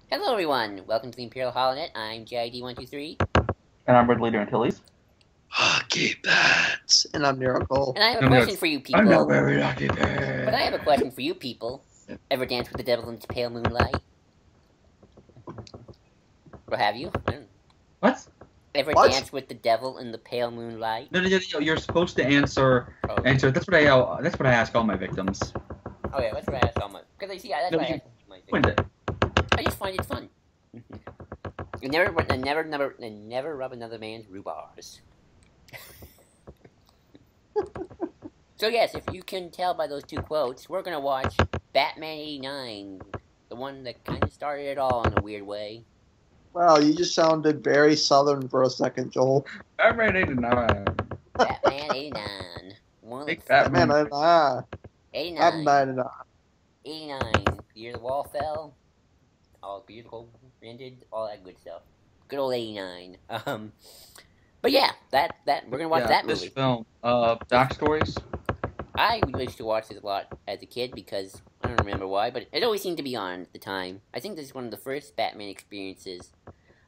Hello everyone, welcome to the Imperial Holonet. I'm JID123, And I'm Ridley Antilles. Hockey pads. And I'm Miracle. and I have a I'm question not- for you I'm not people. wearing hockey But I have a pants. question for you people. Ever danced with the devil in the pale moonlight? Or have you? I don't know. What? Ever What? danced with the devil in the pale moonlight? No. You're supposed to answer. Oh, Answer. That's what I ask all my victims. oh yeah, that's what I asked all my. Because I see, that's No, what I you asked my. Win it. I just find it fun. And never rub another man's rhubars. So yes, if you can tell by those two quotes, we're gonna watch Batman '89, the one that kind of started it all in a weird way. Wow, you just sounded very southern for a second, Joel. Batman 89. Batman '89, one of Big the Batman. Man, I'm 89, 99. 89, the year the wall fell, all beautiful, ended, all that good stuff. Good old '89. But yeah, that we're gonna watch that This movie. film. Backstories. I used to watch this a lot as a kid because I don't remember why, but it always seemed to be on at the time. I think this is one of the first Batman experiences,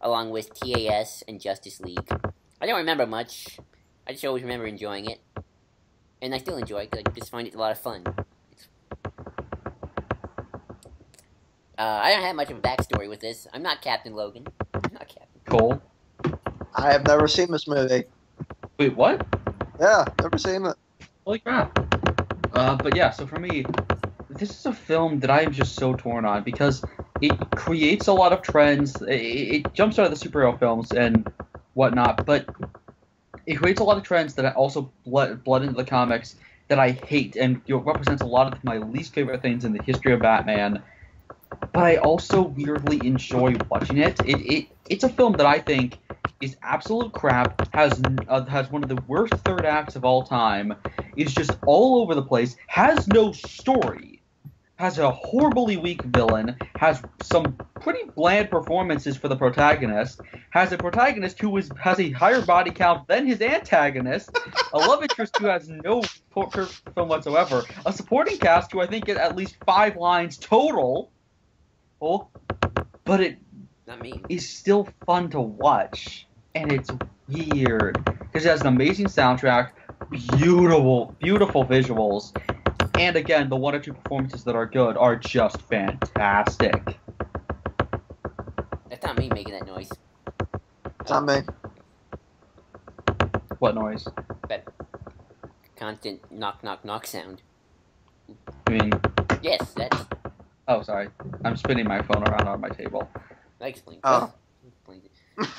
along with TAS and Justice League. I don't remember much. I just always remember enjoying it, and I still enjoy it because I just find it a lot of fun. I don't have much of a backstory with this. I'm not Captain Logan. I'm not Captain. Cole. I have never seen this movie. Wait, what? Yeah, never seen it. Holy crap. But yeah, so for me, this is a film that I am just so torn on because it creates a lot of trends. It jumps out of the superhero films and whatnot, but it creates a lot of trends that I also blood into the comics that I hate and represents a lot of my least favorite things in the history of Batman. But I also weirdly enjoy watching it. It's a film that I think is absolute crap. Has one of the worst third acts of all time. Is just all over the place. Has no story. Has a horribly weak villain. Has some pretty bland performances for the protagonist. Has a protagonist who has a higher body count than his antagonist. A love interest who has no film whatsoever. A supporting cast who I think get at least 5 lines total. But it Not me. is still fun to watch, and it's weird because it has an amazing soundtrack, beautiful visuals, and again, the 1 or 2 performances that are good are just fantastic. That's not me making that noise. It's not me. What noise? That constant knock knock knock sound. I mean, Yes, that's. oh, sorry, I'm spinning my phone around on my table. That explains. Oh. Explains it.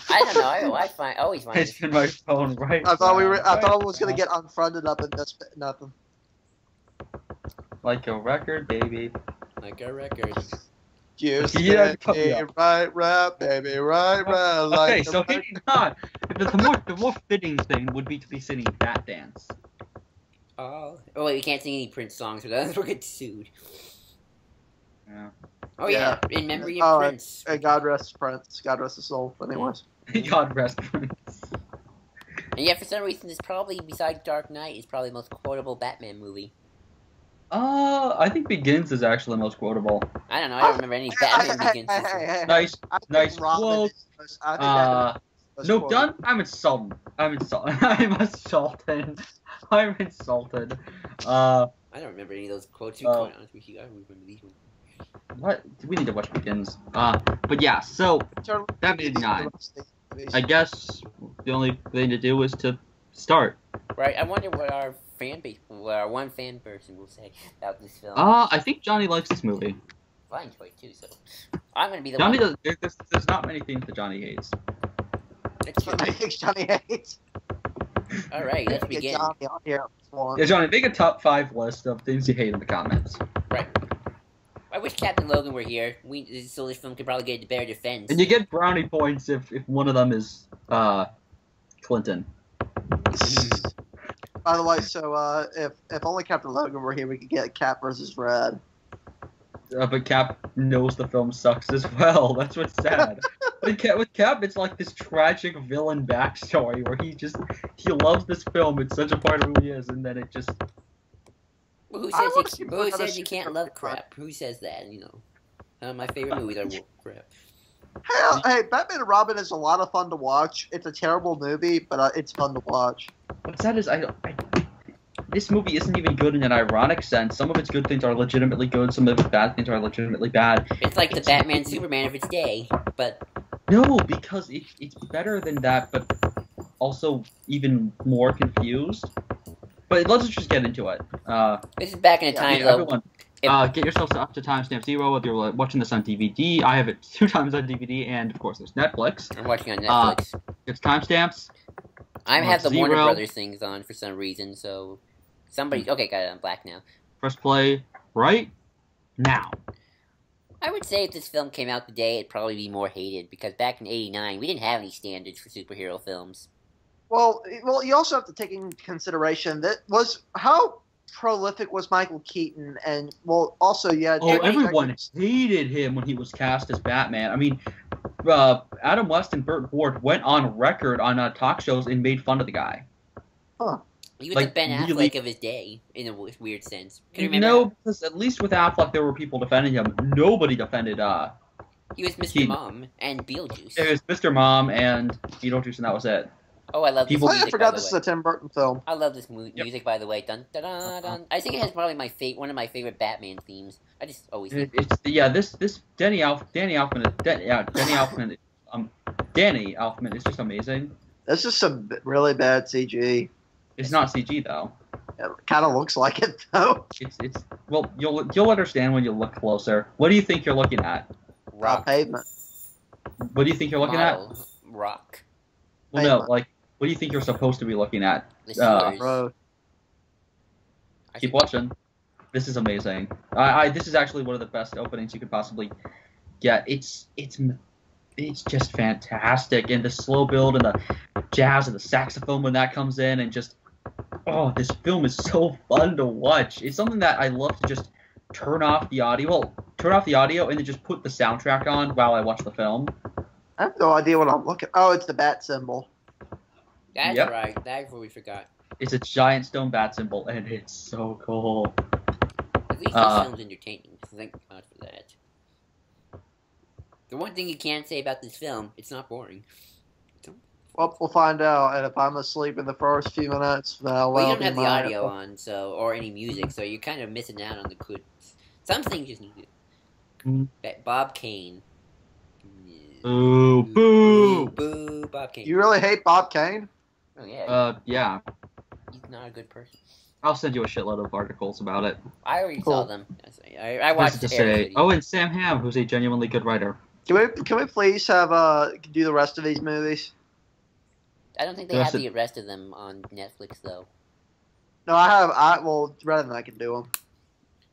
I don't know. I always find I it. spin my phone right. I thought I thought round, I was gonna get unfriended up and just nothing. like a record, baby. Like a record. You Yeah, said cut me me off. right, baby, right. Like Okay, so hitting on the more fitting thing would be to be singing that dance. Oh wait, we can't sing any Prince songs without we'll get sued. Yeah. Oh yeah, in memory Oh, of Prince. God rest Prince. God rest his soul. Anyways. God rest Prince. And yet, for some reason, this probably, besides Dark Knight, is probably the most quotable Batman movie. I think Begins is actually the most quotable. I don't know. I don't remember any Batman Begins. Nice, I think nice Robin quote. is- I think Batman is No, quote. done. I'm insulted. I'm insulted. I'm insulted. I don't remember any of those quotes. To be Oh. quite honest with you, I don't remember these ones. What? We need to watch Begins. But yeah. So Batman 89. I guess the only thing to do is to start. Right. I wonder what our fan base, what our one fan person will say about this film. I think Johnny likes this movie. Fine choice too. So I'm gonna be the Johnny one. does. There's not many things that Johnny hates. That's true. I think Johnny hates. All right. Let's Get begin. Johnny on here. Yeah, Johnny, make a top 5 list of things you hate in the comments. Right. I wish Captain Logan were here. So this film could probably get a better defense. And you get brownie points if one of them is Clinton. By the way, so if only Captain Logan were here, we could get Cap versus Red. But Cap knows the film sucks as well. That's what's sad. With Cap, it's like this tragic villain backstory where he loves this film. It's such a part of who he is, and then it just. Well, I wanna see who another says you can't super love crap. crap? Who says that? You know, my favorite movies are crap. Hey, Batman and Robin is a lot of fun to watch. It's a terrible movie, but it's fun to watch. What's sad is this movie isn't even good in an ironic sense. Some of its good things are legitimately good. Some of its bad things are legitimately bad. It's like the Batman Superman of its day, but No, because it's better than that, but also even more confused. But let's just get into it. this is back in a time though. Everyone, get yourselves up to timestamp 0 if you're watching this on DVD. I have it 2 times on DVD, and of course there's Netflix. I'm watching on Netflix. It's timestamps. I have the 0. Warner Brothers things on for some reason, so somebody. Okay, got it on black now. Press play right now. I would say if this film came out today, it'd probably be more hated because back in '89 we didn't have any standards for superhero films. Well, you also have to take into consideration that was how prolific was Michael Keaton, and also Everyone hated him when he was cast as Batman. I mean, Adam West and Burt Ward went on record on talk shows and made fun of the guy. Huh. He was Like, the Ben really? Affleck of his day, in a weird sense. Can you remember? No, because at least with Affleck there were people defending him. Nobody defended He was Mr. Keaton. Mom and Beetlejuice. It was Mr. Mom and Beetlejuice, and that was it. Oh, I love this People- music. I forgot by this is the a way. Tim Burton film. I love this music, by the way. Dun dun dun dun. I think it has probably one of my favorite Batman themes. I just always think. This Danny Elfman is just amazing. That's just some really bad CG. It's not CG though. It kind of looks like it though. It's well, you'll understand when you look closer. What do you think you're looking at? Rock. Pavement. What do you think you're looking Model. Rock. at? Well, no, like what do you think you're supposed to be looking at? The Steelers. Road. I Keep think- watching. This is amazing. This is actually one of the best openings you could possibly get. It's just fantastic, and the slow build and the jazz and the saxophone when that comes in, and just this film is so fun to watch. It's something that I love to just turn off the audio. Well, turn off the audio and then just put the soundtrack on while I watch the film. I have no idea what I'm looking. Oh, it's the bat symbol. That's Yep. right. That's what we forgot. It's a giant stone bat symbol, and it's so cool. At least this film's entertaining. Thank God for that. The one thing you can't say about this film, it's not boring. Well, we'll find out. And if I'm asleep in the first few minutes, Well, you don't have the audio on, or any music, so you're kind of missing out on the good. Some things just need Mm. that Bob Kane. Boo, boo. Boo, Bob Kane. You really hate Bob Kane? Oh yeah, Yeah. he's not a good person. I'll send you a shitload of articles about it. I already Cool. saw them. I watched to the say. Oh, and Sam Hamm, who's a genuinely good writer. Can we please have do the rest of these movies? I don't think they have the rest of them on Netflix though. No, well, rather than I can do them.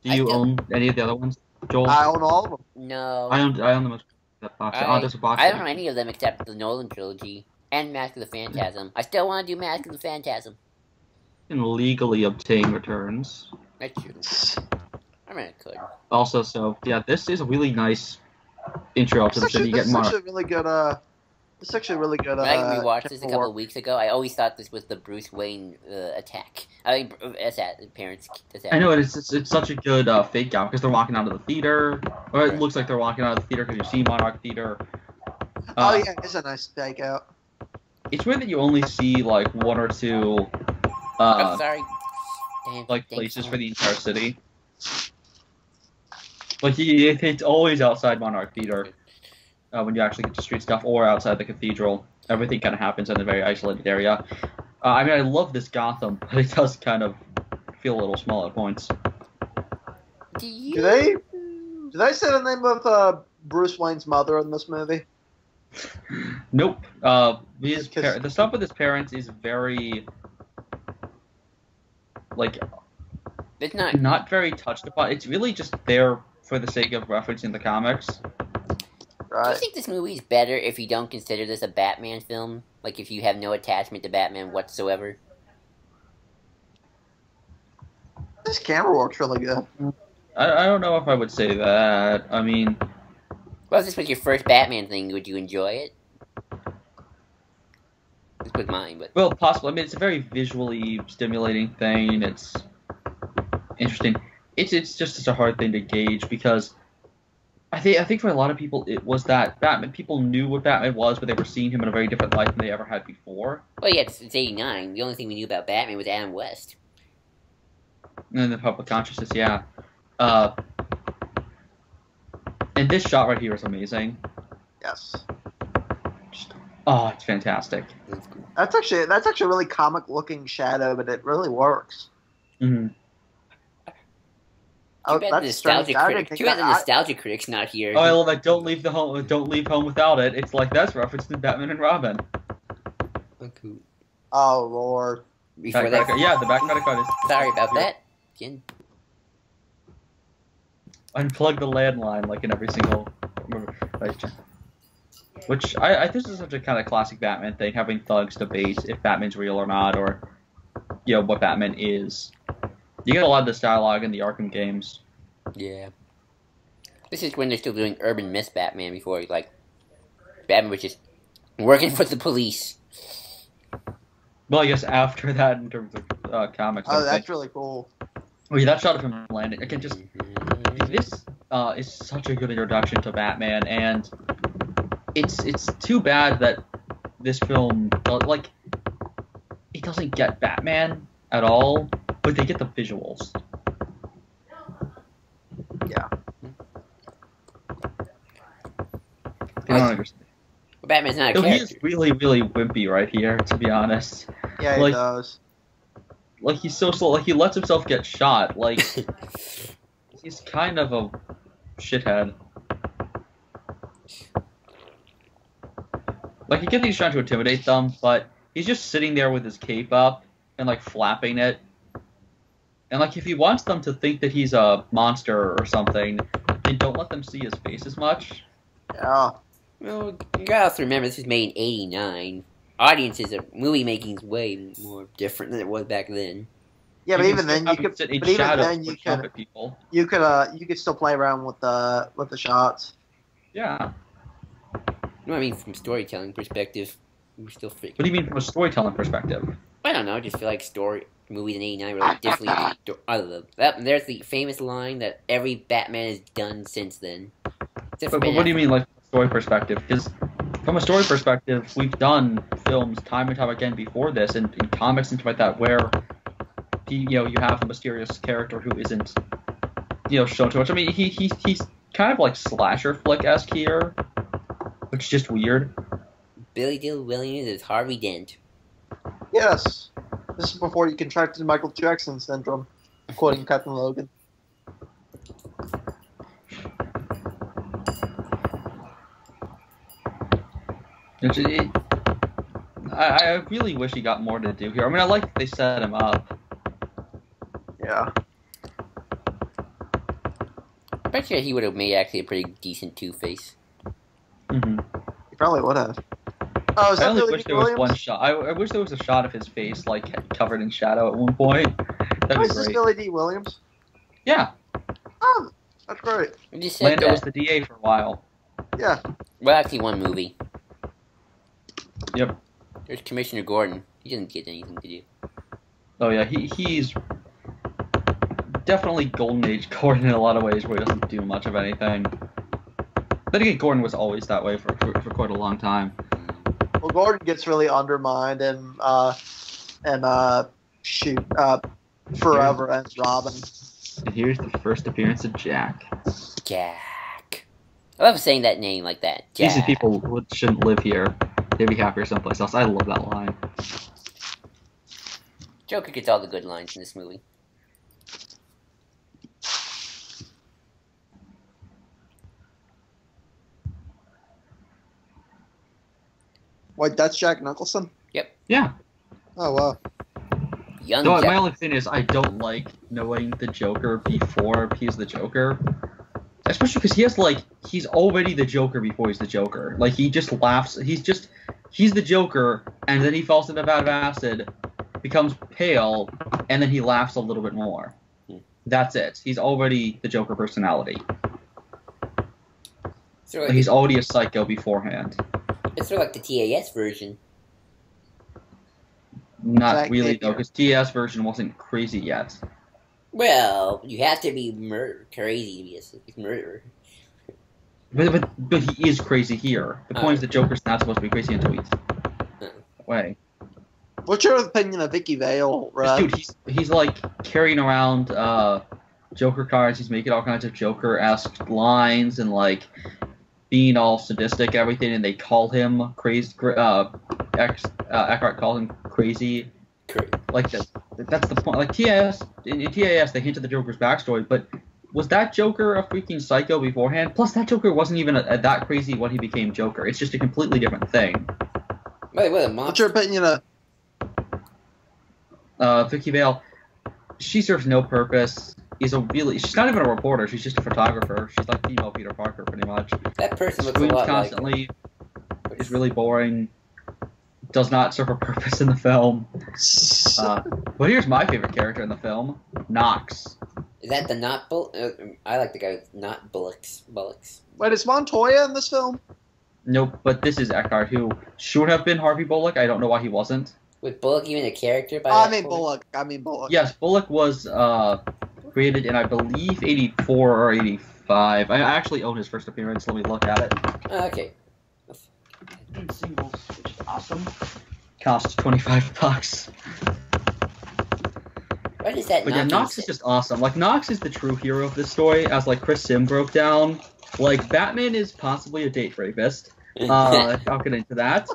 Do you own any of the other ones, Joel? I own all of them. No, I own them as that box. There's a box. I don't know any of them except the Nolan trilogy and Mask of the Phantasm. I still want to do Mask of the Phantasm. You can legally obtain returns. That's true. I mean, I could. Also, so yeah, this is a really nice intro to the city. You get This is more. actually really good. This is actually really good. When I rewatched this a couple work. of weeks ago, I always thought this was the Bruce Wayne attack. I mean, parents attack. I know it's such a good fake out because they're walking out of the theater, or it looks like they're walking out of the theater because you see Monarch Theater. Oh yeah, it's a nice fake out. It's weird that you only see like one or two, I'm sorry. Damn, like thank places you. for the entire city. Like it's always outside Monarch Theater when you actually get to street stuff, or outside the cathedral. Everything kind of happens in a very isolated area. I mean, I love this Gotham, but it does kind of feel a little small at points. Do they say the name of Bruce Wayne's mother in this movie? Nope. The stuff with his parents is very, like, It's not. not very touched upon. It's really just there for the sake of referencing the comics. Do you Right. think this movie is better if you don't consider this a Batman film? Like if you have no attachment to Batman whatsoever? This camera works really good. I don't know if I would say that. I mean, Well, if this was your first Batman thing, would you enjoy it? This was mine, but well, possibly. I mean, it's a very visually stimulating thing. It's interesting. It's just such a hard thing to gauge because I think for a lot of people it was that Batman. People knew what Batman was, but they were seeing him in a very different light than they ever had before. Well, yeah, it's '89. The only thing we knew about Batman was Adam West. In the public consciousness, yeah. And this shot right here is amazing. Yes. Just, oh, it's fantastic. That's actually a really comic looking shadow, but it really works. Mm-hmm. Too bad the nostalgia critic's not here. Oh, I love that. Don't leave home without it. It's like that's reference to Batman and Robin. Okay. Oh Lord. Before that, yeah, the back credit card is. Sorry about that. Again. Unplug the landline like in every single. Which this is such a kind of classic Batman thing, having thugs debate if Batman's real or not, or what Batman is. You get a lot of this dialogue in the Arkham games. Yeah. This is when they're still doing urban myth Batman before, like, Batman was just working for the police. Well, I guess after that, in terms of comics. Oh, that's really cool. Oh, yeah, that shot of him landing. I can just. This is such a good introduction to Batman, and it's too bad that this film, like, it doesn't get Batman at all. But they get the visuals. Yeah. I don't understand. Well, Batman's not a character. He is really, really wimpy right here, to be honest. Yeah, he does. Like, he's so slow. Like, he lets himself get shot. Like, he's kind of a shithead. Like, you get that he's trying to intimidate them, but he's just sitting there with his cape up and, like, flapping it. And, like, if he wants them to think that he's a monster or something, then don't let them see his face as much. Yeah. Well, you gotta also remember, this was made in '89. Audiences, movie making is way more different than it was back then. Yeah, but even then, you could still play around with the shots. Yeah. No, I mean, from storytelling perspective, we're still freaking. What do you mean from a storytelling perspective? I don't know, I just feel like movies in '89 were like differently. I love that. There's the famous line that every Batman has done since then. But what do you mean, like, story perspective? Because from a story perspective, we've done films time and time again before this, and in comics and stuff like that, where you have a mysterious character who isn't shown too much. I mean, he's kind of like slasher flick-esque here, which is just weird. Billy Dee Williams is Harvey Dent. Yes. This is before you contracted Michael Jackson syndrome, quoting Captain Logan. I really wish he got more to do here. I mean, I like that they set him up. Yeah. I bet you he would have made actually a pretty decent Two-Face. Mm-hmm. He probably would have. Oh, is I that only Billy wish Dee there was Williams? one shot. I wish there was a shot of his face, like, covered in shadow at one point. That'd be Is this great. Billy Dee Williams? Yeah. Oh, that's great. We just said Lando that. was the DA for a while. Yeah. Well, actually, one movie. Yep. There's Commissioner Gordon. He didn't get anything to do. Oh yeah, he's definitely Golden Age Gordon in a lot of ways, where he doesn't do much of anything. Then again, Gordon was always that way for quite a long time. Well, Gordon gets really undermined and Forever and Robin. And here's the first appearance of Jack. Jack. I love saying that name like that. Jack. These people who shouldn't live here. They'd be happier someplace else. I love that line. Joker gets all the good lines in this movie. Wait, that's Jack Nicholson? Yeah. Oh, wow. Young No, Jack. my only thing is I don't like knowing the Joker before he's the Joker. Especially because he's already the Joker before he's the Joker. Like, he just laughs. He's the Joker, and then he falls into a vat of acid, becomes pale, and then he laughs a little bit more. That's it. He's already the Joker personality. So Like, he's already a psycho beforehand. it's sort of like the TAS version. Not Zack really, Napier. though, because TS version wasn't crazy yet. Well, you have to be crazy to be a murderer. But he is crazy here. The point is the Joker's not supposed to be crazy until he's away. What's your opinion of Vicky Vale, Red? Dude, he's like carrying around Joker cards. He's making all kinds of Joker-esque lines and like being all sadistic, everything. And they call him crazy. Eckhart calls him crazy. Like that's the point. Like in TAS, they hinted the Joker's backstory, but was that Joker a freaking psycho beforehand? Plus, that Joker wasn't even that crazy when he became Joker. It's just a completely different thing. Wait, what's your opinion of Vicky Vale? She serves no purpose. She's not even a reporter. She's just a photographer. She's like female Peter Parker, pretty much. That person looks Screams a lot constantly. Is really boring. Does not serve a purpose in the film. But here's my favorite character in the film, Knox. Is that the not Bullock? I like the guy with not Bullocks. Wait, is Montoya in this film? Nope, but this is Eckhart, who should have been Harvey Bullock. I don't know why he wasn't. Was Bullock even a character? I mean Bullock. Yes, Bullock was created in, I believe, 84 or 85. I actually own his first appearance. Let me look at it. Oh, okay. In singles, which is awesome. Costs $25. What is that? But yeah, Knox is just awesome. Like, Knox is the true hero of this story, as like Chris Sim broke down. Like, Batman is possibly a date rapist. I'll get into that.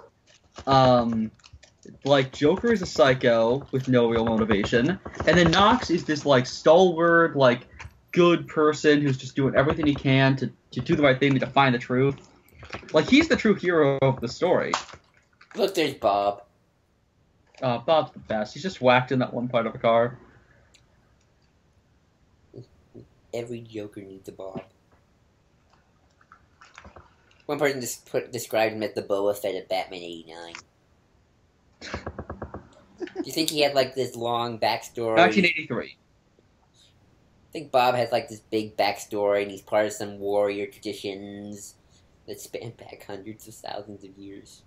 Like, Joker is a psycho with no real motivation, and then Knox is this like stalwart, like good person who's just doing everything he can to do the right thing, to find the truth. Like, he's the true hero of the story. Look, there's Bob. Bob's the best. He's just whacked in that one part of a car. Every Joker needs a Bob. One person described him as the Boba Fett of Batman '89. Do you think he had like this long backstory? 1983. I think Bob has like this big backstory, and he's part of some warrior traditions that span back hundreds of thousands of years.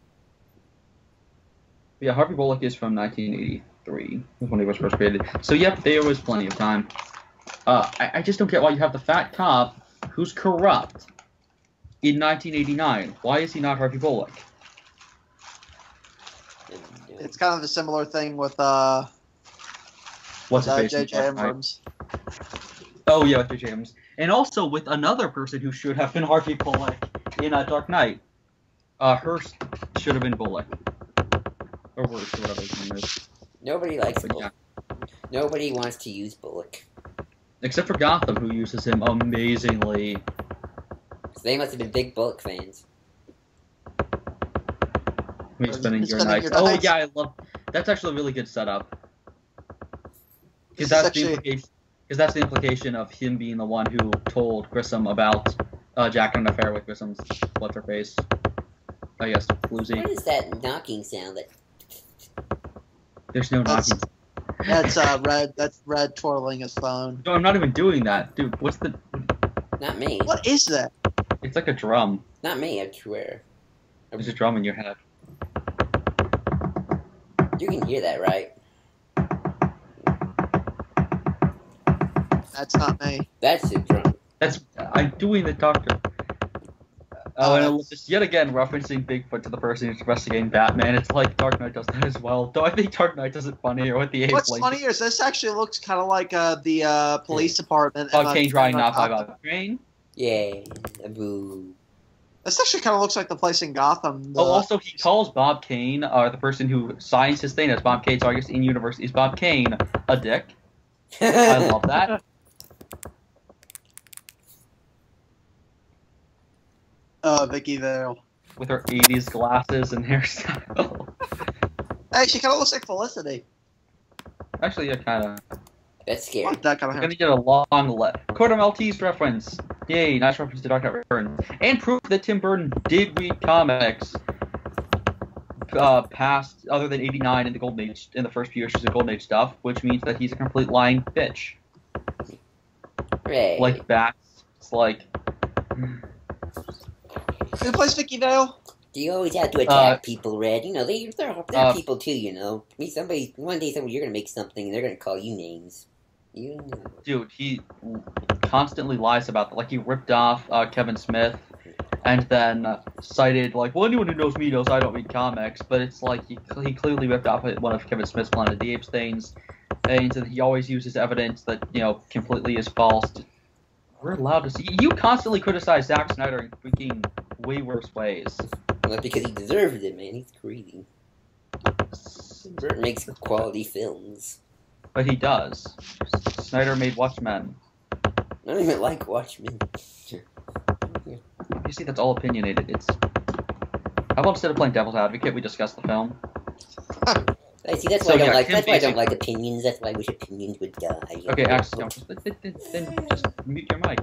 Yeah, Harvey Bullock is from 1983, when he was first created. So, yep, there was plenty of time. I just don't get why you have the fat cop who's corrupt in 1989. Why is he not Harvey Bullock? It's kind of a similar thing with J.J. Abrams. Oh, yeah, with J.J. Abrams. And also with another person who should have been Harvey Bullock in Dark Knight. Hearst should have been Bullock. Or worse, or whatever his name is. Nobody likes But, Bullock. yeah. Nobody wants to use Bullock. Except for Gotham, who uses him amazingly. So they must have been big Bullock fans. Me spending your nights. Oh, yeah, I love... That's actually a really good setup. Because that's the implication of him being the one who told Grissom about Jack and an affair with Grissom's what's-her-face. I guess, Floozy. What is that knocking sound? There's no knocking. That's Red twirling his phone. No, I'm not even doing that. Dude, what's the... Not me. What is that? It's like a drum. Not me, I swear. There's a drum in your head. You can hear that, right? That's not me. That's a drum. I'm doing the doctor. Oh, and just yet again referencing Bigfoot to the person who's investigating Batman. It's like Dark Knight does that as well. Though I think Dark Knight does it funnier with the What's funnier is this actually looks kind of like the police department. Bob Kane trying not by Bob Kane. Yeah, boo. This actually kind of looks like the place in Gotham. Also, he calls Bob Kane, the person who signs his thing as Bob Kane, so I guess in universe is Bob Kane a dick. I love that. Vicky Vale. With her 80s glasses and hairstyle. Hey, she kind of looks like Felicity. Actually, yeah, kind of. That's scary. Like that kind of We're hair. gonna get a long Coda Maltese reference. Yay, nice reference to Dark Knight Returns. And proof that Tim Burton did read comics past, other than 89 in the Golden Age, in the first few issues of Golden Age stuff, which means that he's a complete lying bitch. Right. Like bats. It's like... Who plays Vicky Vale? Do you always have to attack people, Red? You know, they're people too, you know. One day you're gonna make something and they're gonna call you names. You know. Dude, he constantly lies about that. Like, he ripped off Kevin Smith and then cited like, well, anyone who knows me knows I don't read comics, but it's like he clearly ripped off one of Kevin Smith's Planet of the Apes things, and he always uses evidence that completely is false. We're allowed to see. You constantly criticize Zack Snyder in freaking way worse ways. Well, because he deserves it, man. He's crazy. Bert makes quality films. But he does. Snyder made Watchmen. I don't even like Watchmen. You see, that's all opinionated. How about instead of playing devil's advocate, we discuss the film? I see. That's why I don't like. That's why I don't like opinions. That's why I wish opinions would die. Okay, actually, then just mute your mic.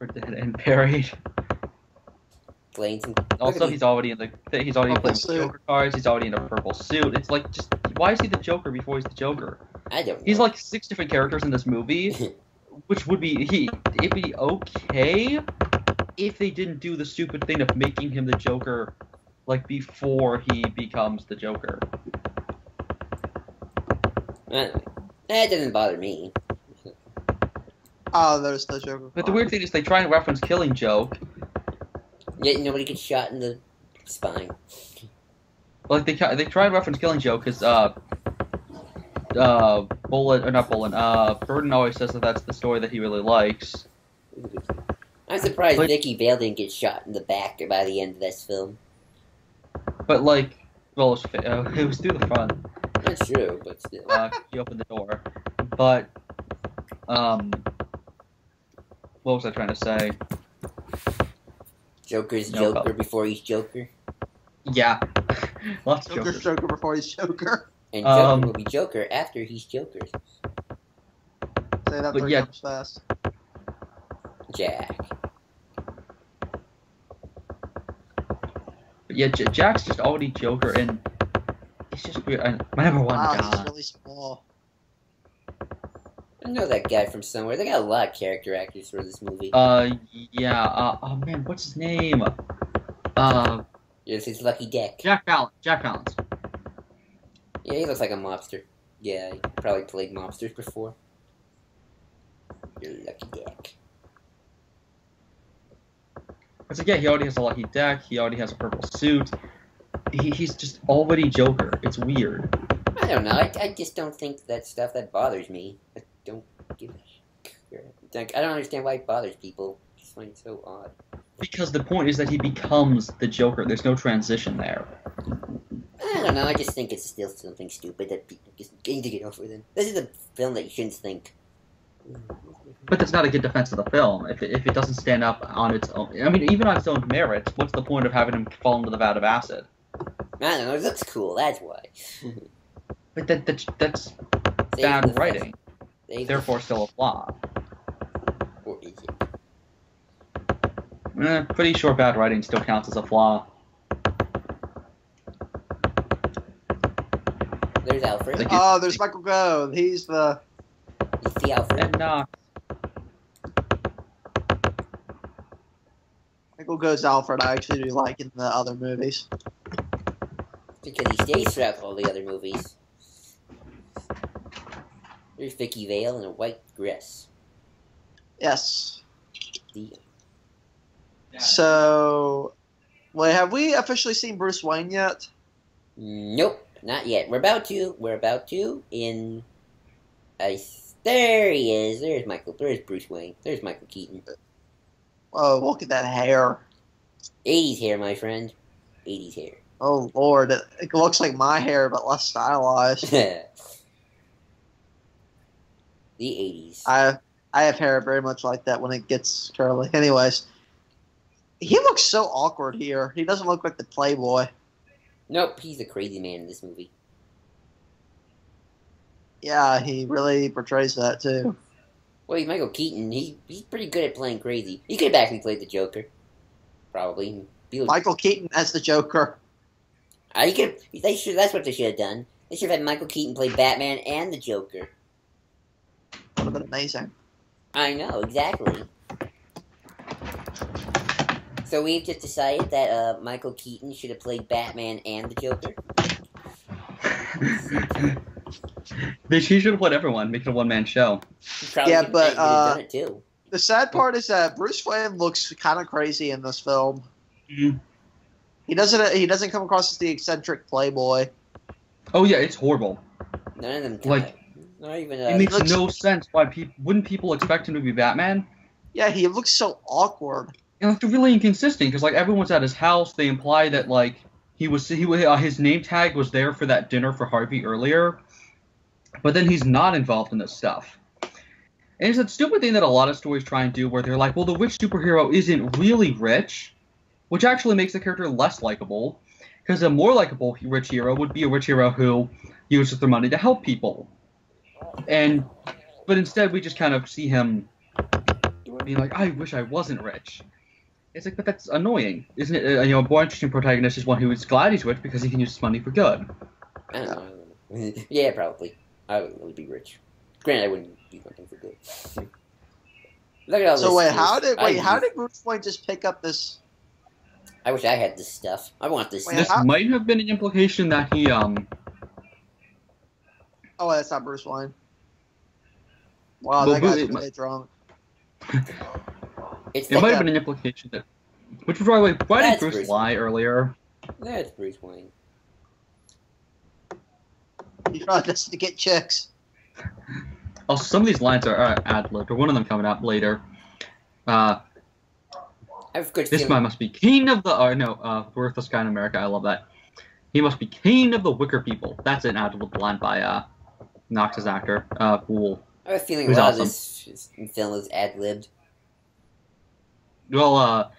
And parried. Playing some. Also, he's already playing with Joker cards. He's already in a purple suit. It's like, just why is he the Joker before he's the Joker? I don't know. He's like 6 different characters in this movie, which would be it'd be okay if they didn't do the stupid thing of making him the Joker, like before he becomes the Joker. That doesn't bother me. Oh, there's the Joker. But the weird thing is they try and reference Killing Joke. Yet nobody gets shot in the spine. Like they try and reference Killing Joke because Burton always says that that's the story that he really likes. I'm surprised Vicky Vale didn't get shot in the back by the end of this film. But it was through the front. That's true, but still. He opened the door. But what was I trying to say? Joker's Joker before he's Joker. Yeah. Lots of Joker's Joker before he's Joker. And Joker will be Joker after he's Joker. Say that 3 times fast. Jack. But yeah, Jack's just already Joker, and it's just weird. My number one Wow, guy. he's really small. I know that guy from somewhere. They got a lot of character actors for this movie. Yeah. Oh man, what's his name? Yes, it's Lucky Dick. Jack Palance. Yeah, he looks like a mobster. Yeah, he probably played mobsters before. You're Lucky Dick. It's like, yeah, he already has a lucky deck. He already has a purple suit. He's just already Joker. It's weird. I don't know. I just don't think that stuff that bothers me. I don't give a shit. Like, I don't understand why it bothers people. I just find it so odd. Because the point is that he becomes the Joker. There's no transition there. I don't know. I just think it's still something stupid that people just need to get over. Then this is a film that you shouldn't think. But that's not a good defense of the film. If it doesn't stand up on its own, I mean, even on its own merits, what's the point of having him fall into the vat of acid? I don't know. It looks cool. That's why. But that's bad writing. Therefore, still a flaw. Or is it? Pretty sure bad writing still counts as a flaw. There's Alfred. Oh, there's Michael Gove. He's the Alfred. And Michael Gove's Alfred. I actually do like in the other movies. Because he stays throughout all the other movies. There's Vicky Vale in a white dress. Yes. The So, wait, have we officially seen Bruce Wayne yet? Nope, not yet. We're about to. In there he is. There's Michael. There's Bruce Wayne. There's Michael Keaton. Oh, look at that hair. 80s hair, my friend. 80s hair. Oh Lord, it looks like my hair but less stylized. The 80s. I have hair very much like that when it gets curly. Anyways, he looks so awkward here. He doesn't look like the Playboy. Nope, he's the crazy man in this movie. Yeah, he really portrays that too. Well, he's Michael Keaton. He's pretty good at playing crazy. He could have actually played the Joker. Probably. Michael Keaton as the Joker. That's what they should have done. They should have had Michael Keaton play Batman and the Joker. Would have been amazing. I know, exactly. So we've just decided that Michael Keaton should have played Batman and the Joker. He should have played everyone, make it a one-man show. Probably Yeah, but done it too. The sad part is that Bruce Wayne looks kind of crazy in this film. Mhm. He doesn't come across as the eccentric playboy. Oh yeah, it's horrible. None of them Like, not even. It makes looks- no sense why people expect him to be Batman. Yeah, he looks so awkward. And it's really inconsistent because like everyone's at his house. They imply that like his name tag was there for that dinner for Harvey earlier, but then he's not involved in this stuff. And it's that stupid thing that a lot of stories try and do, where they're like, well, the rich superhero isn't really rich, which actually makes the character less likable. Because a more likable rich hero would be a rich hero who uses their money to help people. But instead we just kind of see him being like, I wish I wasn't rich. It's like, but that's annoying, isn't it? A more interesting protagonist is one who is glad he's rich because he can use his money for good. I don't know. Yeah, probably. I wouldn't really be rich. Granted, I wouldn't do something for good. Look at all So this. how did Bruce Wayne just pick up this? I wish I had this stuff. I want this. Wait, This how- might have been an implication that he Oh, that's not Bruce Wayne. Wow, Well, that guy's it- really drunk. It's it might like have been an implication that, which was why did That's Bruce Bruce lie earlier? that's Bruce Wayne. He tried this to get chicks. Also, some of these lines are ad-libbed, or one of them coming up later. I have a good This feeling. man must be king of the worthless guy in America. I love that. He must be king of the wicker people. That's an ad-libbed line by Knox's actor. Cool. I have a feeling a Who's lot awesome. of this film is ad-libbed. Well,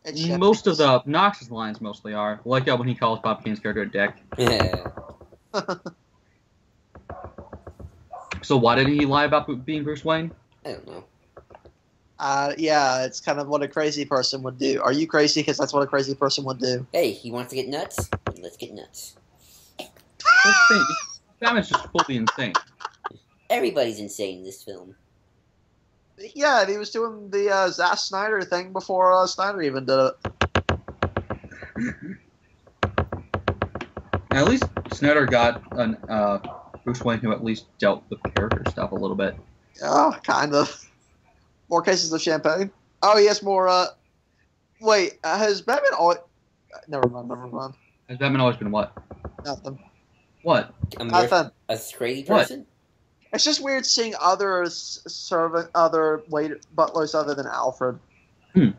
And shit. most of the Knox's lines mostly are like when he calls Bob Kane's character a dick. Yeah. So why didn't he lie about being Bruce Wayne? I don't know. Yeah, it's kind of what a crazy person would do. Are you crazy? Because that's what a crazy person would do. Hey, he wants to get nuts? Let's get nuts. That's the thing. Batman's just fully insane. Everybody's insane in this film. Yeah, and he was doing the Zack Snyder thing before Snyder even did it. At least Snyder got an Bruce Wayne who at least dealt with character stuff a little bit. Yeah, kind of. More cases of champagne. Oh, he has more. Wait, has Batman always? Never mind. Has Batman always been what? Nothing. What? Nothing. A crazy What? person? It's just weird seeing other butlers other than Alfred. Well,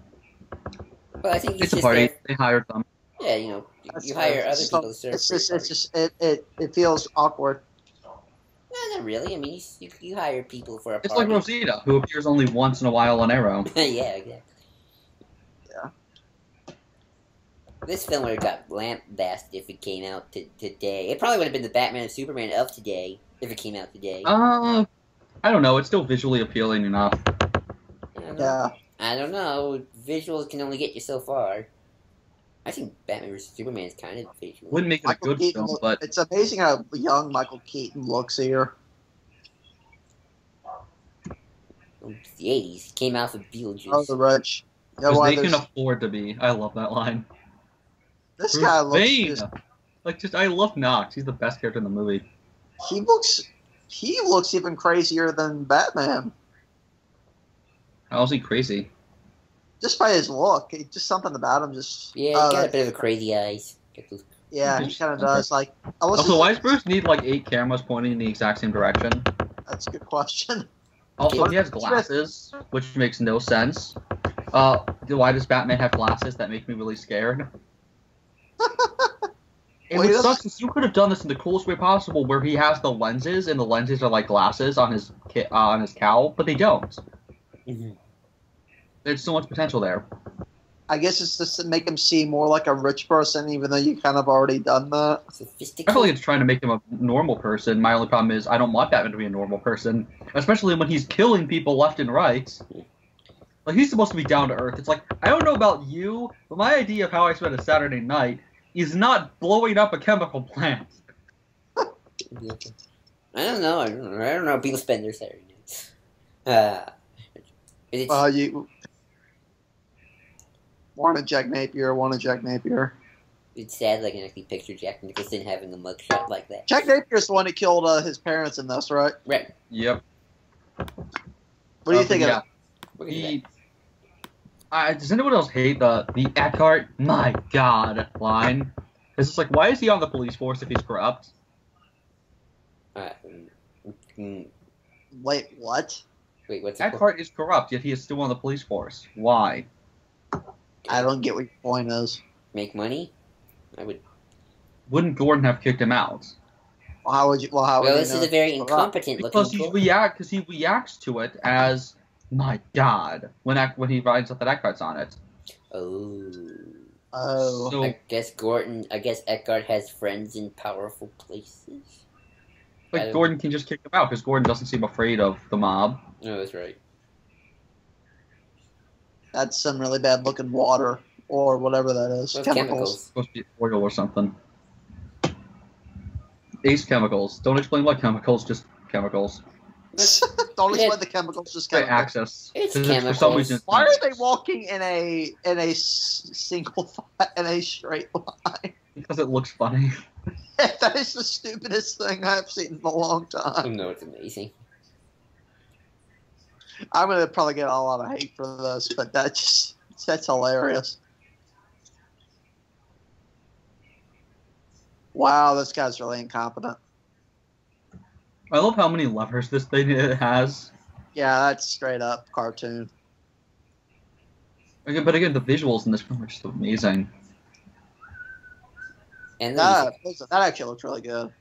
I think he's It's a just party. there. They hired them. Yeah, you know, That's you hire fair. other people to serve. It's for just, your it's just, it feels awkward. party. No, not really. I mean, you hire people for a It's like party. Rosita, who appears only once in a while on Arrow. Yeah, exactly. Yeah. This film would have got lambasted if it came out today. It probably would have been the Batman and Superman of today if it came out today. I don't know. It's still visually appealing enough. I don't know. Yeah. I don't know. Visuals can only get you so far. I think Batman vs Superman is kind of visual. Wouldn't make it a Michael good Keaton. film, but It's amazing how young Michael Keaton looks here. It's the 80s. He came out with Beetlejuice. Oh, the rich. You know because why they can there's- afford to be. I love that line. this Bruce guy looks. Wayne. I love Knox. He's the best character in the movie. He looks even crazier than Batman. How is he crazy? Just by his look, just something about him. Just Yeah, he got a bit of a crazy eyes. Got those- yeah, he kind of does. Like, unless Also, why does Bruce need like 8 cameras pointing in the exact same direction? that's a good question. Also, he has glasses, which makes no sense. Why does Batman have glasses? That make me really scared. And Well, what he sucks is you could have done this in the coolest way possible, where he has the lenses, and the lenses are like glasses on his cowl, but they don't. Mhm. There's so much potential there. I guess it's just to make him seem more like a rich person, even though you kind of already done that. I Sophisticated. feel like it's trying to make him a normal person. My only problem is I don't want Batman to be a normal person, especially when he's killing people left and right. Like, he's supposed to be down to earth. It's like, I don't know about you, but my idea of how I spend a Saturday night is not blowing up a chemical plant. I don't know. I don't know how people spend their Saturday nights. It's, You wanted Jack Napier. it's sad that I can actually picture Jack Nicholson having a mugshot like that. Jack Napier's the one who killed his parents in this, right? Right. Yep. What do you think yeah, of We'll get to that. does anyone else hate the Eckhart, my God, line? It's just like, why is he on the police force if he's corrupt? Uh, mm, Wait, what? wait, what's it called? Eckhart is corrupt, yet he is still on the police force. Why? I don't get what your point is. Make money? I would. Wouldn't Gordon have kicked him out? Well, how would you? Well, how would Well, you this know is a very it's corrupt? incompetent Because looking. he reacts to it as, my God, when he finds out that Eckhart's on it. Oh. Oh, So, I guess Eckhart has friends in powerful places. like, Gordon can just kick him out because Gordon doesn't seem afraid of the mob. No, that's right. that's some really bad looking water or whatever that is. Those Chemicals. chemicals. Supposed to be oil or something. Ace chemicals. Don't explain what chemicals, just chemicals. Don't Yeah. explain the chemicals. Just Right, chemicals. access. It's 'Cause for some chemicals. reason, it's Why not. are they walking in a single in a straight line? Because it looks funny. That is the stupidest thing I've seen in a long Oh time. no, it's amazing. I'm gonna probably get a lot of hate for this, but that's hilarious. Wow, this guy's really incompetent. I love how many levers this thing has. Yeah, that's straight up cartoon. Again, but again, the visuals in this film are just amazing. And That then actually looks really good.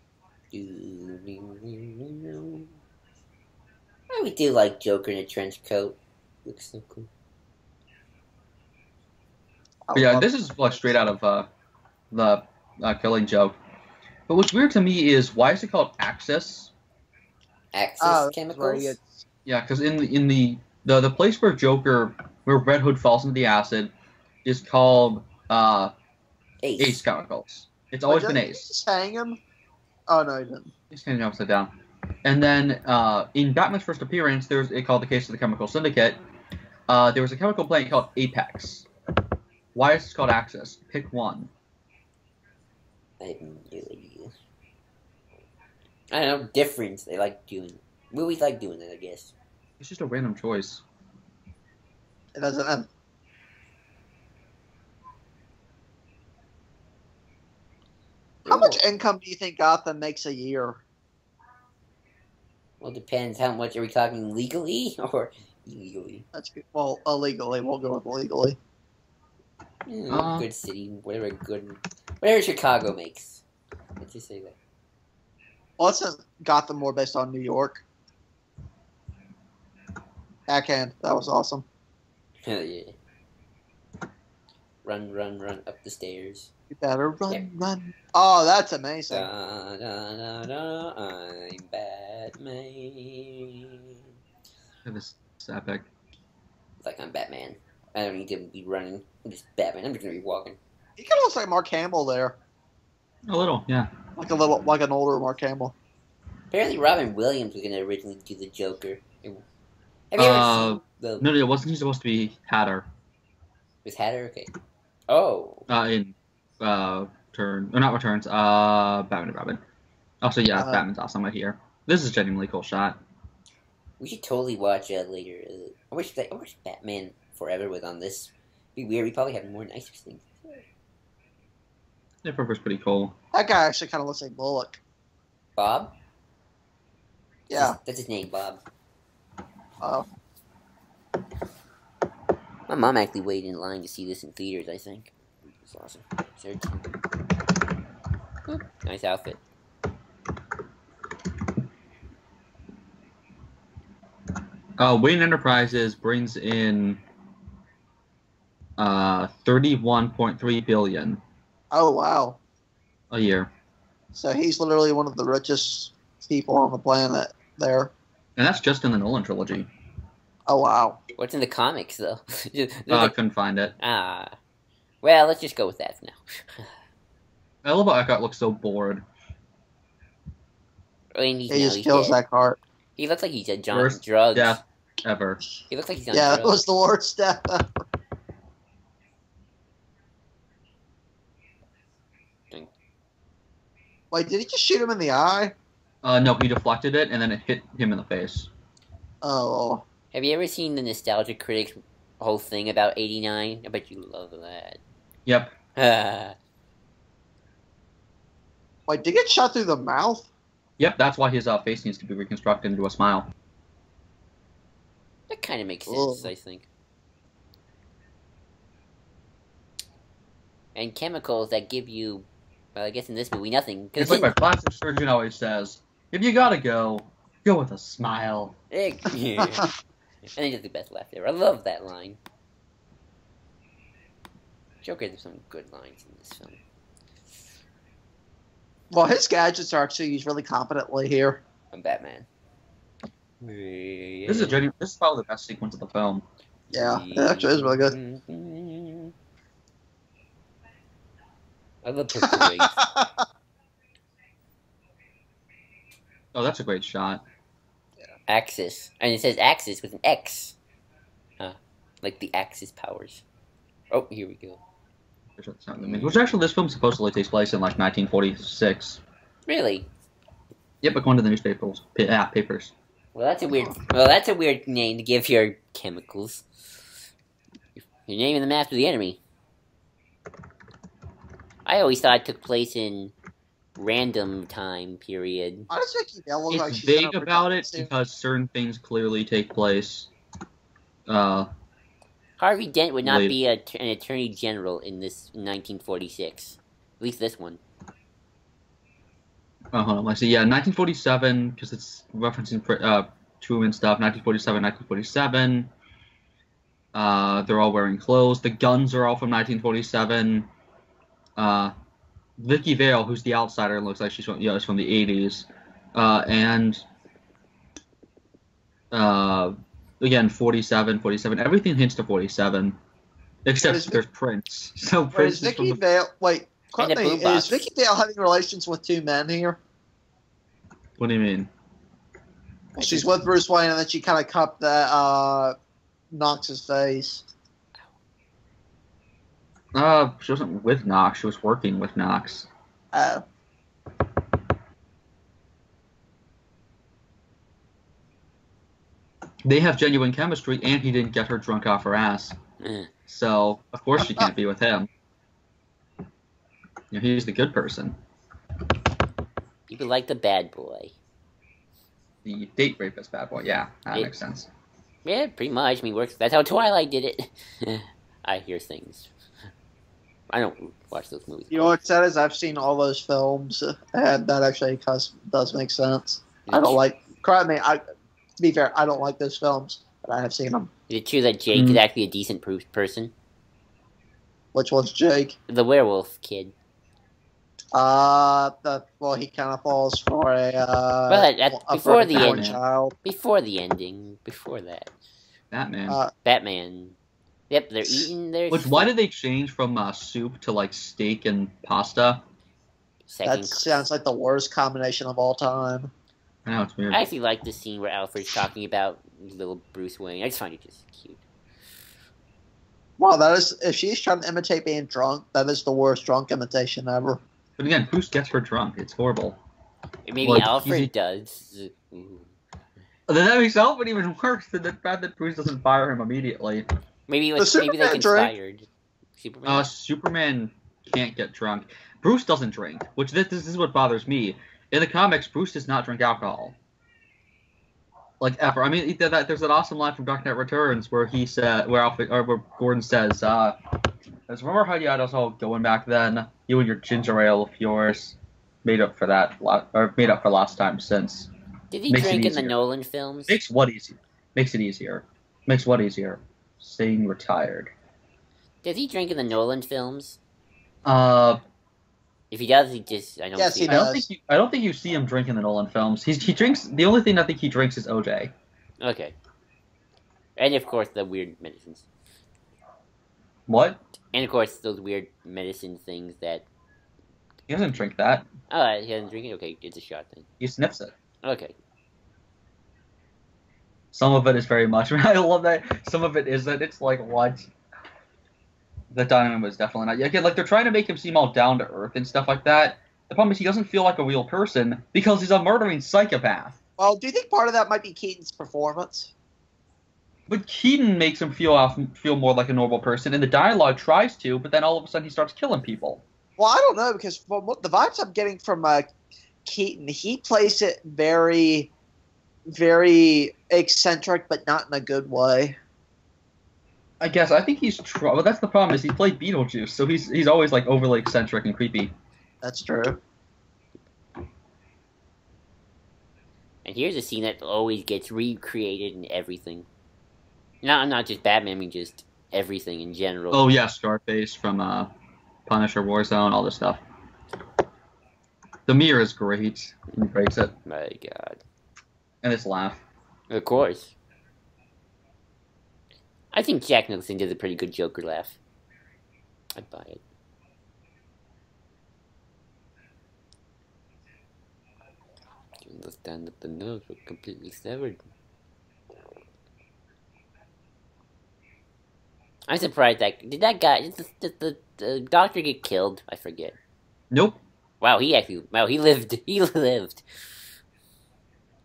I would do like Joker in a trench coat. Looks so cool. But yeah, this is like straight out of the Killing Joke. But what's weird to me is why is it called Axis? Axis Where chemicals. he gets- Yeah, because in the place where Red Hood falls into the acid is called Ace Chemicals. It's always Wait, been didn't he Ace. just hang him? Oh no, he didn't. He's kind of upside down. And then in Batman's first appearance, there was it called the Case of the Chemical Syndicate. There was a chemical plant called Apex. Why is it called Axis? Pick one. I have no idea. I don't know. Difference. They like doing. Movies like doing that, I guess. It's just a random choice. It doesn't have. How much income do you think Gotham makes a year? Well, depends. How much are we talking legally or illegally? That's good. Well, illegally. We'll go with illegally. Good city, whatever Chicago makes. Let's just say that. Well, isn't Gotham more based on New York? Backhand. That was awesome. Hell yeah. Run up the stairs. You better run, Yeah. run. Oh, that's amazing. Da, da, da, da, I'm Batman. This is epic. It's like I'm Batman. I don't need to be running. I'm just Batman. I'm just gonna be walking. He kind of looks like Mark Hamill there, A little, yeah. like an older Mark Hamill. Apparently, Robin Williams was gonna originally do the Joker. Have you ever seen the? No, it wasn't he supposed to be Hatter Was Hatter okay? Oh, in not Returns, Batman and Robin. Also, yeah, Batman's awesome right here. This is a genuinely cool shot. we should totally watch later. I wish Batman Forever was on this. It'd be weird. We probably have more nicer things. The Joker's pretty cool. That guy actually kind of looks like Bullock. Bob? Yeah. That's his name, Bob. Oh. My mom actually waited in line to see this in theaters, I think. It's awesome. Nice outfit. Wayne Enterprises brings in 31.3 billion Oh wow. a year, So he's literally one of the richest people on the planet there. and that's just in the Nolan trilogy. Oh wow. What's in the comics, though? I couldn't find it. Well, let's just go with that for now. I love how Eckhart looks so bored. I mean, He just kills that cart. He looks like he's on Worst drugs. death ever. He looks like he's on Yeah, drugs. that was the worst death ever. Wait, did he just shoot him in the eye? No, he deflected it, and then it hit him in the face. Oh. Have you ever seen the Nostalgia Critics whole thing about '89? I bet you love that. Yep. That Wait, did he get shot through the mouth? Yep, that's why his face needs to be reconstructed into a smile. kind of makes sense, I think. And chemicals that give you, well, I guess in this movie, nothing. It's like my plastic surgeon always says, if you gotta go with a smile. Yeah. And it's the best laugh ever. I love that line. Joker has some good lines in this film. Well, his gadgets are actually used really competently here. I'm Batman. This is probably the best sequence of the film. Yeah, it actually is really good. I love Purple Wings. Oh, that's a great shot. Axis. And it says Axis with an X. Like the Axis powers. Oh, here we go. Which actually, this film supposedly takes place in like 1946. Really? Yep, according to the newspapers. Papers. Well, that's a weird. Well, that's a weird name to give your chemicals. You're naming them after the enemy. I always thought it took place in random time period. Why does Vicky Bell look like It's she's vague gonna about it protect him? because certain things clearly take place. Harvey Dent would not Wait. be an attorney general in 1946. At least this one. Hold on, let's see. Yeah, 1947 because it's referencing Truman stuff. 1947, 1947. They're all wearing clothes. The guns are all from 1947. Vicky Vale, who's the outsider, looks like she's from, is from the 80s. Again, 47. Everything hints to 47. Except there's Prince. So Wait, Prince is is from Vicky Vale? Wait, And a correct me. boombox. Is Vicky Vale having relations with two men here? What do you mean? She's with Bruce Wayne, and then she kind of cupped that Knox's face. She wasn't with Knox. She was working with Knox. Oh. They have genuine chemistry, and he didn't get her drunk off her ass. So, of course she can't be with him. He's the good person. People like the bad boy. The date rapist bad boy. Yeah, that makes sense. Yeah, pretty much. I mean, works. That's how Twilight did it. I hear things. I don't watch those movies. You know what's sad is I've seen all those films, and that actually does make sense. I don't like. Correct me. To be fair, I don't like those films, but I have seen them. Is it true that Jake is actually a decent person? Which one's Jake? The werewolf kid. Well, he kind of falls for before the born end. child. Before the ending. Before that. Batman. Batman. Yep, they're eating their... Why did they change from soup to like steak and pasta? That sounds like the worst combination of all time. I know, it's weird. I actually like the scene where Alfred's talking about little Bruce Wayne. I just find it just cute. Well, that is, if she's trying to imitate being drunk, that is the worst drunk imitation ever. But again, Bruce gets her drunk. It's horrible. Maybe Like, Alfred does. Ooh. Then that makes Alfred even worse than the fact that Bruce doesn't fire him immediately. Maybe The maybe they Superman drink. conspired. Superman. Superman can't get drunk. Bruce doesn't drink, which this is what bothers me. In the comics, Bruce does not drink alcohol. Like, ever. I mean, there's that awesome line from Dark Knight Returns where he said, where Gordon says, remember how you had us all going back then? You and your ginger ale of yours made up for that, or made up for last time since. Did he makes it drink in the easier. Nolan films? Makes what easier? Makes it easier. Makes what easier? Staying retired. Does he drink in the Nolan films? I If he does, he just... I don't Yes, see he it. does. I don't think you see him drink in the Nolan films. He drinks. The only thing I think he drinks is OJ. Okay. And of course, the weird medicines. What? And of course, those weird medicine things that... He doesn't drink that. Oh, he doesn't drink it? Okay, it's a shot then. He sniffs it. Okay. Some of it is very much. I love that. Some of it isn't. It's like what? The diamond was definitely not. Again, like they're trying to make him seem all down to earth and stuff like that. The problem is he doesn't feel like a real person because he's a murdering psychopath. Well, do you think part of that might be Keaton's performance? But Keaton makes him feel more like a normal person, and the dialogue tries to, but then all of a sudden he starts killing people. Well, I don't know, because from what the vibes I'm getting from Keaton, he plays it very, very eccentric, but not in a good way. I guess I think he's well, that's the problem is he played Beetlejuice, so he's always like overly eccentric and creepy. That's true. And here's a scene that always gets recreated in everything. Not just Batman, I mean just everything in general. Oh yeah, Scarface from Punisher, Warzone, all this stuff. The mirror is great. He breaks it. My God. And his laugh. Of course. I think Jack Nicholson did a pretty good Joker laugh. I'd buy it. You understand that the nerves were completely severed. I'm surprised did that guy, did the doctor get killed? I forget. Nope. Wow, he lived. He lived.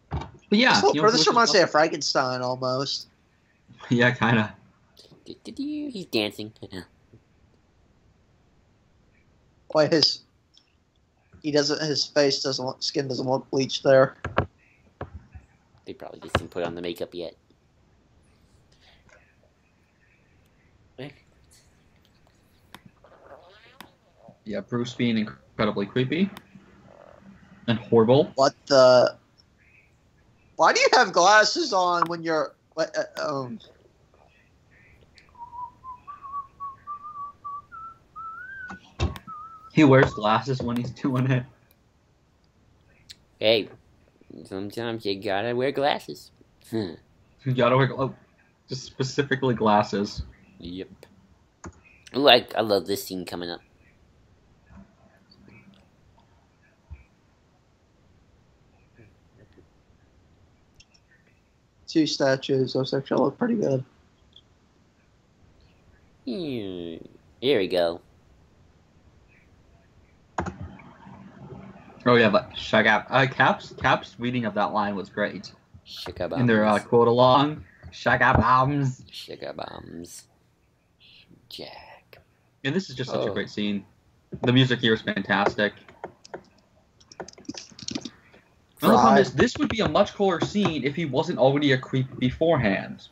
But yeah. This reminds me of Frankenstein almost. Yeah, kinda. He's dancing. Why his skin doesn't look bleached there. They probably just didn't put on the makeup yet. Yeah, Bruce being incredibly creepy and horrible. What the? Why do you have glasses on when you're? He wears glasses when he's doing it. Hey, sometimes you gotta wear glasses. You gotta wear just specifically glasses. Yep. Ooh, I love this scene coming up. Two statues. Those actually look pretty good. Here we go. Oh yeah, but Cap's reading of that line was great. Sugar bombs. In their quote along, Sugar bombs. Sugar bombs. Jack. And this is just such a great scene. The music here is fantastic. Another problem is this would be a much cooler scene if he wasn't already a creep beforehand.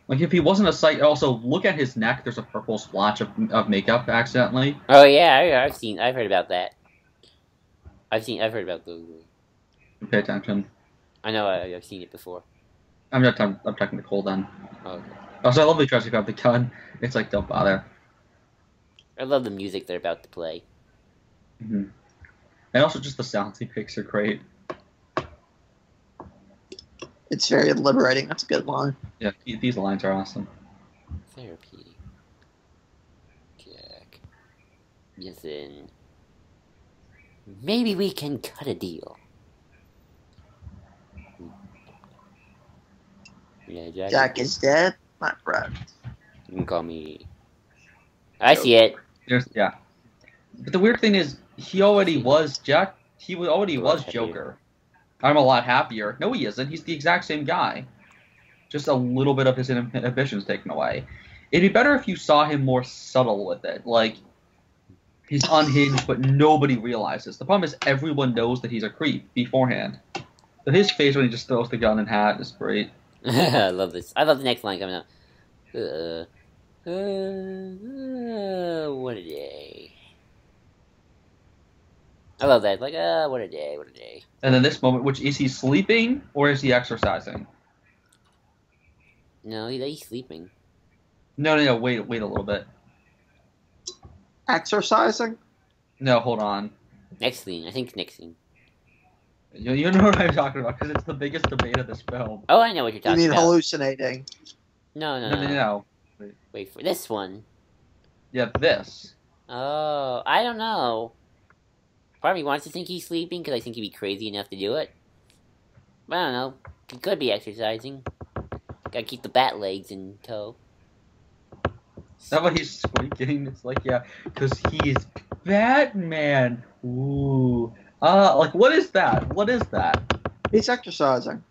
Like if he wasn't a sight. Also, look at his neck. There's a purple splotch of makeup accidentally. Oh yeah, I've heard about that. I've heard about those. Pay attention. I know, I've seen it before. I'm talking to Cole then. Oh, okay. Also, I love the tries to grab the gun. It's like, don't bother. I love the music they're about to play. Mm-hmm. And also just the sounds he picks are great. It's very liberating. That's a good line. Yeah, these lines are awesome. Therapy. Jack. Listen. Maybe we can cut a deal. Yeah, Jack is dead, my friend. You can call me. I see it. Yeah. But the weird thing is, he already was Jack. He already was Joker. I'm a lot happier. No, he isn't. He's the exact same guy. Just a little bit of his inhibitions taken away. It'd be better if you saw him more subtle with it. Like, he's unhinged, but nobody realizes. The problem is everyone knows that he's a creep beforehand. But his face when he just throws the gun and hat is great. I love this. I love the next line coming up. What a day. I love that. Like, what a day, what a day. And then this moment, which is he sleeping or is he exercising? No, he's sleeping. No, wait a little bit. Exercising? No, hold on. Next scene. I think next scene. You know what I'm talking about, because it's the biggest debate of this film. Oh, I know what you're talking You mean about. hallucinating? No. Wait for this one. Yeah, this. Oh, I don't know. Part of me wants to think he's sleeping, because I think he'd be crazy enough to do it. But I don't know. He could be exercising. Gotta keep the bat legs in tow. Is that what he's squeaking? It's like, yeah, because he's Batman. Ooh. Like, what is that? What is that? He's exercising.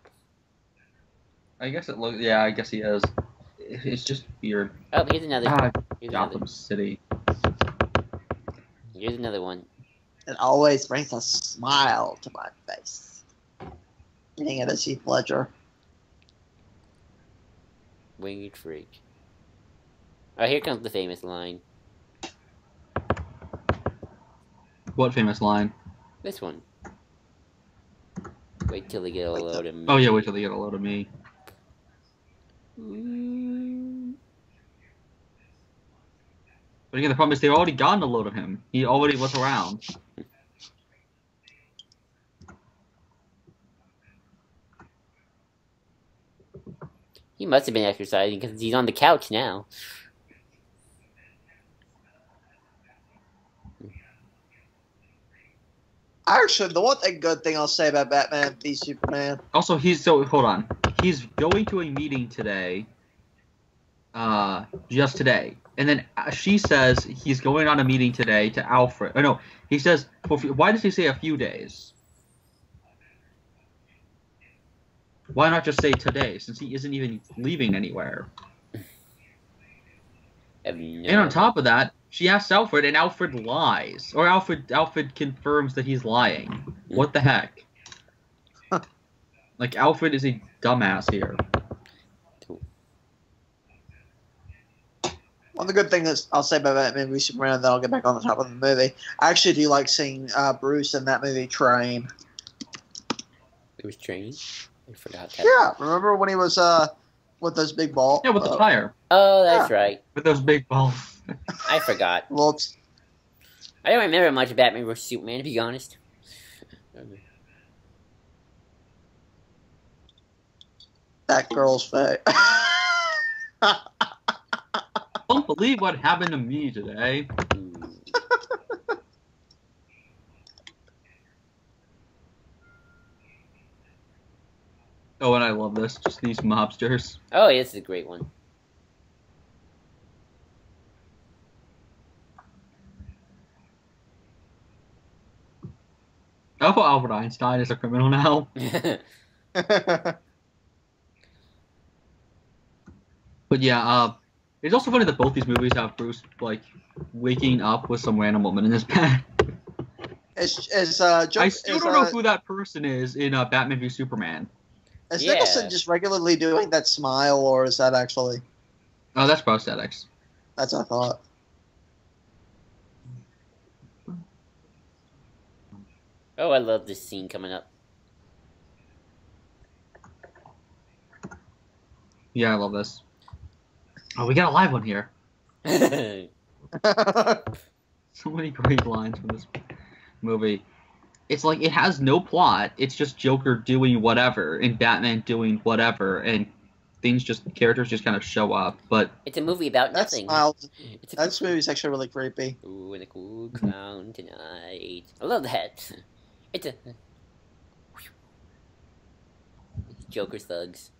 I guess it looks. Yeah, I guess he is. It's just weird. Oh, here's another. Ah, Here's another. Gotham City. Here's another one. It always brings a smile to my face. Meaning it is Heath Ledger. Winged freak. Oh, here comes the famous line. What famous line? This one. Wait till they get a load of me. Oh yeah, wait till they get a load of me. But again, the problem is they've already gotten a load of him. He already was around. He must have been exercising because he's on the couch now. Actually, the one good thing I'll say about Batman v Superman. Also, hold on. He's going to a meeting today. Just today. And then she says he's going on a meeting today to Alfred. Oh, no. He says, why does he say a few days? Why not just say today, since he isn't even leaving anywhere? And on top of that, she asks Alfred, and Alfred lies. Or Alfred confirms that he's lying. What the heck? Like, Alfred is a dumbass here. One of the good things I'll say about Batman v Superman, and then I'll get back on the top of the movie. I actually do like seeing Bruce in that movie train. It was training? I forgot that. Yeah, remember when he was with those big balls? Yeah, with the tire. Oh, that's right. With those big balls. I forgot. Whoops. I don't remember much of Batman vs Superman, to be honest. That girl's face. Don't believe what happened to me today. Oh, and I love this. Just these mobsters. Oh, yeah, this is a great one. Oh, Albert Einstein is a criminal now. But yeah, it's also funny that both these movies have Bruce, like, waking up with some random woman in his bed. I still don't know who that person is in Batman v Superman. Is Nicholson just regularly doing that smile, or is that actually... Oh, that's prosthetics. That's what I thought. Oh, I love this scene coming up. Yeah, I love this. Oh, we got a live one here. So many great lines from this movie. It's like, it has no plot. It's just Joker doing whatever, and Batman doing whatever, and characters just kind of show up, but... It's a movie about nothing. That movie's actually really creepy. Ooh, and a cool clown tonight. I love that. It's a... Joker thugs.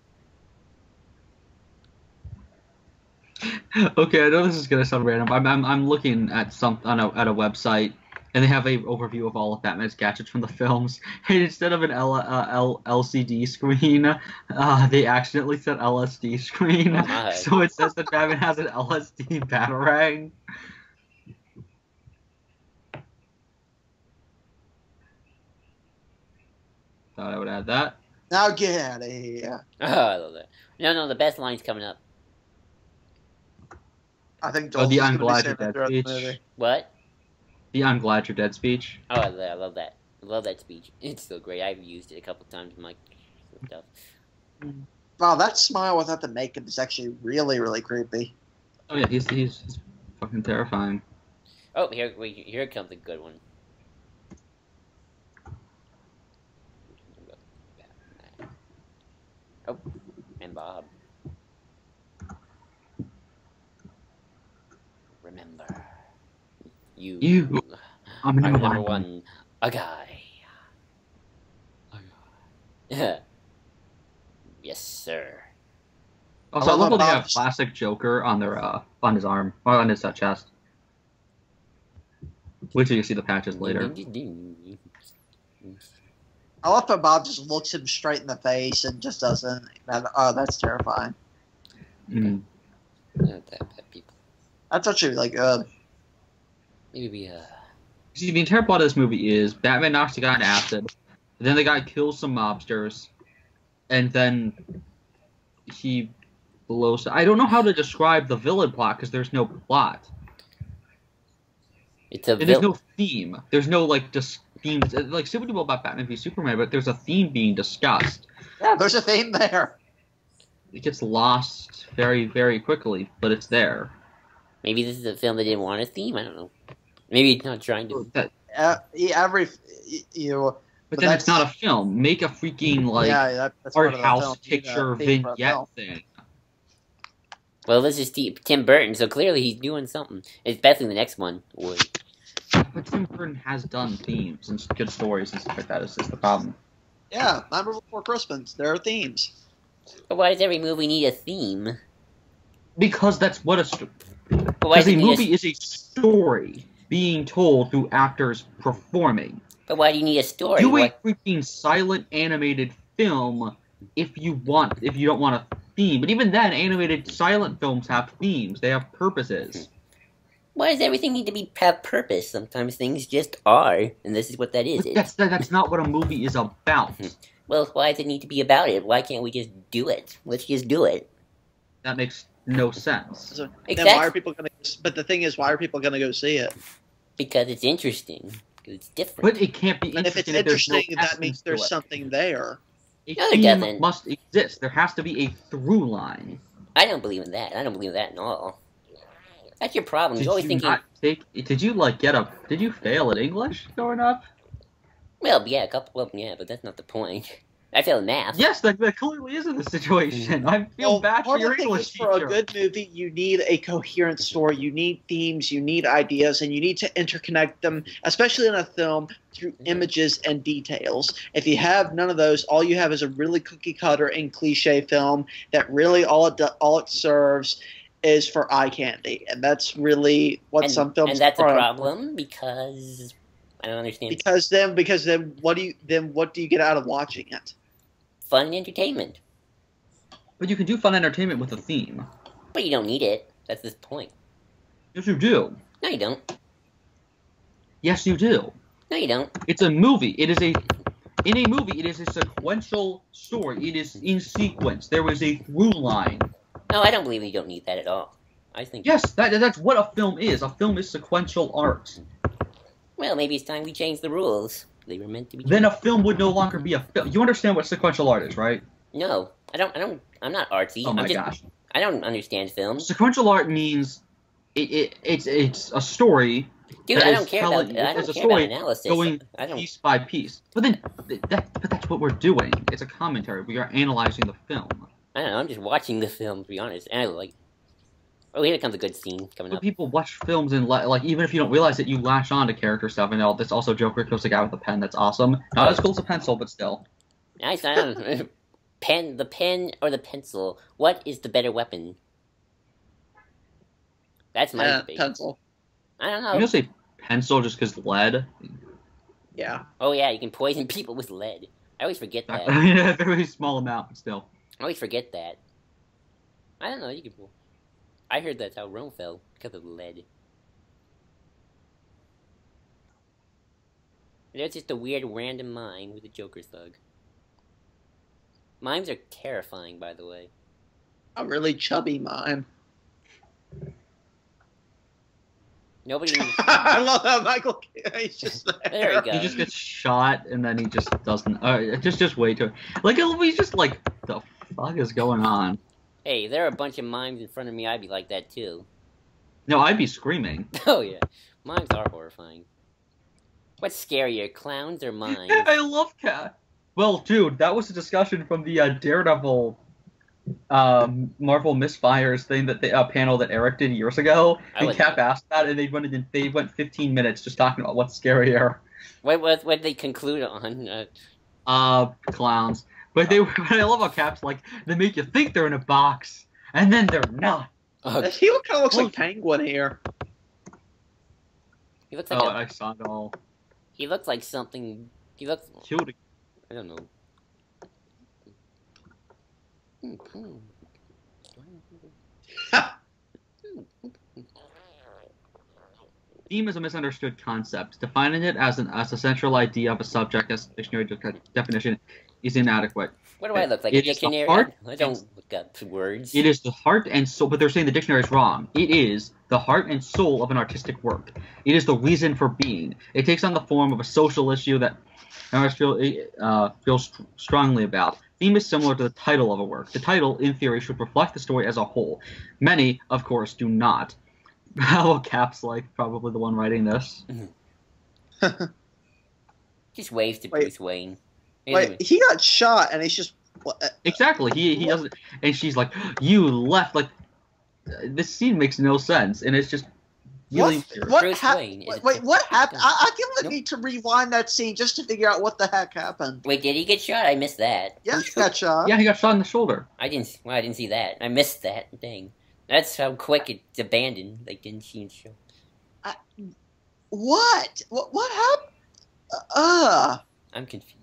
Okay, I know this is gonna sound random. I'm looking at at a website, and they have a overview of all of Batman's gadgets from the films. And instead of an LCD screen, they accidentally said LSD screen. Oh, so it says that Batman has an LSD batarang. Thought I would add that. Now get out of here. Oh, I love that. No, the best line's coming up. I think the I'm glad you're dead speech. What? The I'm glad you're dead speech. Oh, I love that. I love that speech. It's so great. I've used it a couple times in my stuff. Wow, that smile without the makeup is actually really, really creepy. Oh yeah, he's fucking terrifying. Oh, here comes a good one. Oh, and Bob. Remember, you I'm number one, a guy. Yes, sir. Also, I love how they have classic Joker on their on his arm or on his chest. Wait till you see the patches later. I I love how Bob just looks him straight in the face and just doesn't. Oh, that's terrifying. Mm. Not that bad, people. That's actually really good. Maybe See, the entire plot of this movie is Batman knocks the guy on acid, then the guy kills some mobsters, and then he blows. I don't know how to describe the villain plot because there's no plot. it's a There's no theme. There's no like just themes. Like say what you will about Batman v Superman, but there's a theme being discussed. Yeah, there's a theme there. It gets lost very, very quickly, but it's there. Maybe this is a film that didn't want a theme. I don't know. Maybe it's not trying to. That, You know, but then it's not a film. Make a freaking like that's part art of the house film. picture You need a theme for a vignette film. thing. Well, this is Tim Burton, so clearly he's doing something. Especially the next one would. But Tim Burton has done themes and good stories and stuff like that. Is just the problem. Yeah, Nightmare Before Christmas. There are themes. But why does every movie need a theme? Because that's what a But why because does a it need movie is a story being told through actors performing. But why do you need a story? Do What- a freaking silent animated film if you don't want a theme. But even then, animated silent films have themes. They have purposes. Why does everything need to have purpose? Sometimes things just are, and this is what that is. But that's not what a movie is about. Well, why does it need to be about it? Why can't we just do it? Let's just do it. That makes no sense. So, then Exactly. why are people going to? But the thing is, why are people going to go see it? Because it's interesting. Because it's different. But it can't be And if interesting it's there's no interesting, that essence means to there's it. something there. A No, there theme doesn't. must exist. There has to be a through line. I don't believe in that. I don't believe in that at all. That's your problem. Did You're always you thinking, not take? Did you like get a? Did you fail at English growing up? well, yeah, a couple of them, yeah, but that's not the point. I failed math. Yes, that clearly isn't the situation. I feel Well, bad for part of your the thing English is, for a teacher. good movie, you need a coherent story. You need themes. You need ideas, and you need to interconnect them, especially in a film, through images and details. If you have none of those, all you have is a really cookie cutter and cliche film that really all it serves is for eye candy, and that's really what some films. And that's a are. problem because I don't understand. Because then what do you get out of watching it? Fun and entertainment. But you can do fun entertainment with a theme. But you don't need it. That's the point. Yes, you do. No, you don't. Yes, you do. No, you don't. It's a movie. In a movie, it is a sequential story. It is in sequence. There is a through line. No, I don't believe you don't need that at all. I think. Yes, that's what a film is. A film is sequential art. Well, maybe it's time we change the rules. They were meant to be. Then a film would no longer be a film. You understand what sequential art is, right? No, I don't. I'm not artsy. Oh my I'm just, gosh. I don't understand films. Sequential art means it's a story. Dude, that I is don't care telling- about. I it's don't a care about story analysis. going I don't. piece by piece. But then that's what we're doing. It's a commentary. We are analyzing the film. I don't know. I'm just watching the film, to be honest. And I like. Oh, here comes a good scene coming But up. people watch films and like even if you don't realize it, you latch on to character stuff. And that's also Joker kills a guy with a pen. That's awesome. Not as cool as a pencil, but still. Nice. I don't know. The pen or the pencil. What is the better weapon? That's my debate. Pencil. I don't I'm know. gonna say pencil just because lead. Yeah. Oh yeah, you can poison people with lead. I always forget that. I mean, a very small amount, but still. I always forget that. I don't know. You can. I heard that's how Rome fell because of lead. There's just a weird random mime with a Joker thug. Mimes are terrifying, by the way. A really chubby mime. Nobody. I love that Michael. He's just there. There we go. He just gets shot and then he just doesn't. Just way too. Like he's just like, the fuck is going on? Hey, there are a bunch of mimes in front of me. I'd be like that too. No, I'd be screaming. Oh yeah, mimes are horrifying. What's scarier, clowns or mimes? I love Cat. Well, dude, that was a discussion from the Daredevil Marvel Misfires thing that panel that Eric did years ago. I And would- Cap asked that, and they went 15 minutes just talking about what's scarier. What did they conclude on? Clowns. But I love how Cap's like, they make you think they're in a box, and then they're not. He kind of looks like Penguin here. He looks like I saw it all. he looks like something. He looks. Killed. I don't know. Theme is a misunderstood concept. Defining it as a central idea of a subject as dictionary definition is inadequate. What do I look like? A It is the dictionary? heart I don't look up words. It is the heart and soul, but they're saying the dictionary is wrong. It is the heart and soul of an artistic work. It is the reason for being. It takes on the form of a social issue that artists feels strongly about. Theme is similar to the title of a work. The title, in theory, should reflect the story as a whole. Many, of course, do not. How Cap's like probably the one writing this. Just waves to Bruce Wayne. Wait, he got shot, and he's just... Exactly. He doesn't, and she's like, "You left." Like, this scene makes no sense, and it's just really weird. What Bruce Wayne is Wait, what happened? I feel like Nope. I need to rewind that scene just to figure out what the heck happened. Wait, did he get shot? I missed that. Yeah, he got shot. Yeah, he got shot in the shoulder. I didn't see that. I missed that thing. That's how quick it's abandoned. Like, didn't see show. What? What happened? I'm confused.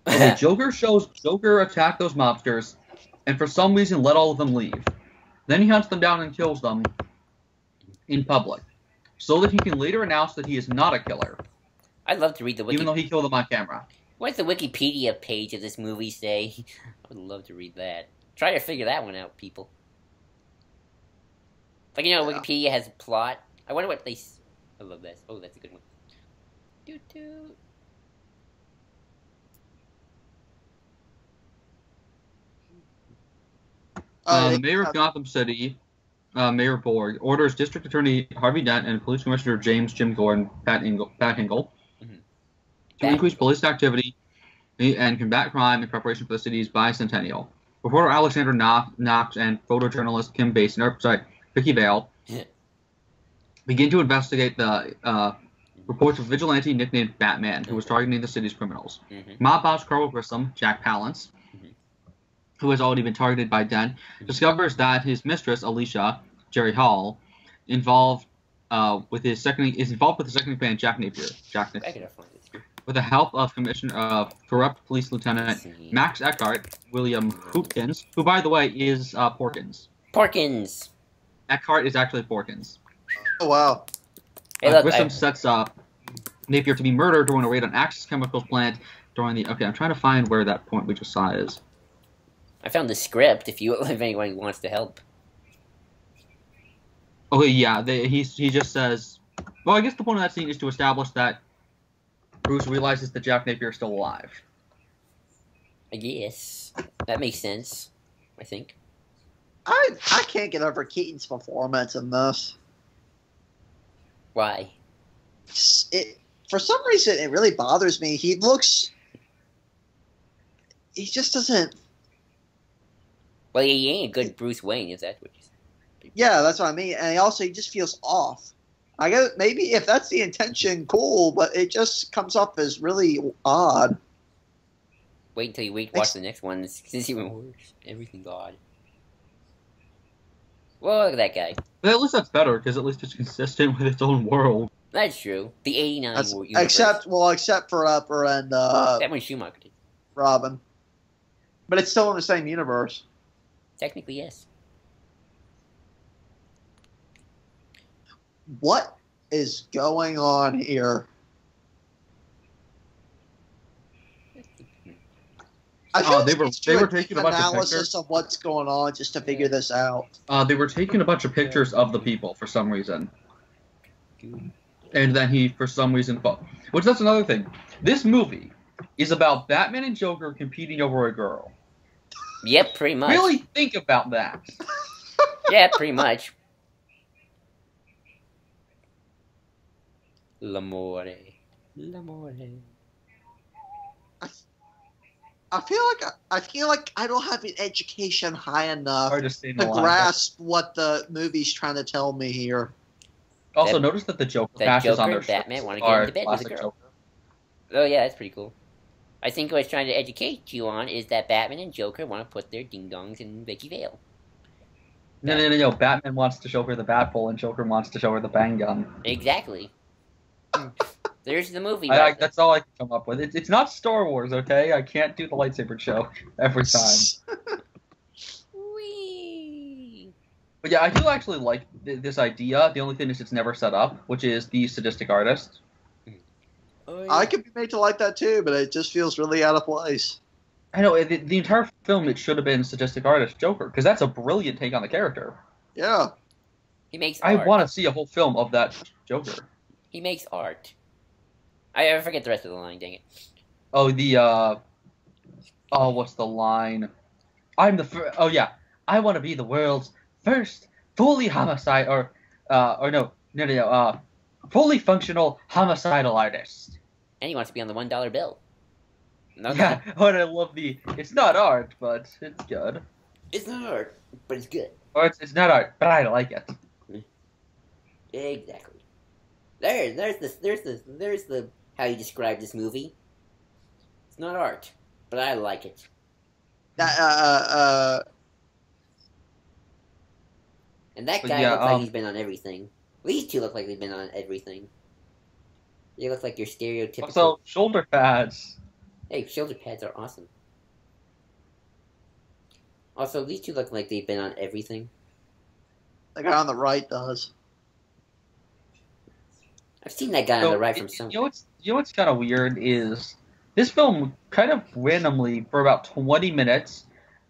Okay, Joker attacked those mobsters, and for some reason let all of them leave. Then he hunts them down and kills them in public, so that he can later announce that he is not a killer, I'd love to read the even though he killed them on camera. What does the Wikipedia page of this movie say? I would love to read that. Try to figure that one out, people. Like, you know, Yeah. Wikipedia has a plot. I wonder what they... I love that. Oh, that's a good one. Doo-doo. The mayor of Gotham City, Mayor Borg, orders District Attorney Harvey Dent and Police Commissioner Jim Gordon, Pat Hingle, to increase police activity and combat crime in preparation for the city's bicentennial. Reporter Alexander Knox and photojournalist Vicky Vale begin to investigate the reports of a vigilante nicknamed Batman, who was targeting the city's criminals. Mob boss Carl Grissom, Jack Palance, who has already been targeted by Dent, discovers that his mistress, Alicia, Jerry Hall, is involved with the second man, Jack Napier. I gotta find it. With the help of corrupt police lieutenant Max Eckhart, William Hootkins, who, by the way, is Porkins. Porkins! Eckhart is actually Porkins. Oh, wow. Hey, look, Grissom sets up Napier to be murdered during a raid on Axis Chemicals plant during the... Okay, I'm trying to find where that point we just saw is. I found the script if anyone wants to help. Okay, yeah, he just says... Well, I guess the point of that scene is to establish that Bruce realizes that Jack Napier is still alive. I guess. That makes sense. I think. I can't get over Keaton's performance in this. Why? For some reason, it really bothers me. He just doesn't... Well, he ain't a good Bruce Wayne, if that's what you say. Yeah, that's what I mean. And he just feels off. I guess maybe if that's the intention, cool, but it just comes off as really odd. Wait until you watch the next one. It's even worse. Everything's odd. Well, look at that guy. But at least that's better, because at least it's consistent with its own world. That's true. The 89 universe. Except for Upper and That one Schumacher did. Robin. But it's still in the same universe. Technically, yes. What is going on here? I feel they were taking a bunch of analysis pictures of what's going on just to figure this out. They were taking a bunch of pictures of the people for some reason. And then he, for some reason, which that's another thing. This movie is about Batman and Joker competing over a girl. Yep, pretty much. Really think about that. Yeah, pretty much. L'amore. L'amore. I feel like I don't have an education high enough Hard to stay to alive. grasp what the movie's trying to tell me here. Also, That- notice that the Joker that patches Joker on their and Batman shirts wanna get are into bed with a classic girl. Joker. Oh, yeah, that's pretty cool. I think what I was trying to educate you on is that Batman and Joker want to put their ding-dongs in Vicky Vale. No. Batman wants to show her the bat pole, and Joker wants to show her the bang gun. Exactly. There's the movie. That's all I can come up with. It's not Star Wars, okay? I can't do the lightsaber joke every time. Whee! But yeah, I do actually like this idea. The only thing is it's never set up, which is the sadistic artist. Oh, yeah. I could be made to like that too, but it just feels really out of place. I know, the entire film, it should have been sadistic artist Joker, because that's a brilliant take on the character. Yeah. He makes I art. want to see a whole film of that Joker. He makes art. I forget the rest of the line, dang it. Oh, what's the line? I'm the first. Oh, yeah. I want to be the world's first fully homicide, fully functional homicidal artist. And he wants to be on the $1 bill. No, Yeah, but I love it's not art, but it's good. It's not art, but it's good. Or it's not art, but I like it. Exactly. There's the how you describe this movie. It's not art, but I like it. And that guy looks like he's been on everything. These two look like they've been on everything. They look like your stereotypical. Also, shoulder pads. Hey, shoulder pads are awesome. Also, these two look like they've been on everything. The guy on the right does. I've seen that guy on the right from somewhere. You know what's kind of weird is this film kind of randomly, for about 20 minutes,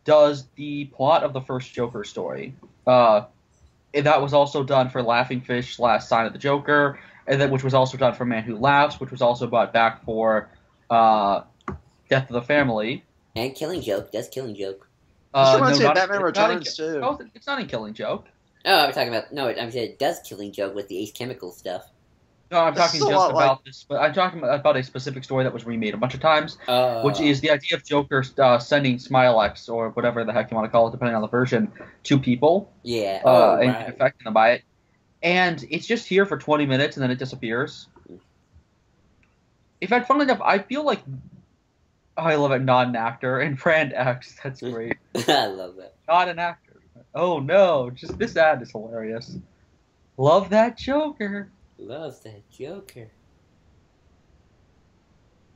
does the plot of the first Joker story. And that was also done for Laughing Fish / Sign of the Joker, which was also done for Man Who Laughs, which was also brought back for Death of the Family. And Killing Joke. Does Killing Joke. Batman Returns, too. Oh, it's not in Killing Joke. Oh, I'm talking about... No, I'm saying it does Killing Joke with the Ace Chemical stuff. No, I'm talking just about this. But I'm talking about a specific story that was remade a bunch of times, which is the idea of Joker sending Smilex, or whatever the heck you want to call it, depending on the version, to people. Yeah. And affecting them by it. And it's just here for 20 minutes, and then it disappears. In fact, funnily enough, I feel like... Oh, I love it, not an actor. And Brand X, that's great. I love that. Not an actor. Oh, no. Just this ad is hilarious. Love that Joker. Loves that Joker.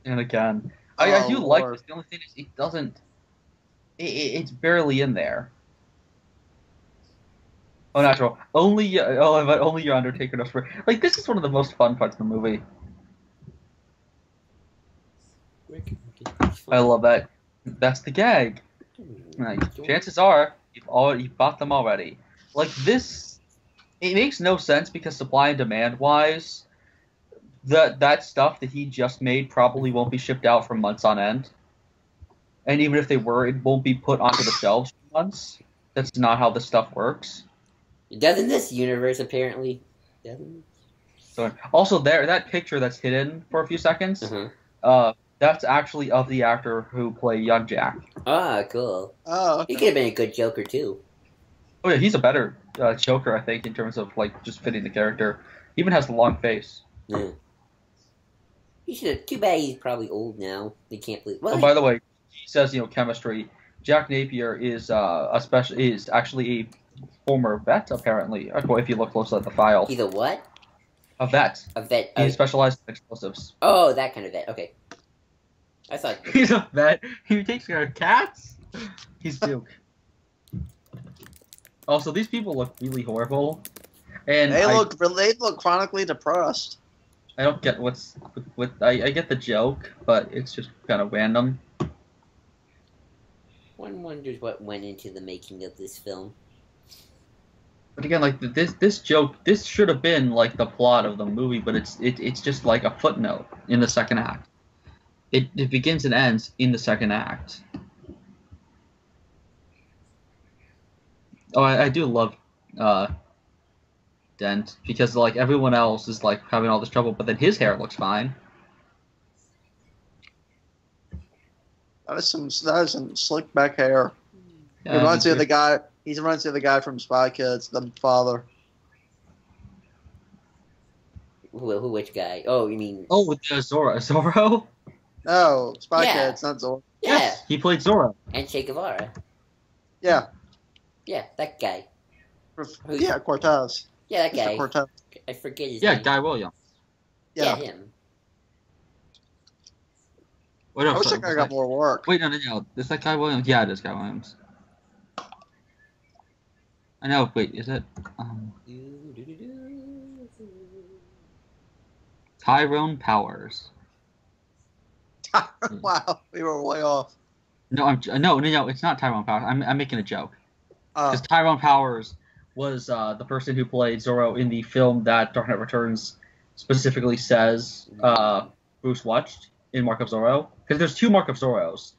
And again, I do like this. The only thing is, it doesn't. It's barely in there. Oh, natural. Only your Undertaker knows. Like, this is one of the most fun parts of the movie. I love that. That's the gag. Like, chances are you've bought them already. Like this, it makes no sense because supply and demand wise, that stuff that he just made probably won't be shipped out for months on end. And even if they were, it won't be put onto the shelves for months. That's not how this stuff works. It does in this universe, apparently. Doesn't. So also that picture that's hidden for a few seconds. That's actually of the actor who played Young Jack. Ah, cool. Oh, okay. He could have been a good Joker, too. Oh, yeah, he's a better Joker, I think, in terms of, like, just fitting the character. He even has the long face. Yeah. He should have... Too bad he's probably old now. They can't believe... Well, by the way, he says, chemistry. Jack Napier is actually a former vet, apparently. If you look closely at the file. He's a what? A vet. A vet. He specializes in explosives. Oh, that kind of vet. Okay. I thought... He's a vet. He takes care of cats? He's Duke. Also, these people look really horrible. And they look chronically depressed. I don't get I get the joke, but it's just kind of random. One wonders what went into the making of this film. But again, like this joke, this should have been like the plot of the movie, but it's just like a footnote in the second act. It begins and ends in the second act. Oh, I do love Dent because like everyone else is like having all this trouble, but then his hair looks fine. That is some slick back hair. Yeah, he reminds me of the guy. He reminds me of the guy from Spy Kids, the father. Which guy? Oh, you mean? Oh, with Zorro? No, Spy Kids, not Zorro. Yeah. Yes, he played Zorro. And Che Guevara. Yeah. Yeah, that guy. Yeah, Cortez. Yeah, that Mr. guy. Cortez. I forget his Yeah, name. Guy Williams. Yeah, him. Wait, no, I wish sorry, that guy was got more work. Wait, no. Is that Guy Williams? Yeah, it is Guy Williams. I know. Wait, is it? Tyrone Powers. Wow, we were way off. No, no. It's not Tyrone Powers. I'm making a joke. Oh, Because Tyrone Powers was the person who played Zorro in the film that Dark Knight Returns specifically says Bruce watched in Mark of Zorro. Because there's two Mark of Zorros.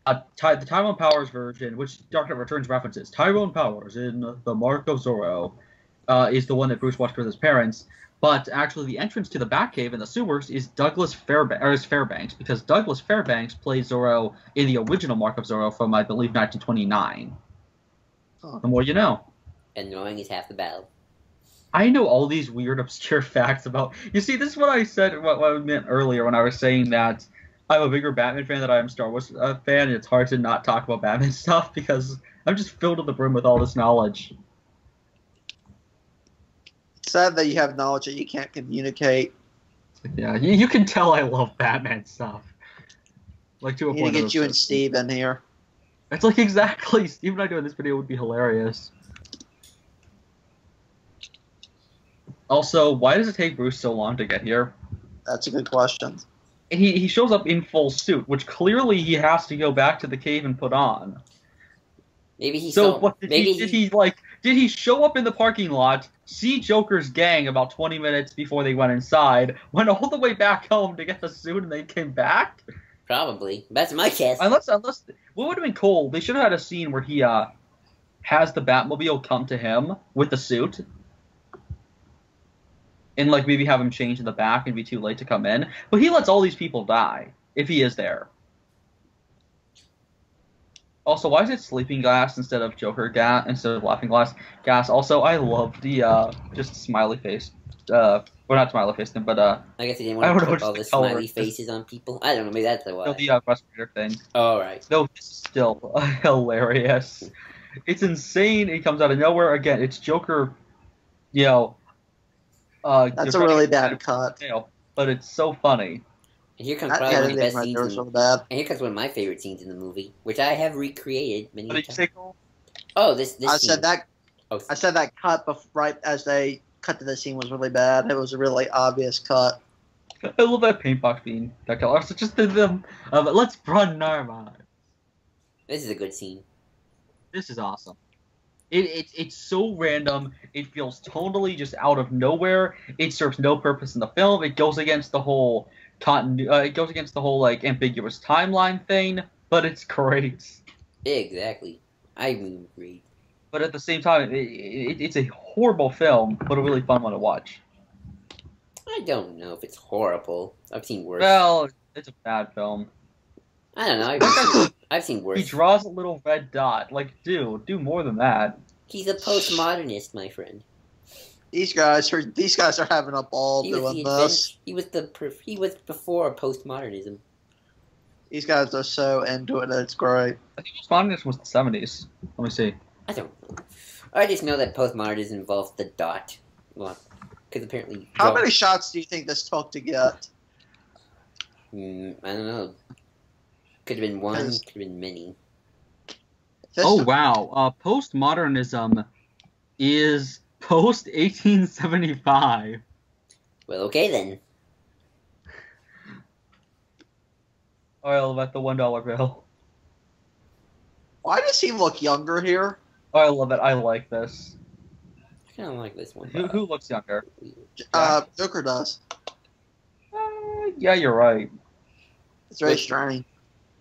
The Tyrone Powers version, which Dark Knight Returns references, Tyrone Powers in the Mark of Zorro, is the one that Bruce watched with his parents. But actually, the entrance to the Batcave in the sewers is Fairbanks, because Douglas Fairbanks played Zorro in the original Mark of Zorro from, I believe, 1929. Huh. The more you know. And knowing is half the battle. I know all these weird, obscure facts about... You see, this is what I said, what I meant earlier when I was saying that I'm a bigger Batman fan than I am a Star Wars fan, and it's hard to not talk about Batman stuff, because I'm just filled to the brim with all this knowledge. it's sad that you have knowledge that you can't communicate. Yeah, you can tell I love Batman stuff. Like, to a We need point... to get you and Steve in here. It's like, exactly, Steve and I doing this video would be hilarious. Also, why does it take Bruce so long to get here? That's a good question. And he shows up in full suit, which clearly he has to go back to the cave and put on. Maybe he So saw. what did he show up in the parking lot, see Joker's gang about 20 minutes before they went inside, went all the way back home to get the suit, and they came back? Probably. That's my guess. Unless what would have been cool? They should have had a scene where he has the Batmobile come to him with the suit, and like maybe have him change in the back and be too late to come in. But he lets all these people die if he is there. Also, why is it sleeping gas instead of Joker gas instead of laughing gas? Also, I love the just smiley face. Well, not smiley face, but I guess they didn't I want don't to know put all what the the color smiley is. faces on people. I don't know. Maybe that's why. no, the respirator thing. All right. No, this is still hilarious. It's insane. It comes out of nowhere. Again, it's Joker. You know. That's a really bad cut. But it's so funny. And here comes That probably one of the editing best right scenes. there was really bad. And here comes one of my favorite scenes in the movie, which I have recreated many What did you times. say, Cole? Oh, this I scene. said that. Oh, I said that cut right as they cut to the scene was really bad. It was a really obvious cut. I love that paint box being that color. So just them. Let's run Narma. this is a good scene. This is awesome. It's so random. It feels totally just out of nowhere. It serves no purpose in the film. It goes against the whole it goes against the whole like ambiguous timeline thing. But it's great. Exactly. I agree. But at the same time, it's a horrible film, but a really fun one to watch. I don't know if it's horrible. I've seen worse. Well, it's a bad film. I don't know. I've seen worse. He draws a little red dot. Like, dude, do more than that. He's a postmodernist, my friend. These guys are having a ball He was doing the this. He was before postmodernism. These guys are so into it. It's great. I think Postmodernism was the 70s. Let me see. I don't know. I just know that postmodernism involves the dot. Well, because apparently. How many shots do you think this took to get? I don't know. Could have been one. Could have been many. Oh wow! Postmodernism is post 1875. Well, okay then. Oh, I love the $1 bill. Why does he look younger here? Oh, I love it. I like this. I kind of like this one. Who looks younger? Joker does. Yeah, you're right. It's very strange.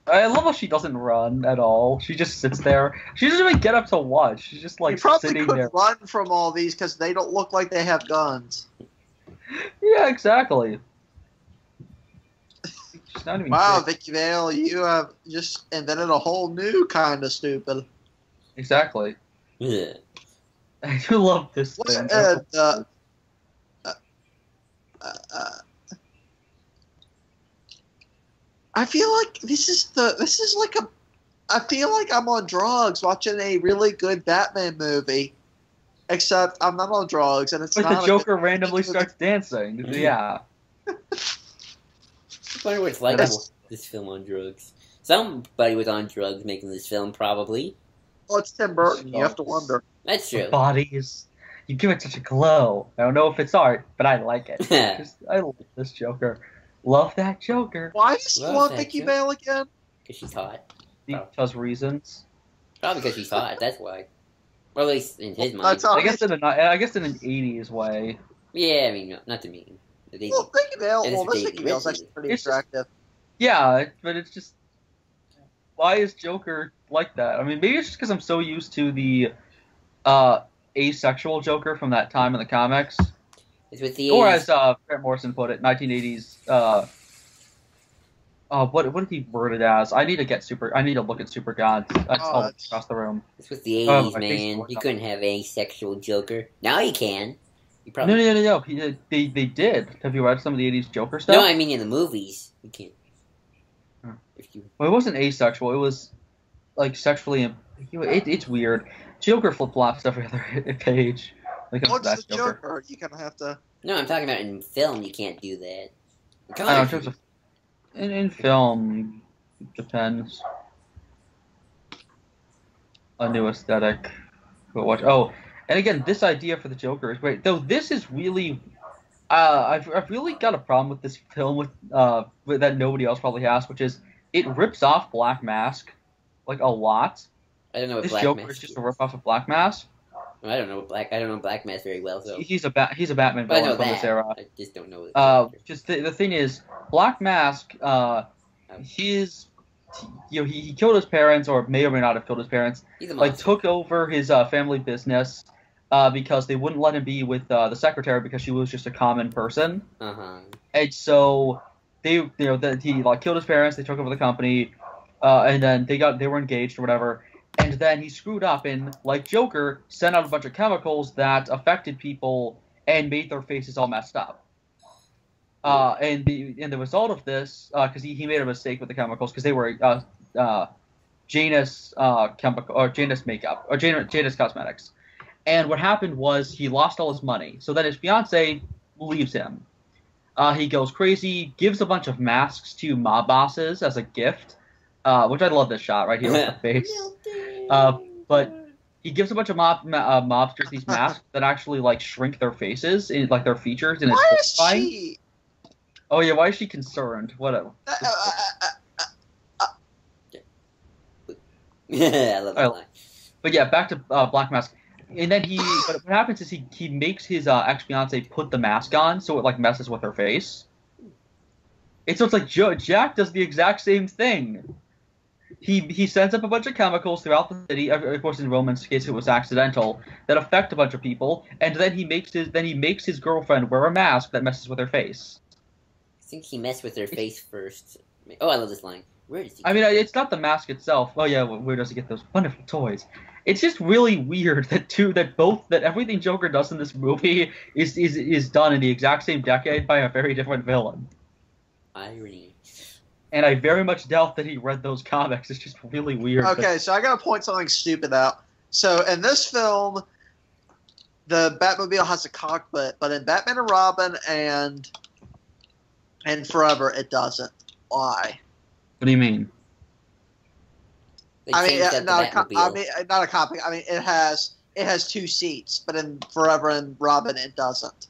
I love how she doesn't run at all. She just sits there. She doesn't even get up to watch. She's just like You probably sitting could there. run from all these because they don't look like they have guns. Yeah, exactly. She's not even Wow, sick. Vicky Vale, you have just invented a whole new kind of stupid. Exactly. Yeah. I do love this What, thing. I feel like I feel like I'm on drugs watching a really good Batman movie. Except I'm not on drugs, and it's But not the Joker randomly starts dancing. Yeah. I wonder what it's like. this film on drugs. Somebody was on drugs making this film, probably. Well, it's Tim Burton. You have to wonder. That's The true. bodies. You give it such a glow. I don't know if it's art, but I like it. I love this Joker. Love that Joker. Why does he Love want that Vicky joke. Vale again? Because she's hot. Because reasons. Probably because she's hot, that's why. Or at least in his mind. That's all. I guess in an 80s way. Yeah, I mean, not to me. Well, Vicky Vale. It is Well, this David Vicky Vale's Ridley. actually pretty It's just- attractive. Yeah, but it's just, why is Joker like that? I mean, maybe it's just because I'm so used to the asexual Joker from that time in the comics. It's with the Or 80s. as Grant Morrison put it, 1980s. What did he word it as? I need to look at Super Gods. I saw it across the room. It's with the Oh, 80s, I think man. so. You couldn't have a sexual Joker. Now you can. You probably. No. They did. Have you read some of the 80s Joker stuff? No, I mean in the movies. You can't. Hmm. If you. Well, it wasn't asexual. It was like sexually. It's weird. Joker flip flops every other page. Like What's the Joker? You kind of have to. No, I'm talking about in film. You can't do that. I don't know, in terms of in film, it depends. A new aesthetic. But watch. Oh, and again, this idea for the Joker is great. Though this is really, I've really got a problem with this film with that nobody else probably has, which is it rips off Black Mask like a lot. I don't know what This Black Joker Mask is just a rip off of Black Mask. I don't know Black Mask very well, so. He's a Batman But I villain know from this that. era. I just don't know. The Just the thing is, Black Mask, he killed his parents, or may or may not have killed his parents. He's a Like monster. took over his family business because they wouldn't let him be with the secretary because she was just a common person, and so he like killed his parents. They took over the company, and then they were engaged or whatever. And then he screwed up and, like Joker, sent out a bunch of chemicals that affected people and made their faces all messed up. And the result of this, because he made a mistake with the chemicals, because they were Janus chemical or Janus makeup or Janus cosmetics. And what happened was he lost all his money. So then his fiance leaves him. He goes crazy, gives a bunch of masks to mob bosses as a gift, which I love this shot right here with the face. But he gives a bunch of mobsters these masks that actually like shrink their faces, in, like their features, and Why it's is horrifying. she? Oh yeah, why is she concerned? Whatever. I love that Oh. line. But yeah, back to Black Mask. And then what happens is he makes his ex-fiance put the mask on, so it like messes with her face. So it's like Jack does the exact same thing. He sends up a bunch of chemicals throughout the city. Of course, in Roman's case, it was accidental, that affect a bunch of people. And then he makes his girlfriend wear a mask that messes with her face. I think he messed with her face first. Oh, I love this line. Where does he? I mean, it's not the mask itself. Oh yeah, where does he get those wonderful toys? It's just really weird that everything Joker does in this movie is done in the exact same decade by a very different villain. Irony. And I very much doubt that he read those comics. It's just really weird. Okay, so I gotta point something stupid out. So in this film, the Batmobile has a cockpit, but in Batman and Robin and Forever, it doesn't. Why? What do you mean? They I mean, changed up the Batmobile. not a cockpit. I mean, it has two seats, but in Forever and Robin, it doesn't.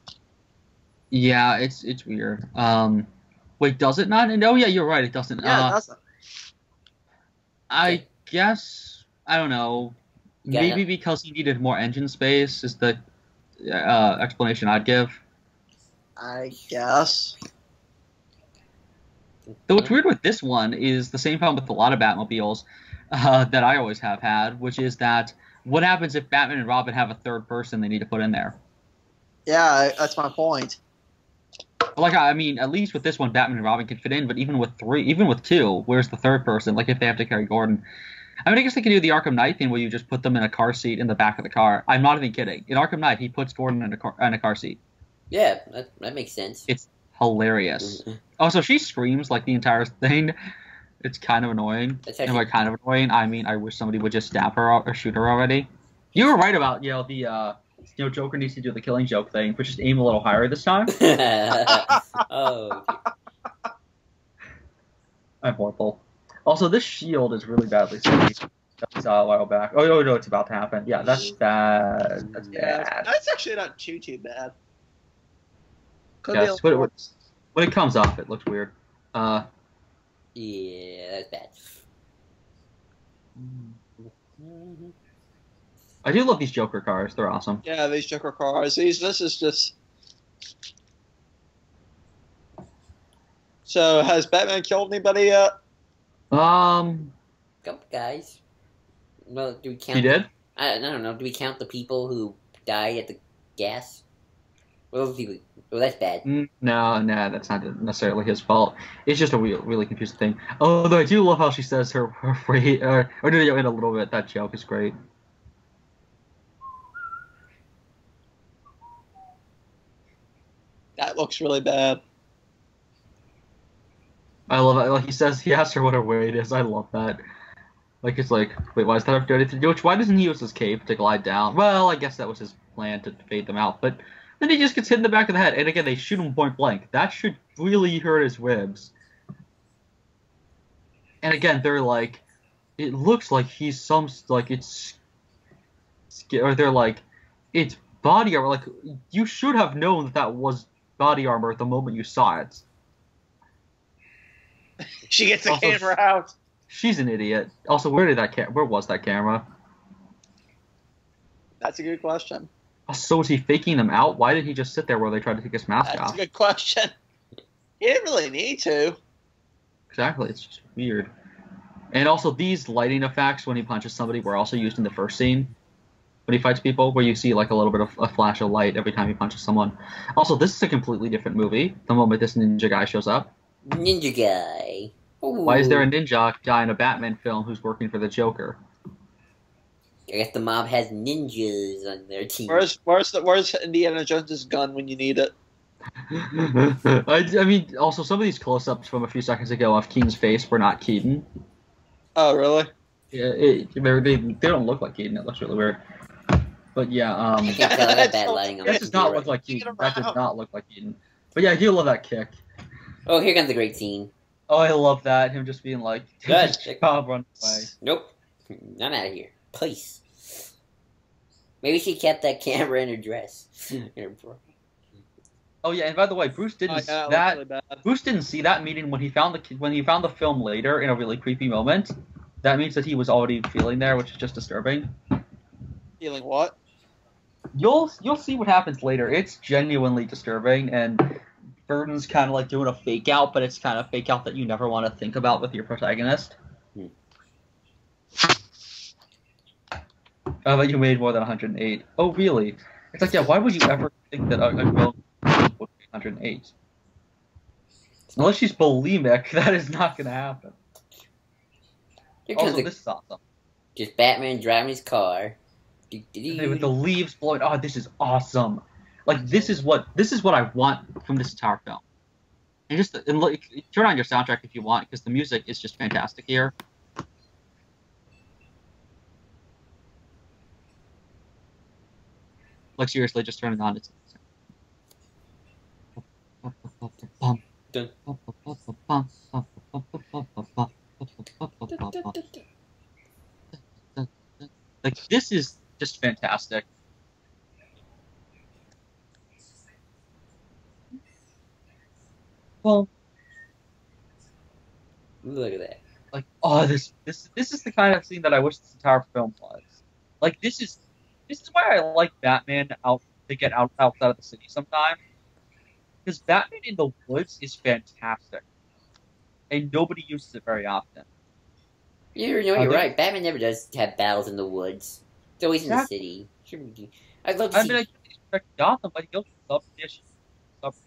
Yeah, it's weird. Wait, does it not? Oh yeah, you're right. It doesn't. Yeah, it doesn't. I guess I don't know. Yeah, Maybe because he needed more engine space is the explanation I'd give. I guess. Though what's weird with this one is the same problem with a lot of Batmobiles that I always have had, which is that what happens if Batman and Robin have a third person they need to put in there? Yeah, that's my point. Like, I mean, at least with this one, Batman and Robin can fit in, but even with two, where's the third person? Like, if they have to carry Gordon. I mean, I guess they can do the Arkham Knight thing where you just put them in a car seat in the back of the car. I'm not even kidding. In Arkham Knight, he puts Gordon in a car seat. Yeah, that makes sense. It's hilarious. Oh, so she screams, like, the entire thing. It's kind of annoying. That's And actually, by kind of annoying, I mean, I wish somebody would just stab her or shoot her already. You were right about, Joker needs to do the Killing Joke thing, but just aim a little higher this time. oh, I'm horrible. Also, this shield is really badly saved. That we saw a while back. Oh no, it's about to happen. Yeah, that's bad. That's Yeah, bad. that's actually not too bad. Could be a Yes, little worse. when it comes off, it looks weird. Yeah, that's bad. I do love these Joker cars. They're awesome. Yeah, these Joker cars. This is just. So, has Batman killed anybody yet? Couple guys. Well, do we count? He did? I don't know. Do we count the people who died at the gas? Well, those people. Well, that's bad. No, that's not necessarily his fault. It's just a really confusing thing. Although I do love how she says her phrase, or in a little bit. That joke is great. That looks really bad. I love it. Like he asks her what her weight is. I love that. Like it's like, wait, why does that have anything to do? Why doesn't he use his cape to glide down? Well, I guess that was his plan to fade them out. But then he just gets hit in the back of the head, and again they shoot him point blank. That should really hurt his ribs. And again, they're like, it looks like he's or they're like, it's body armor. Like you should have known that was body armor the moment you saw it. She gets the Also, camera out. She's an idiot. Also, where was that camera? That's a good question. So was he faking them out? Why did he just sit there while they tried to take his mask That's off? a good question. He didn't really need to. Exactly, it's just weird. And also, these lighting effects when he punches somebody were also used in the first scene when he fights people, where you see like a little bit of a flash of light every time he punches someone. Also, this is a completely different movie. The moment this ninja guy shows up. Ninja guy. Ooh. Why is there a ninja guy in a Batman film who's working for the Joker? I guess the mob has ninjas on their team. Where's Indiana Jones's gun when you need it? I mean, also some of these close-ups from a few seconds ago of Keaton's face were not Keaton. Oh, really? Yeah, they don't look like Keaton. It looks really weird. But yeah, I can't tell that bad lighting on that my does not computer. look like Keaton. That does not look like Keaton. But yeah, I do love that kick. Oh, here comes the great scene. Oh, I love that. Him just being like, Good. job, run away. Nope. I'm out of here. Please. Maybe she kept that camera in her dress. In her bra. Oh yeah, and by the way, Bruce didn't Bruce didn't see that meeting when he found the film later in a really creepy moment. That means that he was already feeling there, which is just disturbing. Feeling what? You'll see what happens later. It's genuinely disturbing, and Burton's kind of like doing a fake out, but it's kind of fake out that you never want to think about with your protagonist. But you made more than 108. Oh, really? It's like, yeah, why would you ever think that a girl would be 108? Unless she's bulimic, that is not going to happen. Also, this is awesome. Just Batman driving his car. With the leaves blowing. Oh, this is awesome. Like, this is what I want from this entire film. And look, turn on your soundtrack if you want, because the music is just fantastic here. Like, seriously, just turn it on. It's like, this is just fantastic. Well, look at that. Like, oh, this is the kind of scene that I wish this entire film was. Like, this is why I like Batman to get outside of the city sometimes. Because Batman in the woods is fantastic, and nobody uses it very often. You're right. Batman never does have battles in the woods. It's always in the city. I'd love to see. I mean, I expect Gotham, but he goes to What's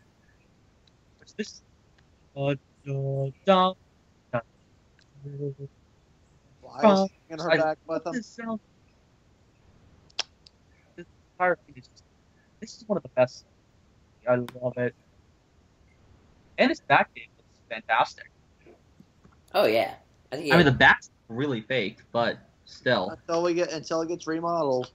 this? Why is she in her back with him? This entire thing is this is one of the best. I love it. And his back game looks fantastic. Oh yeah, I mean the back's really fake, but still. Until it gets remodeled.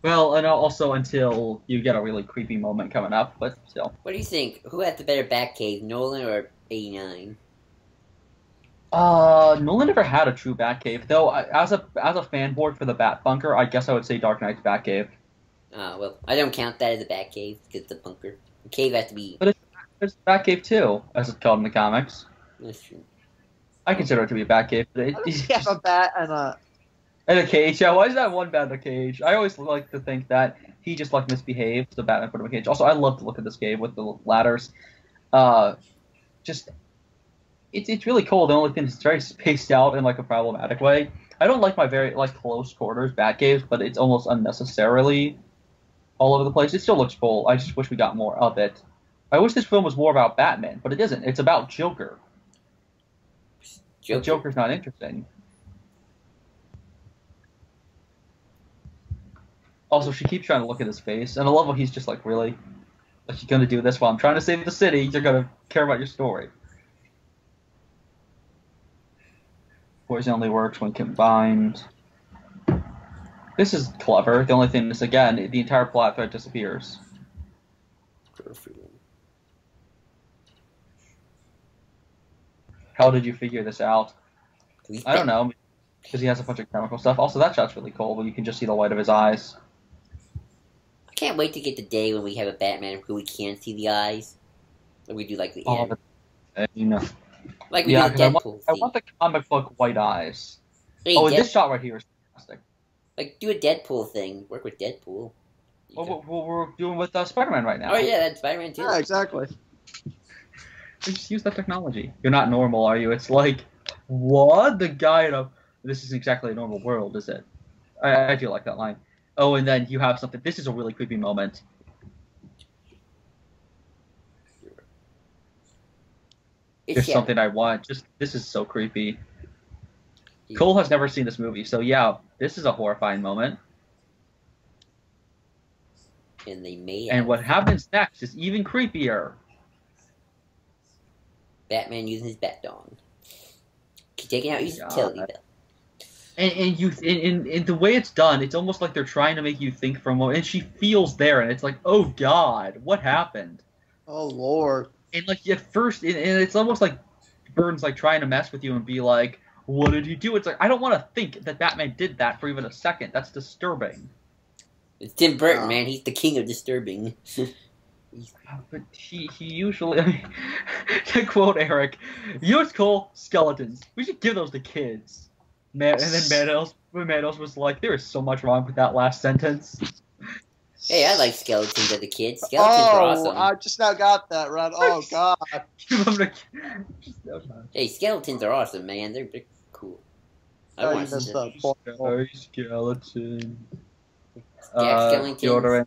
Well, and also until you get a really creepy moment coming up, but still. What do you think? Who had the better Batcave, Nolan or '89? Nolan never had a true Batcave, though. As a fanboy for the Bat Bunker, I guess I would say Dark Knight's Batcave. Well, I don't count that as a bat cave because it's a bunker. A cave has to be. But it's Batcave too, as it's called in the comics. That's true. I consider it to be a Batcave. But How does he have a bat and a cage. Yeah, why is that one bat in a cage? I always like to think that he just like misbehaved, so Batman put him in a cage. Also, I love to look at this cave with the ladders. Just it's really cool. The only thing is it's very spaced out in like a problematic way. I don't like my very like close quarters Batcaves, but it's almost unnecessarily all over the place. It still looks full. I just wish we got more of it. I wish this film was more about Batman, but it isn't. It's about Joker. Joker's not interesting. Also, she keeps trying to look at his face, and I love how he's just like, really? Like, you're gonna do this while I'm trying to save the city? You're gonna care about your story. Poison only works when combined. This is clever. The only thing is, again, the entire plot thread disappears. How did you figure this out? I don't know. Because he has a bunch of chemical stuff. Also, that shot's really cool, when you can just see the white of his eyes. I can't wait to get the day when we have a Batman who we can't see the eyes. Like we do like the end. You know. Like we do the Deadpool I want the comic book white eyes. Hey, and this shot right here is fantastic. Like, do a Deadpool thing. Work with Deadpool. Well, we're doing with Spider-Man right now. Oh, yeah, that's Spider-Man too. Yeah, exactly. Just use that technology. You're not normal, are you? It's like, what? The guy in a... This isn't exactly a normal world, is it? I do like that line. Oh, and then you have something... This is a really creepy moment. There's something I want. This is so creepy. Yeah. Cole has never seen this movie, so yeah, this is a horrifying moment. And they may. And what happens next is even creepier. Batman using his bat dong, taking out his utility belt. And the way it's done, it's almost like they're trying to make you think for a moment. And she feels there, and it's like, oh God, what happened? Oh Lord. And like at first, and it's almost like Burton's like trying to mess with you and be like, what did he do? It's like, I don't want to think that Batman did that for even a second. That's disturbing. It's Tim Burton, man. He's the king of disturbing. But he usually, I mean, to quote Eric, you know what's cool? Skeletons. We should give those to kids. Man, and then Manos was like, there is so much wrong with that last sentence. Hey, I like skeletons as a kid. Skeletons are awesome. I just now got that right. Oh God. Hey, skeletons are awesome, man. They're cool. I want to skeleton. Skeleton.